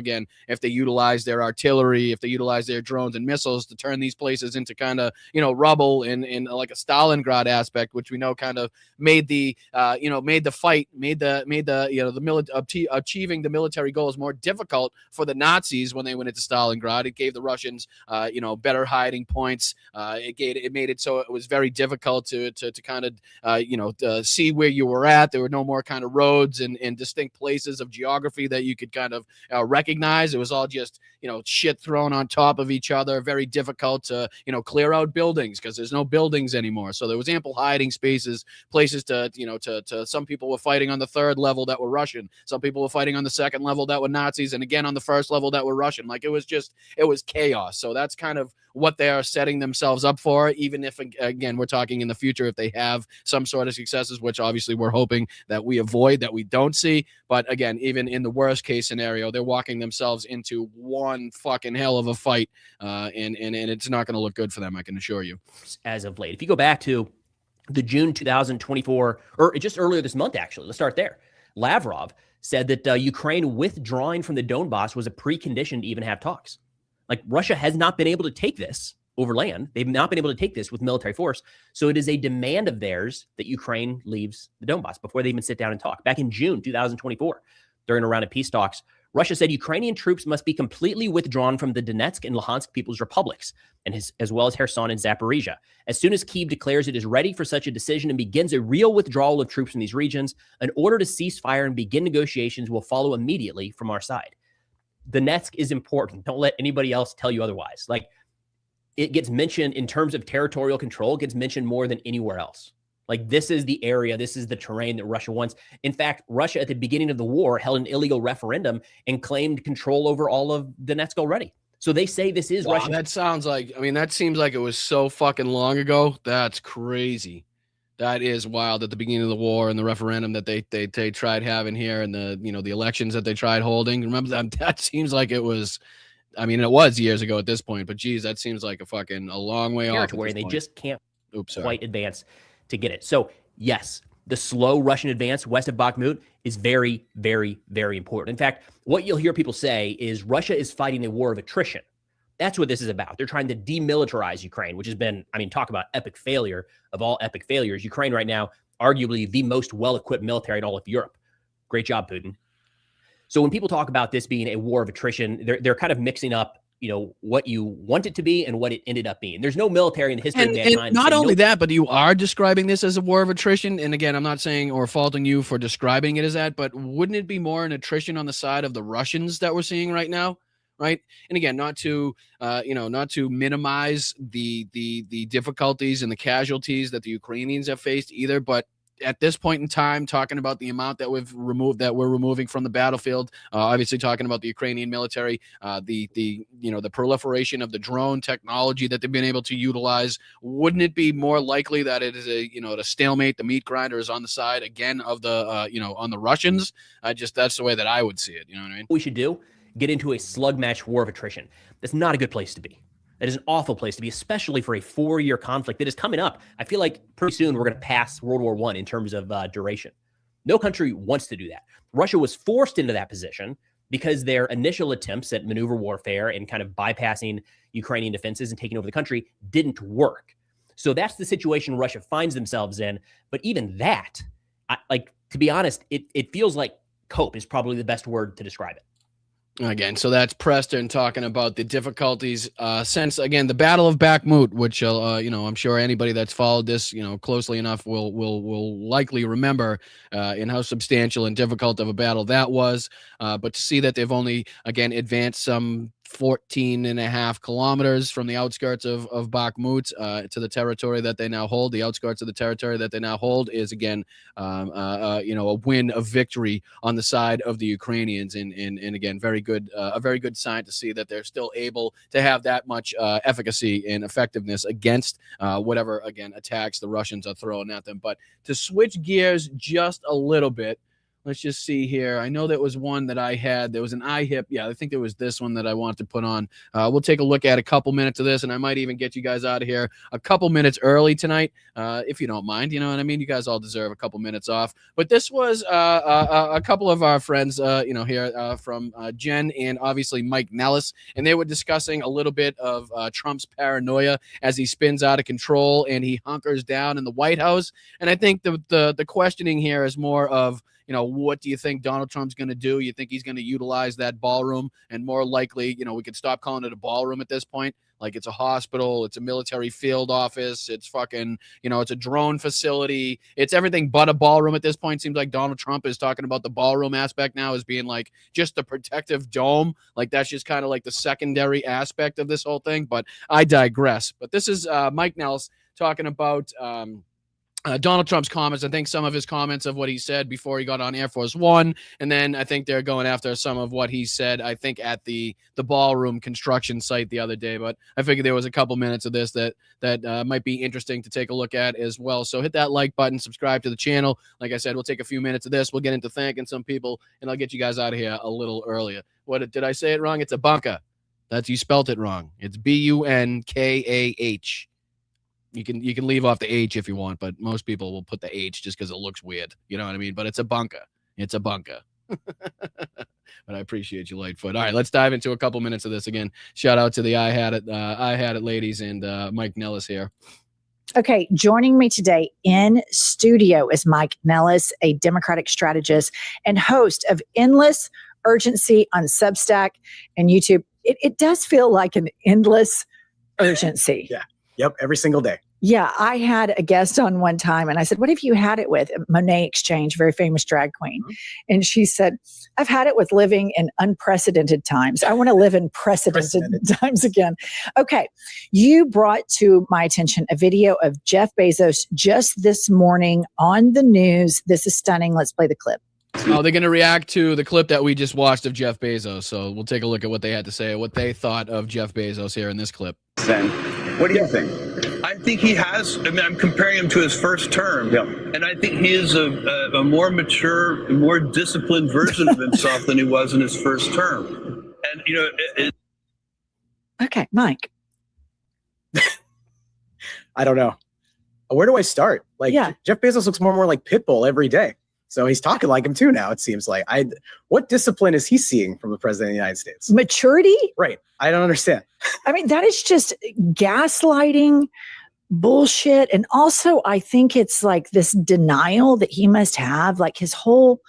Speaker 1: If they utilize their artillery, if they utilize their drones and missiles to turn these places into kind of, rubble in like a Stalingrad aspect, which we know kind of made the fight, achieving the military goals more difficult for the Nazis when they went into Stalingrad. It gave the Russians, better hiding points. It made it so it was very difficult to kind of, see where you were at. There were no more kind of roads and distinct places of geography that you could kind of recognize. It was all just, shit thrown on top of each other. Very difficult to, clear out buildings because there's no buildings anymore. So there was ample hiding spaces, places to some people were fighting on the third level that were Russian. Some people were fighting on the second level that were Nazis. And again, on the first level that were Russian. Like, it was chaos. So that's kind of what they are setting themselves up for, even if, again, we're talking in the future, if they have some sort of successes, which obviously we're hoping that we avoid, that we don't see. But again, even in the worst case scenario, they're walking themselves into one fucking hell of a fight. And it's not going to look good for them, I can assure you.
Speaker 6: As of late, if you go back to the June 2024, or just earlier this month, actually, let's start there. Lavrov said that Ukraine withdrawing from the Donbass was a precondition to even have talks. Like, Russia has not been able to take this over land. They've not been able to take this with military force. So it is a demand of theirs that Ukraine leaves the Donbass before they even sit down and talk. Back in June 2024, during a round of peace talks, Russia said Ukrainian troops must be completely withdrawn from the Donetsk and Luhansk People's Republics, and as well as Kherson and Zaporizhia. As soon as Kyiv declares it is ready for such a decision and begins a real withdrawal of troops from these regions, an order to cease fire and begin negotiations will follow immediately from our side. Donetsk is important. Don't let anybody else tell you otherwise. Like, it gets mentioned in terms of territorial control, it gets mentioned more than anywhere else. Like, this is the area, this is the terrain that Russia wants. In fact, Russia at the beginning of the war held an illegal referendum and claimed control over all of Donetsk already. So they say this is Russian.
Speaker 1: That seems like it was so fucking long ago. That's crazy. That is wild. At the beginning of the war and the referendum that they tried having here, and the elections that they tried holding. Remember that seems like it was. I mean, it was years ago at this point, but geez, that seems like a long way off.
Speaker 6: Where they just can't quite advance to get it. So yes, the slow Russian advance west of Bakhmut is very, very, very important. In fact, what you'll hear people say is Russia is fighting a war of attrition. That's what this is about. They're trying to demilitarize Ukraine, which has been, talk about epic failure of all epic failures. Ukraine right now, arguably the most well-equipped military in all of Europe. Great job, Putin. So when people talk about this being a war of attrition, they're kind of mixing up, what you want it to be and what it ended up being. There's no military in the history of mankind.
Speaker 1: And not only that, but you are describing this as a war of attrition. And again, I'm not saying or faulting you for describing it as that, but wouldn't it be more an attrition on the side of the Russians that we're seeing right now? Right. And again, not to minimize the difficulties and the casualties that the Ukrainians have faced either. But at this point in time, talking about the amount that we're removing from the battlefield, obviously talking about the Ukrainian military, the proliferation of the drone technology that they've been able to utilize, wouldn't it be more likely that it is a stalemate? The meat grinder is on the side again of the on the Russians. That's the way that I would see it. You know what I mean?
Speaker 6: We should get into a slug match war of attrition. That's not a good place to be. That is an awful place to be, especially for a 4-year conflict that is coming up. I feel like pretty soon we're going to pass World War I in terms of duration. No country wants to do that. Russia was forced into that position because their initial attempts at maneuver warfare and kind of bypassing Ukrainian defenses and taking over the country didn't work. So that's the situation Russia finds themselves in. But even that, to be honest, it feels like cope is probably the best word to describe it.
Speaker 1: Again, so that's Preston talking about the difficulties since, again, the Battle of Bakhmut, which I'm sure anybody that's followed this closely enough will likely remember in how substantial and difficult of a battle that was. But to see that they've only, again, advanced some 14.5 kilometers from the outskirts of Bakhmut to the territory that they now hold. The outskirts of the territory that they now hold is, again, a win, a victory on the side of the Ukrainians. And again, very good, a very good sign to see that they're still able to have that much efficacy and effectiveness against whatever, again, attacks the Russians are throwing at them. But to switch gears just a little bit, let's just see here. I know there was one that I had. There was an IHIP. Yeah, I think there was this one that I wanted to put on. We'll take a look at a couple minutes of this, and I might even get you guys out of here a couple minutes early tonight, if you don't mind. You know what I mean? You guys all deserve a couple minutes off. But this was a couple of our friends, here from Jen and obviously Mike Nellis, and they were discussing a little bit of Trump's paranoia as he spins out of control and he hunkers down in the White House. And I think the questioning here is more of, what do you think Donald Trump's going to do? You think he's going to utilize that ballroom? And more likely, we could stop calling it a ballroom at this point. Like, it's a hospital, it's a military field office, it's fucking, it's a drone facility. It's everything but a ballroom at this point. Seems like Donald Trump is talking about the ballroom aspect now as being like just the protective dome. Like, that's just kind of like the secondary aspect of this whole thing. But I digress. But this is Mike Nellis talking about Donald Trump's comments. I think some of his comments of what he said before he got on Air Force One, and then I think they're going after some of what he said, I think, at the ballroom construction site the other day. But I figured there was a couple minutes of this that might be interesting to take a look at as well. So hit that like button, subscribe to the channel. Like I said, we'll take a few minutes of this. We'll get into thanking some people, and I'll get you guys out of here a little earlier. Did I say it wrong? It's a bunker. You spelt it wrong. It's Bunkah. You can leave off the H if you want, but most people will put the H just because it looks weird. You know what I mean? But it's a bunker. It's a bunker. But I appreciate you, Lightfoot. All right, let's dive into a couple minutes of this again. Shout out to the I Had It ladies and Mike Nellis here.
Speaker 7: Okay, joining me today in studio is Mike Nellis, a Democratic strategist and host of Endless Urgency on Substack and YouTube. It does feel like an endless urgency.
Speaker 8: Yeah. Yep, every single day.
Speaker 7: Yeah, I had a guest on one time, and I said, what have you had it with? Monet Exchange, very famous drag queen. Mm-hmm. And she said, I've had it with living in unprecedented times. I want to live in precedented times again. Okay, you brought to my attention a video of Jeff Bezos just this morning on the news. This is stunning. Let's play the clip.
Speaker 1: Oh, they're going to react to the clip that we just watched of Jeff Bezos. So we'll take a look at what they had to say, what they thought of Jeff Bezos here in this clip.
Speaker 4: Then, what do you think?
Speaker 5: I think he has. I mean, I'm comparing him to his first term, and I think he is a more mature, more disciplined version of himself than he was in his first term. And
Speaker 7: okay, Mike.
Speaker 8: I don't know. Where do I start? Jeff Bezos looks more and more like Pitbull every day. So he's talking like him too now, it seems like. What discipline is he seeing from the president of the United States?
Speaker 7: Maturity?
Speaker 8: Right. I don't understand.
Speaker 7: I mean, that is just gaslighting, bullshit. And also, I think it's like this denial that he must have, like his whole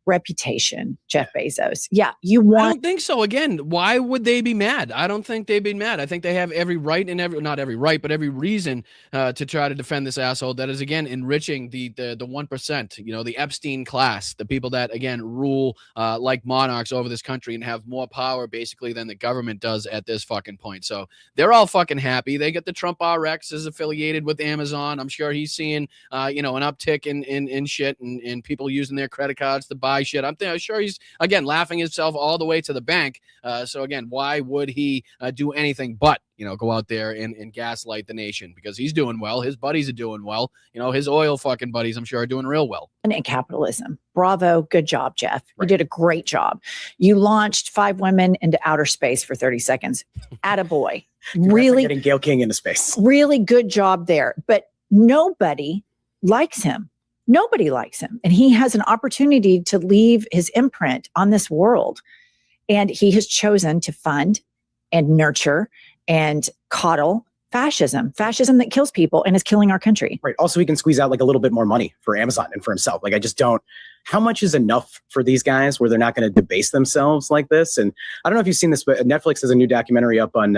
Speaker 7: reputation, Jeff Bezos. Yeah, you
Speaker 1: I
Speaker 7: want.
Speaker 1: don't think so. Again, why would they be mad? I don't think they'd be mad. I think they have every right and not every right, but every reason to try to defend this asshole that is, again, enriching the 1%, you know, the Epstein class, the people that, again, rule like monarchs over this country and have more power basically than the government does at this fucking point. So they're all fucking happy. They get the Trump RX is affiliated with Amazon. I'm sure he's seeing, you know, an uptick in shit and people using their credit cards to buy shit. I'm sure he's, again, laughing himself all the way to the bank. So again, why would he do anything but, you know, go out there and gaslight the nation? Because he's doing well. His buddies are doing well. You know, his oil fucking buddies, I'm sure, are doing real well.
Speaker 7: And capitalism. Bravo. Good job, Jeff. You did a great job. You launched 5 women into outer space for 30 seconds. Attaboy. Really
Speaker 8: getting Gayle King into space.
Speaker 7: Really good job there. But nobody likes him. Nobody likes him. And he has an opportunity to leave his imprint on this world. And he has chosen to fund and nurture and coddle fascism that kills people and is killing our country.
Speaker 8: Right. Also, he can squeeze out like a little bit more money for Amazon and for himself. Like, I just don't, how much is enough for these guys where they're not going to debase themselves like this? And I don't know if you've seen this, but Netflix has a new documentary up on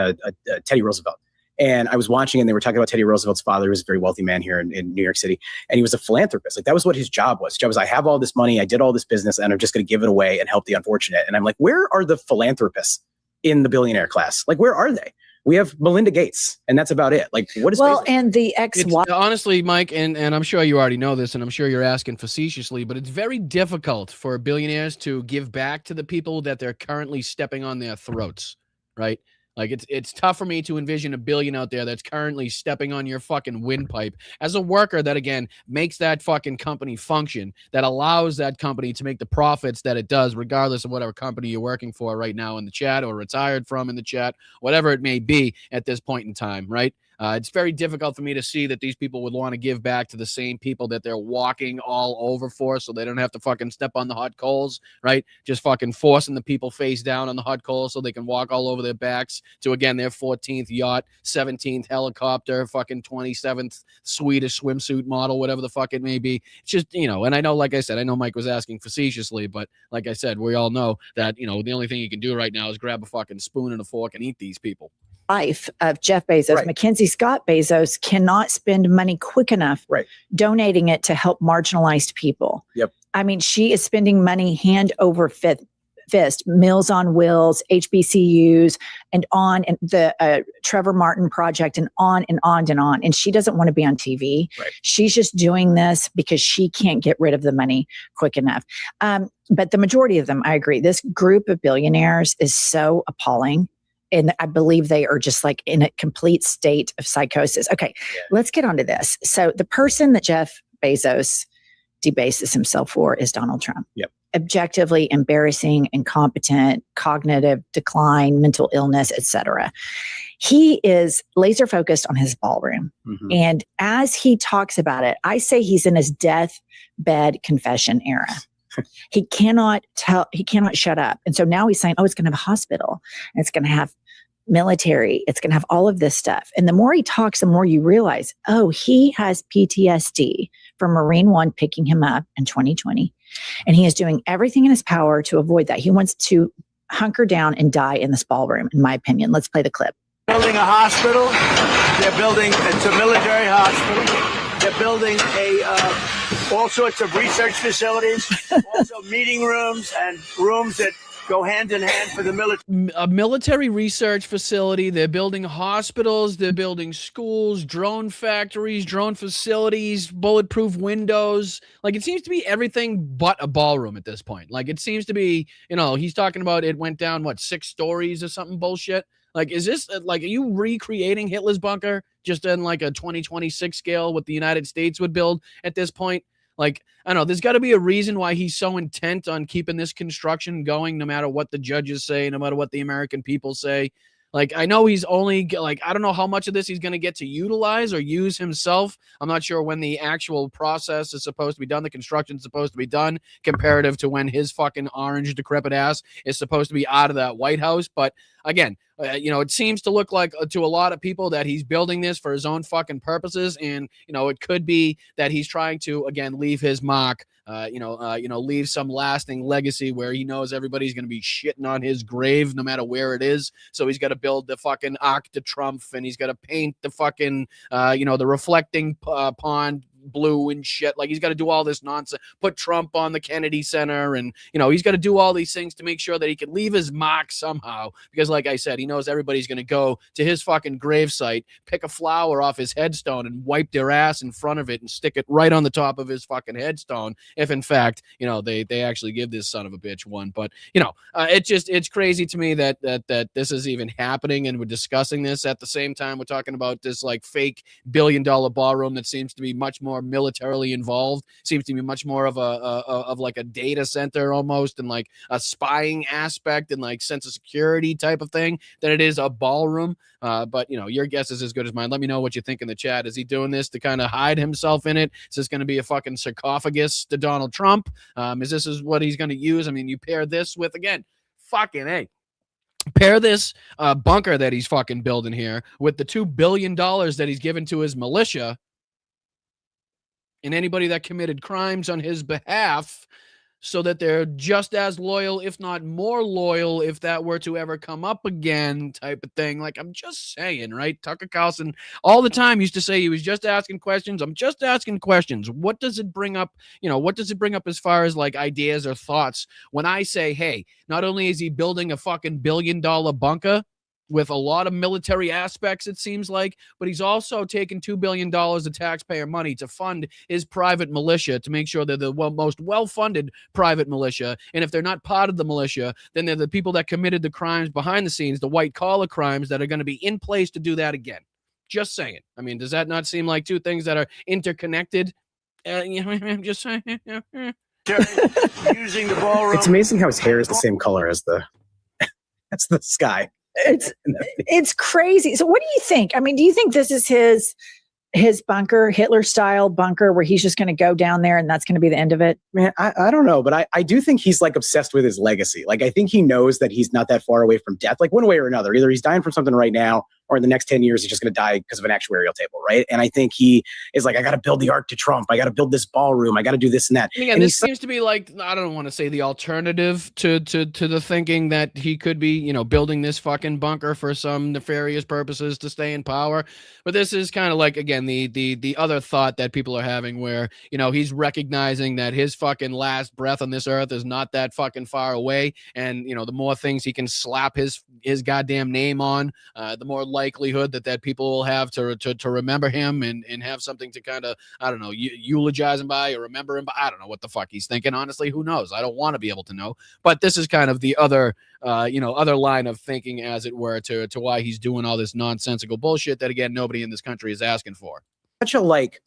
Speaker 8: Teddy Roosevelt. And I was watching and they were talking about Teddy Roosevelt's father, who was a very wealthy man here in New York City. And he was a philanthropist. Like, that was what his job was. His job was, I have all this money, I did all this business, and I'm just going to give it away and help the unfortunate. And I'm like, where are the philanthropists in the billionaire class? Like, where are they? We have Melinda Gates, and that's about it. Like, what is Bezos?
Speaker 7: And the ex-wife.
Speaker 1: Honestly, Mike, and I'm sure you already know this, and I'm sure you're asking facetiously, but it's very difficult for billionaires to give back to the people that they're currently stepping on their throats, right? Like, it's tough for me to envision a billion out there that's currently stepping on your fucking windpipe as a worker that, again, makes that fucking company function, that allows that company to make the profits that it does, regardless of whatever company you're working for right now in the chat or retired from in the chat, whatever it may be at this point in time, right? It's very difficult for me to see that these people would want to give back to the same people that they're walking all over for, so they don't have to fucking step on the hot coals, right? Just fucking forcing the people face down on the hot coals so they can walk all over their backs to, again, their 14th yacht, 17th helicopter, fucking 27th Swedish swimsuit model, whatever the fuck it may be. It's just, you know, and I know, like I said, I know Mike was asking facetiously, but like I said, we all know that, you know, the only thing you can do right now is grab a fucking spoon and a fork and eat these people.
Speaker 7: Life of Jeff Bezos, Mackenzie Scott Bezos, cannot spend money quick enough donating it to help marginalized people.
Speaker 8: Yep.
Speaker 7: I mean, she is spending money hand over fist, Meals on Wheels, HBCUs, and on, and the Trevor Martin Project, and on and on and on. And she doesn't want to be on TV.
Speaker 8: Right.
Speaker 7: She's just doing this because she can't get rid of the money quick enough. But the majority of them, I agree, this group of billionaires is so appalling. And I believe they are just like in a complete state of psychosis. Okay, let's get onto this. So the person that Jeff Bezos debases himself for is Donald Trump.
Speaker 8: Yep.
Speaker 7: Objectively embarrassing, incompetent, cognitive decline, mental illness, etc. He is laser focused on his ballroom. Mm-hmm. And as he talks about it, I say he's in his deathbed confession era. He cannot shut up. And so now he's saying, oh, it's going to have a hospital, and it's going to have military, it's going to have all of this stuff. And the more he talks, the more you realize, oh, he has PTSD from Marine One picking him up in 2020. And he is doing everything in his power to avoid that. He wants to hunker down and die in this ballroom, in my opinion. Let's play the clip.
Speaker 9: Building a hospital. They're building, it's a military hospital. They're building all sorts of research facilities, also meeting rooms and rooms that go hand in hand for the military.
Speaker 1: A military research facility. They're building hospitals. They're building schools, drone factories, drone facilities, bulletproof windows. Like, it seems to be everything but a ballroom at this point. Like, it seems to be, you know, he's talking about it went down, 6 stories or something bullshit. Like, is this, like, are you recreating Hitler's bunker just in like a 2026 scale, what the United States would build at this point? Like, I don't know, there's got to be a reason why he's so intent on keeping this construction going, no matter what the judges say, no matter what the American people say. Like, I know he's only, like, I don't know how much of this he's going to get to utilize or use himself. I'm not sure when the actual process is supposed to be done. The construction's supposed to be done comparative to when his fucking orange, decrepit ass is supposed to be out of that White House. But again, it seems to look like to a lot of people that he's building this for his own fucking purposes. And, it could be that he's trying to, again, leave his mark, leave some lasting legacy where he knows everybody's going to be shitting on his grave no matter where it is. So he's got to build the fucking Arc de Triomphe, and he's got to paint the fucking, the reflecting pond blue and shit. Like, he's got to do all this nonsense, put Trump on the Kennedy Center, and he's got to do all these things to make sure that he can leave his mark somehow, because like I said, he knows everybody's going to go to his fucking gravesite, pick a flower off his headstone and wipe their ass in front of it and stick it right on the top of his fucking headstone, if in fact they actually give this son of a bitch one. But it's crazy to me that this is even happening, and we're discussing this at the same time we're talking about this like fake $1 billion ballroom that seems to be much more militarily involved, seems to be much more of like a data center almost, and like a spying aspect and like sense of security type of thing than it is a ballroom. But your guess is as good as mine. Let me know what you think in the chat. Is he doing this to kind of hide himself in it? Is this going to be a fucking sarcophagus to Donald Trump? Is this what he's going to use? I mean, you pair this with, again, pair this bunker that he's fucking building here with the $2 billion that he's given to his militia and anybody that committed crimes on his behalf, so that they're just as loyal, if not more loyal, if that were to ever come up again, type of thing. Like, I'm just saying, right? Tucker Carlson all the time used to say he was just asking questions. I'm just asking questions. What does it bring up? What does it bring up as far as like ideas or thoughts when I say, hey, not only is he building a fucking $1 billion bunker with a lot of military aspects, it seems like, but he's also taken $2 billion of taxpayer money to fund his private militia, to make sure they're the most well-funded private militia. And if they're not part of the militia, then they're the people that committed the crimes behind the scenes, the white-collar crimes that are going to be in place to do that again. Just saying. I mean, does that not seem like two things that are interconnected? I'm just saying.
Speaker 9: Using the ballroom.
Speaker 8: It's amazing how his hair is the same color as the sky.
Speaker 7: It's crazy. So what do you think? I mean, do you think this is his bunker, Hitler style bunker, where he's just going to go down there and that's going to be the end of it?
Speaker 8: Man, I don't know, but I do think he's like obsessed with his legacy. Like, I think he knows that he's not that far away from death, like one way or another. Either he's dying from something right now, or in the next 10 years, he's just going to die because of an actuarial table, right? And I think he is like, I got to build the Arc de Triomphe. I got to build this ballroom. I got to do this and that.
Speaker 1: And again, this seems to be like, I don't want to say the alternative to the thinking that he could be, building this fucking bunker for some nefarious purposes to stay in power. But this is kind of like, again, the other thought that people are having where, he's recognizing that his fucking last breath on this earth is not that fucking far away. And, the more things he can slap his goddamn name on, the more likelihood that people will have to remember him and have something to kind of, I don't know, eulogize him by or remember him by. I don't know what the fuck he's thinking. Honestly, who knows? I don't want to be able to know. But this is kind of the other, other line of thinking, as it were, to why he's doing all this nonsensical bullshit that, again, nobody in this country is asking for.
Speaker 8: Such a like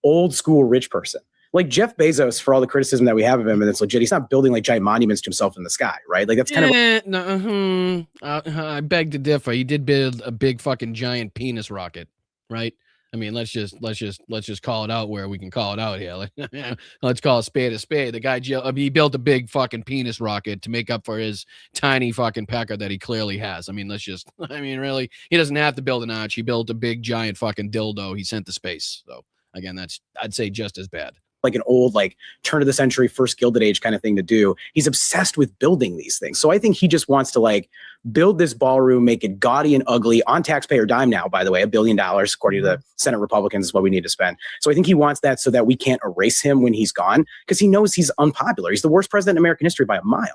Speaker 8: old school rich person. Like Jeff Bezos, for all the criticism that we have of him, and it's legit, he's not building like giant monuments to himself in the sky, right? Like that's kind of.
Speaker 1: I beg to differ. He did build a big fucking giant penis rocket, right? I mean, let's just call it out where we can call it out here. Like, let's call a spade a spade. The guy, he built a big fucking penis rocket to make up for his tiny fucking pecker that he clearly has. I mean, really, he doesn't have to build an arch. He built a big giant fucking dildo he sent to space. So again, I'd say just as bad.
Speaker 8: Like an old, like turn of the century, first Gilded Age kind of thing to do. He's obsessed with building these things. So I think he just wants to like build this ballroom, make it gaudy and ugly on taxpayer dime now, by the way, $1 billion, according to the Senate Republicans, is what we need to spend. So I think he wants that so that we can't erase him when he's gone, because he knows he's unpopular. He's the worst president in American history by a mile.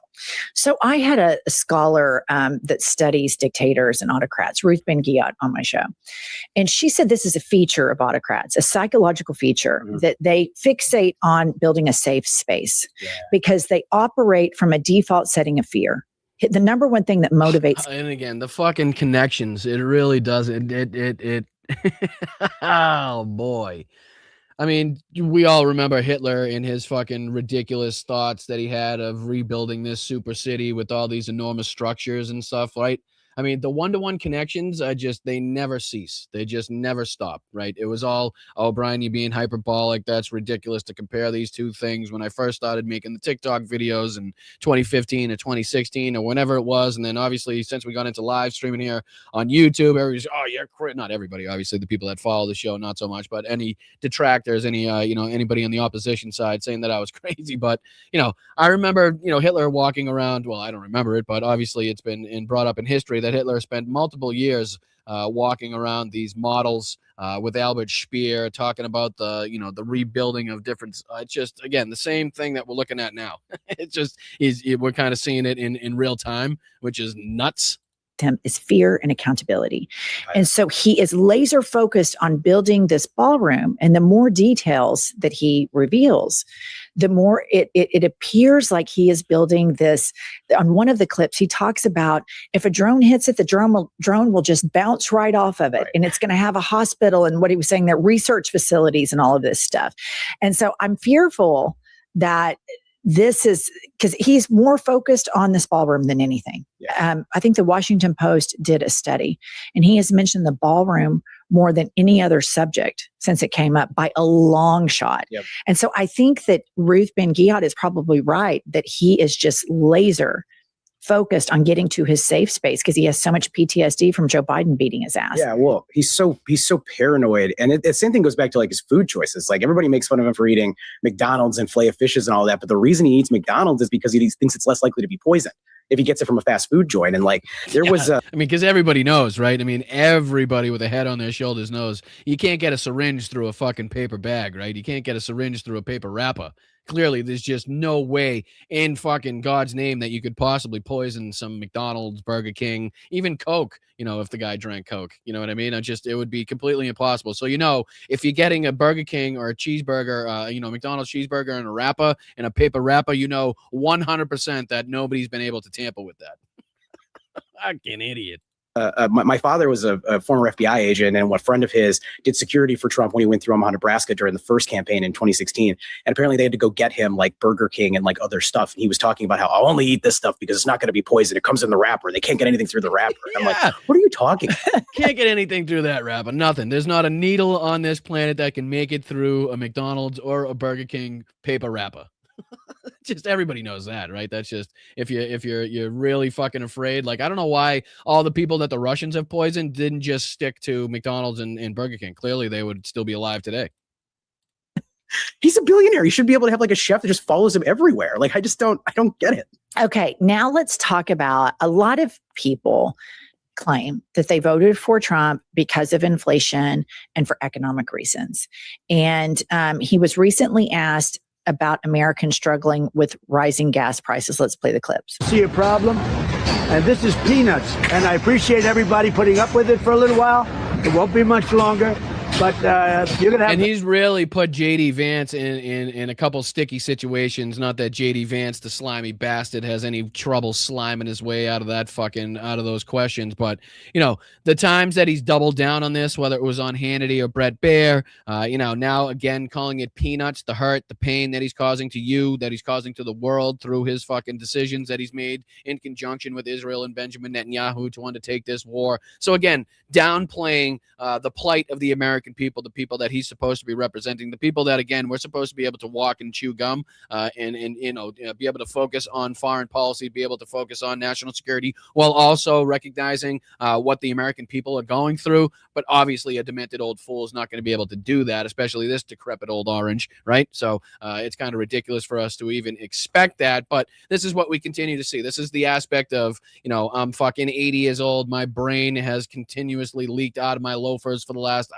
Speaker 7: So I had a scholar that studies dictators and autocrats, Ruth Ben-Ghiat, on my show. And she said this is a feature of autocrats, a psychological feature, that they fixate on building a safe space because they operate from a default setting of fear. The number one thing that motivates.
Speaker 1: And again, the fucking connections, it really does. It oh boy. I mean, we all remember Hitler and his fucking ridiculous thoughts that he had of rebuilding this super city with all these enormous structures and stuff, right? I mean, the one-to-one connections are they never cease. They just never stop, right? It was all, oh, Brian, you're being hyperbolic. That's ridiculous to compare these two things. When I first started making the TikTok videos in 2015 or 2016 or whenever it was, and then obviously since we got into live streaming here on YouTube, everybody's, oh, you're not everybody, obviously the people that follow the show, not so much, but any detractors, any anybody on the opposition side saying that I was crazy. But I remember Hitler walking around. Well, I don't remember it, but obviously it's been brought up in history that Hitler spent multiple years walking around these models with Albert Speer, talking about the rebuilding of different. It's just, again, the same thing that we're looking at now. It's just we're kind of seeing it in real time, which is nuts.
Speaker 7: Him is fear and accountability. And so he is laser focused on building this ballroom, and the more details that he reveals, the more it appears like he is building this. On one of the clips, he talks about if a drone hits it, the drone will just bounce right off of it. Right. And it's going to have a hospital, and what he was saying, that research facilities and all of this stuff. And so I'm fearful that this is because he's more focused on this ballroom than anything. Yeah. I think the Washington Post did a study, and he has mentioned the ballroom more than any other subject since it came up by a long shot. Yep. And so I think that Ruth Ben-Ghiat is probably right, that he is just laser focused on getting to his safe space because he has so much PTSD from Joe Biden beating his ass.
Speaker 8: Yeah, well, he's so paranoid. And the same thing goes back to like his food choices. Like everybody makes fun of him for eating McDonald's and filet of fishes and all that. But the reason he eats McDonald's is because he thinks it's less likely to be poisoned if he gets it from a fast food joint. And like there was
Speaker 1: because everybody knows, right? I mean, everybody with a head on their shoulders knows you can't get a syringe through a fucking paper bag, right? You can't get a syringe through a paper wrapper. Clearly, there's just no way in fucking God's name that you could possibly poison some McDonald's, Burger King, even Coke, if the guy drank Coke. You know what I mean? It would be completely impossible. So, if you're getting a Burger King or a cheeseburger, McDonald's cheeseburger in a wrapper, in a paper wrapper, 100% that nobody's been able to tamper with that. Fucking idiot.
Speaker 8: My father was a former FBI agent, and a friend of his did security for Trump when he went through Omaha, Nebraska during the first campaign in 2016. And apparently they had to go get him like Burger King and like other stuff. And he was talking about how I'll only eat this stuff because it's not going to be poison. It comes in the wrapper. They can't get anything through the wrapper. Yeah. I'm like, what are you talking about?
Speaker 1: Can't get anything through that wrapper. Nothing. There's not a needle on this planet that can make it through a McDonald's or a Burger King paper wrapper. Just everybody knows that, right? That's just if you're really fucking afraid. Like, I don't know why all the people that the Russians have poisoned didn't just stick to McDonald's and Burger King. Clearly, they would still be alive today.
Speaker 8: He's a billionaire. He should be able to have like a chef that just follows him everywhere. Like, I don't get it.
Speaker 7: Okay, now let's talk about a lot of people claim that they voted for Trump because of inflation and for economic reasons. And he was recently asked about Americans struggling with rising gas prices. Let's play the clips.
Speaker 9: See a problem? And this is peanuts. And I appreciate everybody putting up with it for a little while. It won't be much longer. But you're going to have...
Speaker 1: And he's really put J.D. Vance in a couple sticky situations. Not that J.D. Vance, the slimy bastard, has any trouble sliming his way out of those questions. But, the times that he's doubled down on this, whether it was on Hannity or Brett Baer, now again calling it peanuts, the hurt, the pain that he's causing to you, that he's causing to the world through his fucking decisions that he's made in conjunction with Israel and Benjamin Netanyahu to undertake this war. So again, downplaying the plight of the American people, the people that he's supposed to be representing, the people that, again, we're supposed to be able to walk and chew gum and be able to focus on foreign policy, be able to focus on national security, while also recognizing what the American people are going through. But obviously a demented old fool is not going to be able to do that, especially this decrepit old orange, right? So it's kind of ridiculous for us to even expect that. But this is what we continue to see. This is the aspect of, I'm fucking 80 years old. My brain has continuously leaked out of my loafers for the last,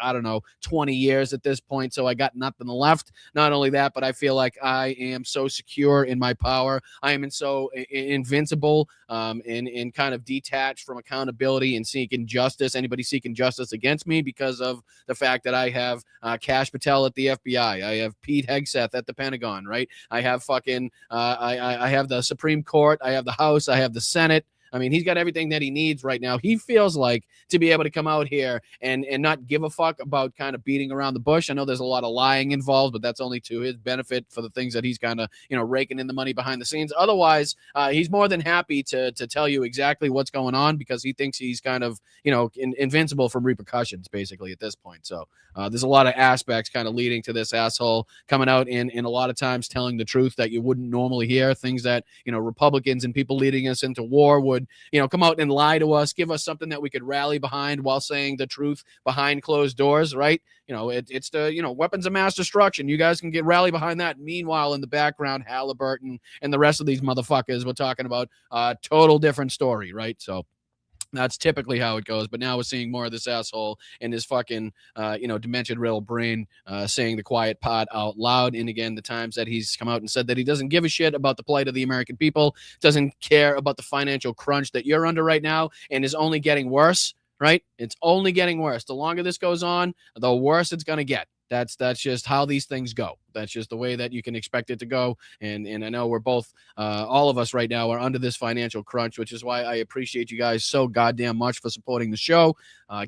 Speaker 1: 20 years at this point. So I got nothing left. Not only that, but I feel like I am so secure in my power. I am so invincible and kind of detached from accountability and seeking justice. Anybody seeking justice against me because of the fact that I have Kash Patel at the FBI. I have Pete Hegseth at the Pentagon, right? I have fucking, I have the Supreme Court. I have the House. I have the Senate. I mean, he's got everything that he needs right now. He feels like to be able to come out here and not give a fuck about kind of beating around the bush. I know there's a lot of lying involved, but that's only to his benefit for the things that he's kind of, raking in the money behind the scenes. Otherwise, he's more than happy to tell you exactly what's going on because he thinks he's kind of, invincible from repercussions basically at this point. So there's a lot of aspects kind of leading to this asshole coming out in a lot of times telling the truth that you wouldn't normally hear, things that, Republicans and people leading us into war would, come out and lie to us, give us something that we could rally behind while saying the truth behind closed doors, right? It's the, weapons of mass destruction. You guys can rally behind that. Meanwhile, in the background, Halliburton and the rest of these motherfuckers, we're talking about a total different story, right? So that's typically how it goes. But now we're seeing more of this asshole and his fucking, dementia-riddled brain saying the quiet part out loud. And again, the times that he's come out and said that he doesn't give a shit about the plight of the American people, doesn't care about the financial crunch that you're under right now, and is only getting worse, right? It's only getting worse. The longer this goes on, the worse it's going to get. That's just how these things go. That's just the way that you can expect it to go. And I know we're both, all of us right now are under this financial crunch, which is why I appreciate you guys so goddamn much for supporting the show,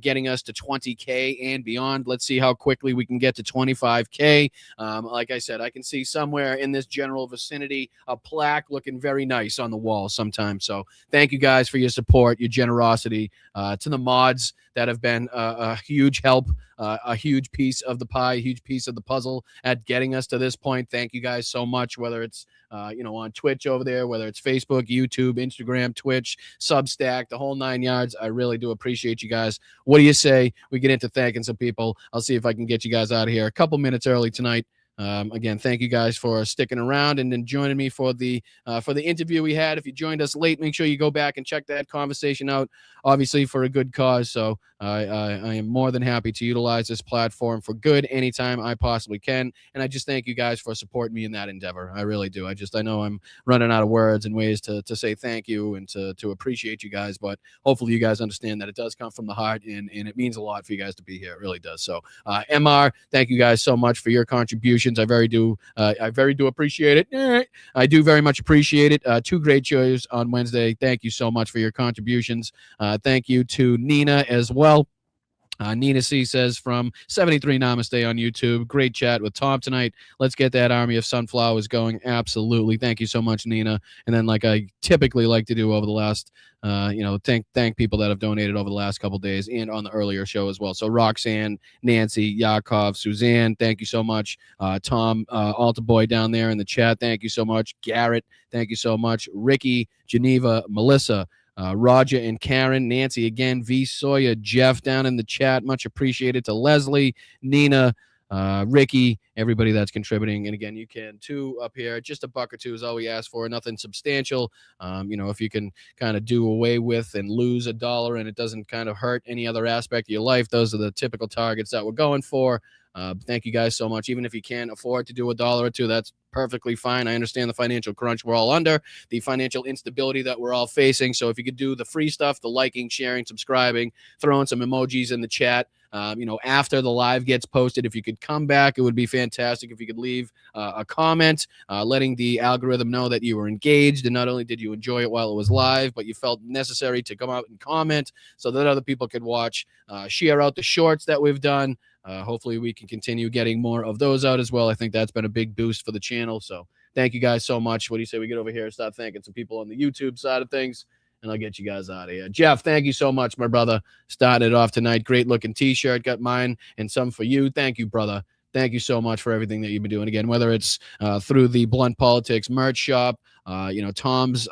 Speaker 1: getting us to 20K and beyond. Let's see how quickly we can get to 25K. Like I said, I can see somewhere in this general vicinity a plaque looking very nice on the wall sometime. So thank you guys for your support, your generosity, to the mods that have been a huge help, a huge piece of the pie, a huge piece of the puzzle at getting us to this point. Thank you guys so much, whether it's on Twitch over there, whether it's Facebook, YouTube, Instagram, Twitch, Substack, the whole 9 yards. I really do appreciate you guys. What do you say we get into thanking some people? I'll see if I can get you guys out of here a couple minutes early tonight. Again, thank you guys for sticking around and then joining me for the interview we had. If you joined us late, make sure you go back and check that conversation out, obviously for a good cause. So I am more than happy to utilize this platform for good anytime I possibly can. And I just thank you guys for supporting me in that endeavor. I really do. I know I'm running out of words and ways to say thank you and to appreciate you guys, but hopefully you guys understand that it does come from the heart and it means a lot for you guys to be here. It really does. So MR, thank you guys so much for your contribution. I very do appreciate it. I do very much appreciate it. 2 great shows on Wednesday. Thank you so much for your contributions. Thank you to Nina as well. Nina C says from 73 Namaste on YouTube. Great chat with Tom tonight. Let's get that army of sunflowers going. Absolutely. Thank you so much, Nina. And then like I typically like to do over the last, thank people that have donated over the last couple days and on the earlier show as well. So Roxanne, Nancy, Yakov, Suzanne, thank you so much. Tom, Alta Boy down there in the chat. Thank you so much. Garrett, thank you so much. Ricky, Geneva, Melissa, Roger and Karen, Nancy again, V. Sawyer, Jeff down in the chat. Much appreciated to Leslie, Nina, Ricky, everybody that's contributing. And again, you can too up here. Just $1 or $2 is all we ask for. Nothing substantial. If you can kind of do away with and lose $1 and it doesn't kind of hurt any other aspect of your life, those are the typical targets that we're going for. Thank you guys so much. Even if you can't afford to do $1 or $2, that's perfectly fine. I understand the financial crunch we're all under, the financial instability that we're all facing. So if you could do the free stuff, the liking, sharing, subscribing, throwing some emojis in the chat, after the live gets posted, if you could come back, it would be fantastic. If you could leave a comment, letting the algorithm know that you were engaged and not only did you enjoy it while it was live, but you felt necessary to come out and comment so that other people could watch, share out the shorts that we've done. Hopefully we can continue getting more of those out as well. I think that's been a big boost for the channel. So thank you guys so much. What do you say we get over here and start thanking some people on the YouTube side of things? And I'll get you guys out of here. Jeff, thank you so much, my brother. Starting it off tonight. Great looking t-shirt. Got mine and some for you. Thank you, brother. Thank you so much for everything that you've been doing. Again, whether it's through the Blunt Politics merch shop, Tom's,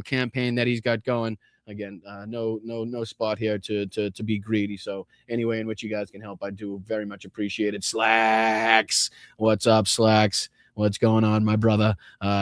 Speaker 1: campaign that he's got going. Again, no spot here to be greedy. So any way in which you guys can help, I do very much appreciate it. Slacks, what's up, Slacks? What's going on, my brother?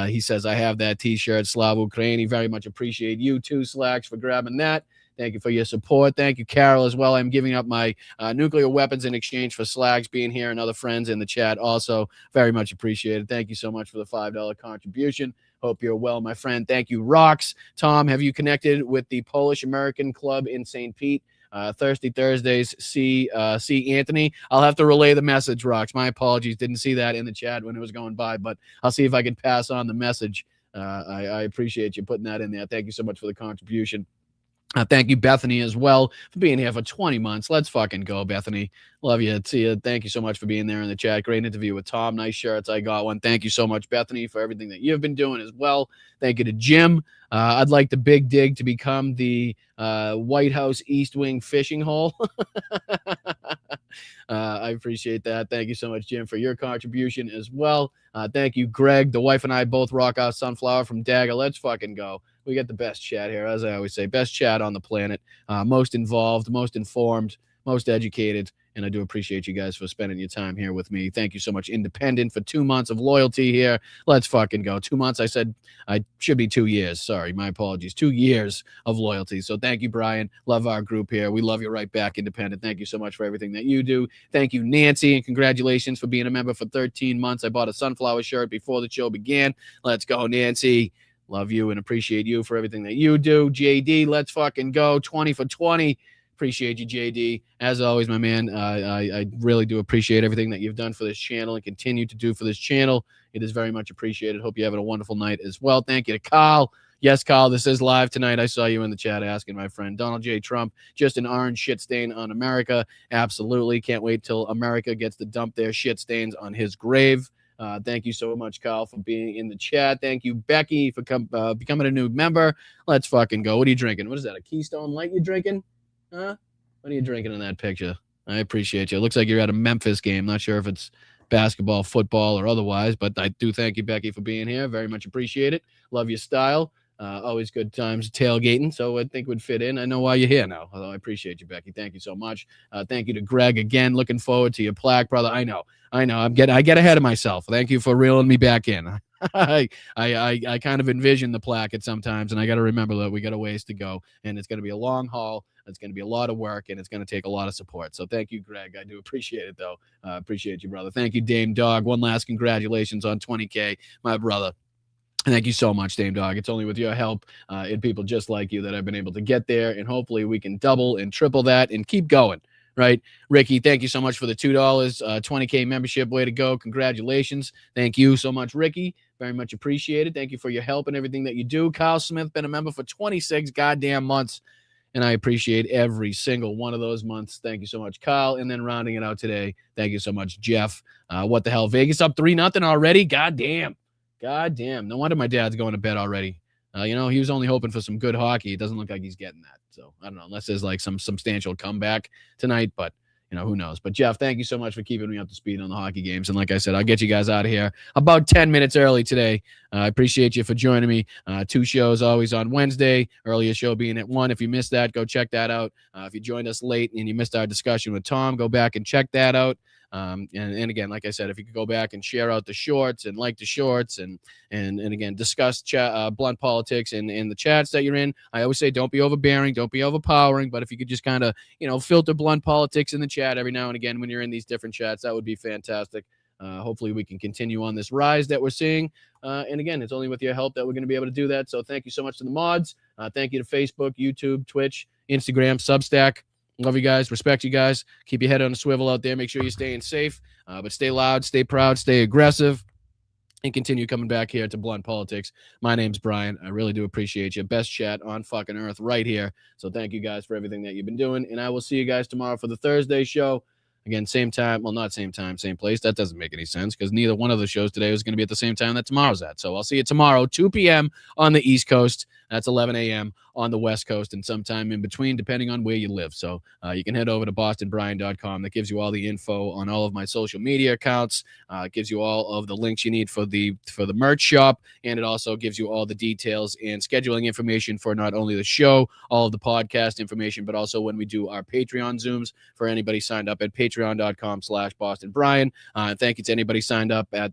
Speaker 1: He says, I have that t-shirt, Slav Ukraini. Very much appreciate you too, Slacks, for grabbing that. Thank you for your support. Thank you, Carol, as well. I'm giving up my nuclear weapons in exchange for Slags being here and other friends in the chat. Also, very much appreciated. Thank you so much for the $5 contribution. Hope you're well, my friend. Thank you, Rox. Tom, have you connected with the Polish American Club in St. Pete? Thirsty Thursdays, see Anthony. I'll have to relay the message, Rox. My apologies. Didn't see that in the chat when it was going by, but I'll see if I can pass on the message. I appreciate you putting that in there. Thank you so much for the contribution. Thank you, Bethany, as well, for being here for 20 months. Let's fucking go, Bethany. Love you. See you. Thank you so much for being there in the chat. Great interview with Tom. Nice shirts. I got one. Thank you so much, Bethany, for everything that you've been doing as well. Thank you to Jim. I'd like the big dig to become the White House East Wing fishing hole. I appreciate that. Thank you so much, Jim, for your contribution as well. Thank you, Greg. The wife and I both rock out Sunflower from Dagger. Let's fucking go. We get the best chat here, as I always say. Best chat on the planet. Most involved, most informed, most educated. And I do appreciate you guys for spending your time here with me. Thank you so much, Independent, for 2 months of loyalty here. Let's fucking go. 2 months. I said I should be 2 years. Sorry, my apologies. 2 years of loyalty. So thank you, Brian. Love our group here. We love you right back, Independent. Thank you so much for everything that you do. Thank you, Nancy, and congratulations for being a member for 13 months. I bought a Sunflower shirt before the show began. Let's go, Nancy. Love you and appreciate you for everything that you do. JD, let's fucking go. 20 for 20. Appreciate you, JD. As always, my man, I really do appreciate everything that you've done for this channel and continue to do for this channel. It is very much appreciated. Hope you're having a wonderful night as well. Thank you to Kyle. Yes, Kyle, this is live tonight. I saw you in the chat asking my friend Donald J. Trump, just an orange shit stain on America. Absolutely. Can't wait till America gets to dump their shit stains on his grave. Thank you so much, Kyle, for being in the chat. Thank you, Becky, for becoming a new member. Let's fucking go. What are you drinking? What is that, a Keystone Light you're drinking? Huh? What are you drinking in that picture? I appreciate you. It looks like you're at a Memphis game. Not sure if it's basketball, football, or otherwise, but I do thank you, Becky, for being here. Very much appreciate it. Love your style. Always good times tailgating, so I think would fit in. I know why you're here now, although I appreciate you, Becky. Thank you so much. Thank you to Greg again. Looking forward to your plaque, brother. I know. I get ahead of myself. Thank you for reeling me back in. I kind of envision the plaque at sometimes, and I got to remember that we got a ways to go, and it's going to be a long haul. It's going to be a lot of work, and it's going to take a lot of support. So thank you, Greg. I do appreciate it, though. Appreciate you, brother. Thank you, Dame Dog. One last congratulations on 20K, my brother. Thank you so much, Dame Dog. It's only with your help and people just like you that I've been able to get there, and hopefully we can double and triple that and keep going, right? Ricky, thank you so much for the $2 20K membership. Way to go. Congratulations. Thank you so much, Ricky. Very much appreciated. Thank you for your help and everything that you do. Kyle Smith, been a member for 26 goddamn months, and I appreciate every single one of those months. Thank you so much, Kyle. And then rounding it out today, thank you so much, Jeff. What the hell? Vegas up 3-0 already? Goddamn. No wonder my dad's going to bed already. He was only hoping for some good hockey. It doesn't look like he's getting that. So I don't know, unless there's like some substantial comeback tonight, but who knows? But Jeff, thank you so much for keeping me up to speed on the hockey games. And like I said, I'll get you guys out of here about 10 minutes early today. I appreciate you for joining me. 2 shows always on Wednesday, earlier show being at 1. If you missed that, go check that out. If you joined us late and you missed our discussion with Tom, go back and check that out. And again, like I said, if you could go back and share out the shorts and like the shorts and again, discuss blunt politics in the chats that you're in. I always say, don't be overbearing, don't be overpowering, but if you could just kind of, filter blunt politics in the chat every now and again when you're in these different chats, that would be fantastic. Hopefully we can continue on this rise that we're seeing. And again, it's only with your help that we're going to be able to do that. So thank you so much to the mods. Thank you to Facebook, YouTube, Twitch, Instagram, Substack. Love you guys. Respect you guys. Keep your head on a swivel out there. Make sure you're staying safe, but stay loud, stay proud, stay aggressive, and continue coming back here to Blunt Politics. My name's Brian. I really do appreciate you. Best chat on fucking earth right here. So thank you guys for everything that you've been doing, and I will see you guys tomorrow for the Thursday show. Again, same time. Well, not same time, same place. That doesn't make any sense because neither one of the shows today was going to be at the same time that tomorrow's at. So I'll see you tomorrow, 2 p.m. on the East Coast. That's 11 a.m. on the West Coast and sometime in between, depending on where you live. So you can head over to bostonbrian.com. That gives you all the info on all of my social media accounts. It gives you all of the links you need for the merch shop, and it also gives you all the details and scheduling information for not only the show, all of the podcast information, but also when we do our Patreon Zooms for anybody signed up at patreon.com/BostonBrian. Thank you to anybody signed up for a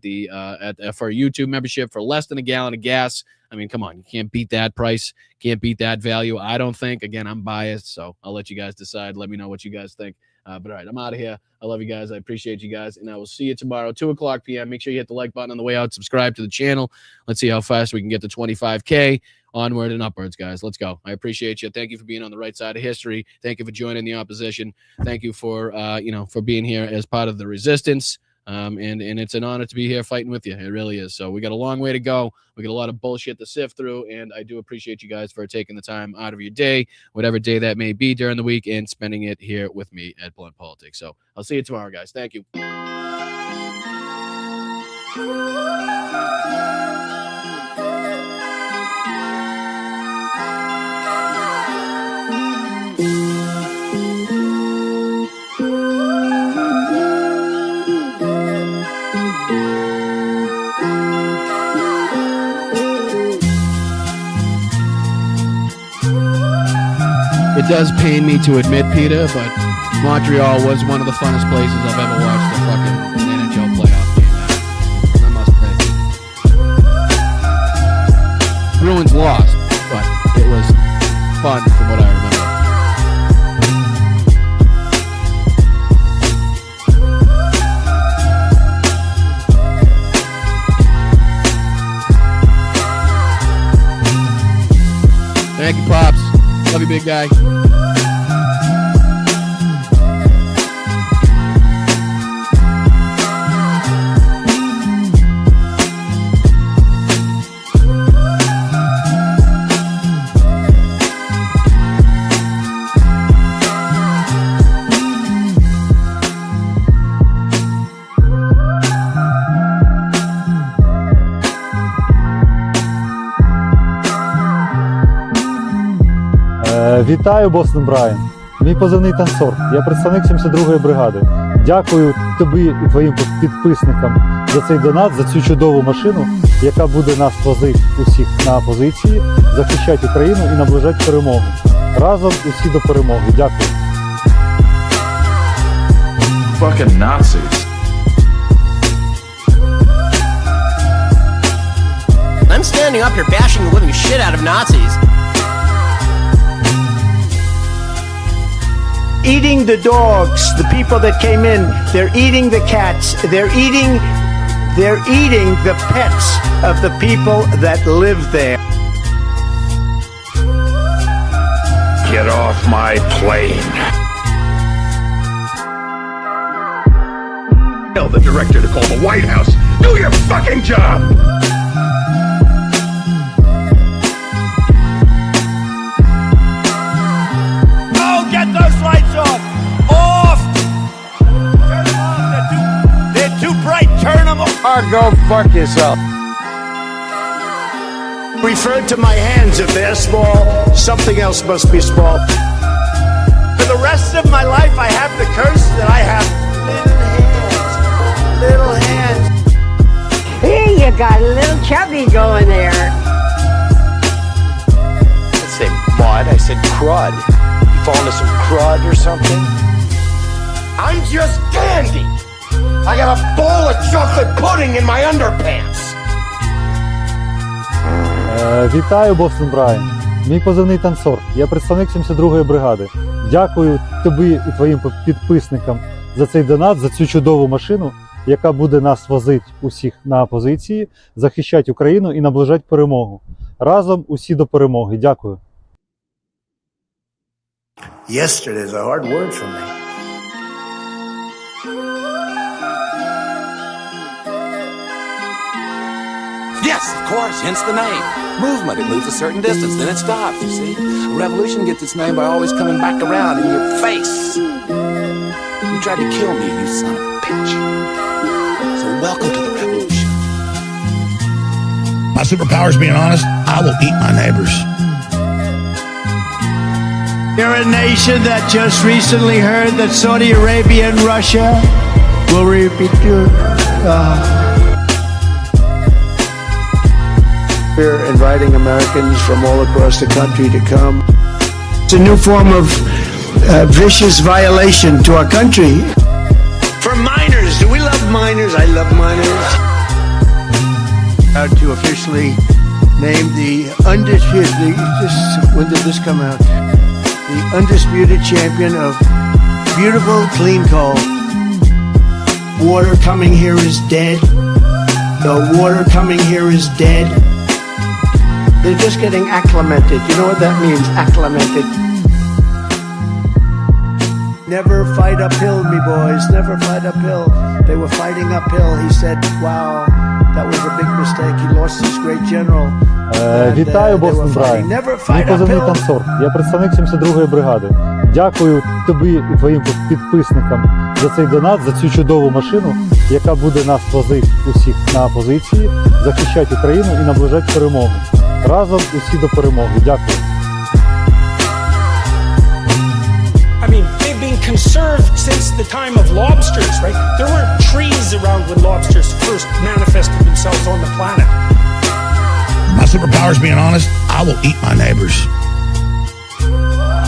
Speaker 1: YouTube membership for less than a gallon of gas. I mean, come on, you can't beat that price. Can't beat that value. I don't think. Again, I'm biased, so I'll let you guys decide. Let me know what you guys think. But all right, I'm out of here. I love you guys. I appreciate you guys, and I will see you tomorrow, 2:00 p.m. Make sure you hit the like button on the way out. Subscribe to the channel. Let's see how fast we can get to 25K. Onward and upwards, guys. Let's go. I appreciate you. Thank you for being on the right side of history. Thank you for joining the opposition. Thank you for for being here as part of the resistance. And it's an honor to be here fighting with you. It really is. So we got a long way to go. We got a lot of bullshit to sift through, and I do appreciate you guys for taking the time out of your day, whatever day that may be during the week, and spending it here with me at Blunt Politics. So I'll see you tomorrow, guys. Thank you. It does pain me to admit, Peter, but Montreal was one of the funnest places I've ever watched a fucking NHL playoff game at. I must say. Bruins lost, but it was fun from what I remember. Thank you, Pops. Love you, big guy.
Speaker 10: Вітаю, Бостон Брайан. Мій позивний танцор. Я представник 72-ї бригади. Дякую тобі і твоїм підписникам за цей донат, за цю чудову машину, яка буде нас возити усіх на позиції, захищати Україну і наближати перемогу. Разом усі до перемоги. Дякую.
Speaker 11: Fucking Nazis.
Speaker 6: I'm standing up here bashing the living shit out of Nazis.
Speaker 9: Eating the dogs, the people that came in, they're eating the cats, they're eating the pets of the people that live there.
Speaker 11: Get off my plane. Tell the director to call the White House. Do your fucking job!
Speaker 9: Get those lights off! Off! Turn them off! They're too bright! Turn them off!
Speaker 11: Oh, go fuck yourself.
Speaker 9: Referred to my hands. If they're small, something else must be small. For the rest of my life, I have the curse that I have little hands.
Speaker 12: Hey, you got a little chubby going there.
Speaker 13: I said mud, I said crud. Fall into some crud or something?
Speaker 11: I'm just dandy. I got a bowl of chocolate pudding in my underpants.
Speaker 10: Вітаю, Бостон Брайан. Мій позивний танцор. Я представник 72-ї бригади. Дякую тобі і твоїм підписникам за цей донат, за цю чудову машину, яка буде нас возити усіх на позиції, захищати Україну і наближати перемогу. Разом усі до перемоги. Дякую.
Speaker 9: Yesterday is a hard word for me.
Speaker 14: Yes, of course, hence the name. Movement, it moves a certain distance, then it stops, you see. A revolution gets its name by always coming back around in your face. You tried to kill me, you son of a bitch. So welcome to the revolution.
Speaker 15: My superpower's being honest. I will eat my neighbors.
Speaker 9: You're a nation that just recently heard that Saudi Arabia and Russia will repeat your... We're inviting Americans from all across the country to come. It's a new form of vicious violation to our country. For minors, do we love minors? I love minors. Proud to officially name the undisputed... When did this come out? The undisputed champion of beautiful, clean coal. Water coming here is dead. The water coming here is dead. They're just getting acclimated. You know what that means, acclimated? Never fight uphill, me boys, never fight uphill. They were fighting uphill. He said, wow, that was a big mistake. He lost his great general.
Speaker 10: Вітаю, Бостон Брайан. Мій позивний танцор. Я представник 72-ї бригади. Дякую тобі і твоїм підписникам за цей донат, за цю чудову машину, яка буде нас возити усіх на позиції, захищати Україну і наближати перемогу. Разом усі до перемоги. Дякую.
Speaker 16: I mean, they've been conserved since the time of lobsters, right? There weren't trees around when lobsters first manifested themselves on the planet.
Speaker 15: My superpower is being honest. I will eat my neighbors.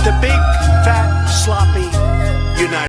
Speaker 9: The big, fat, sloppy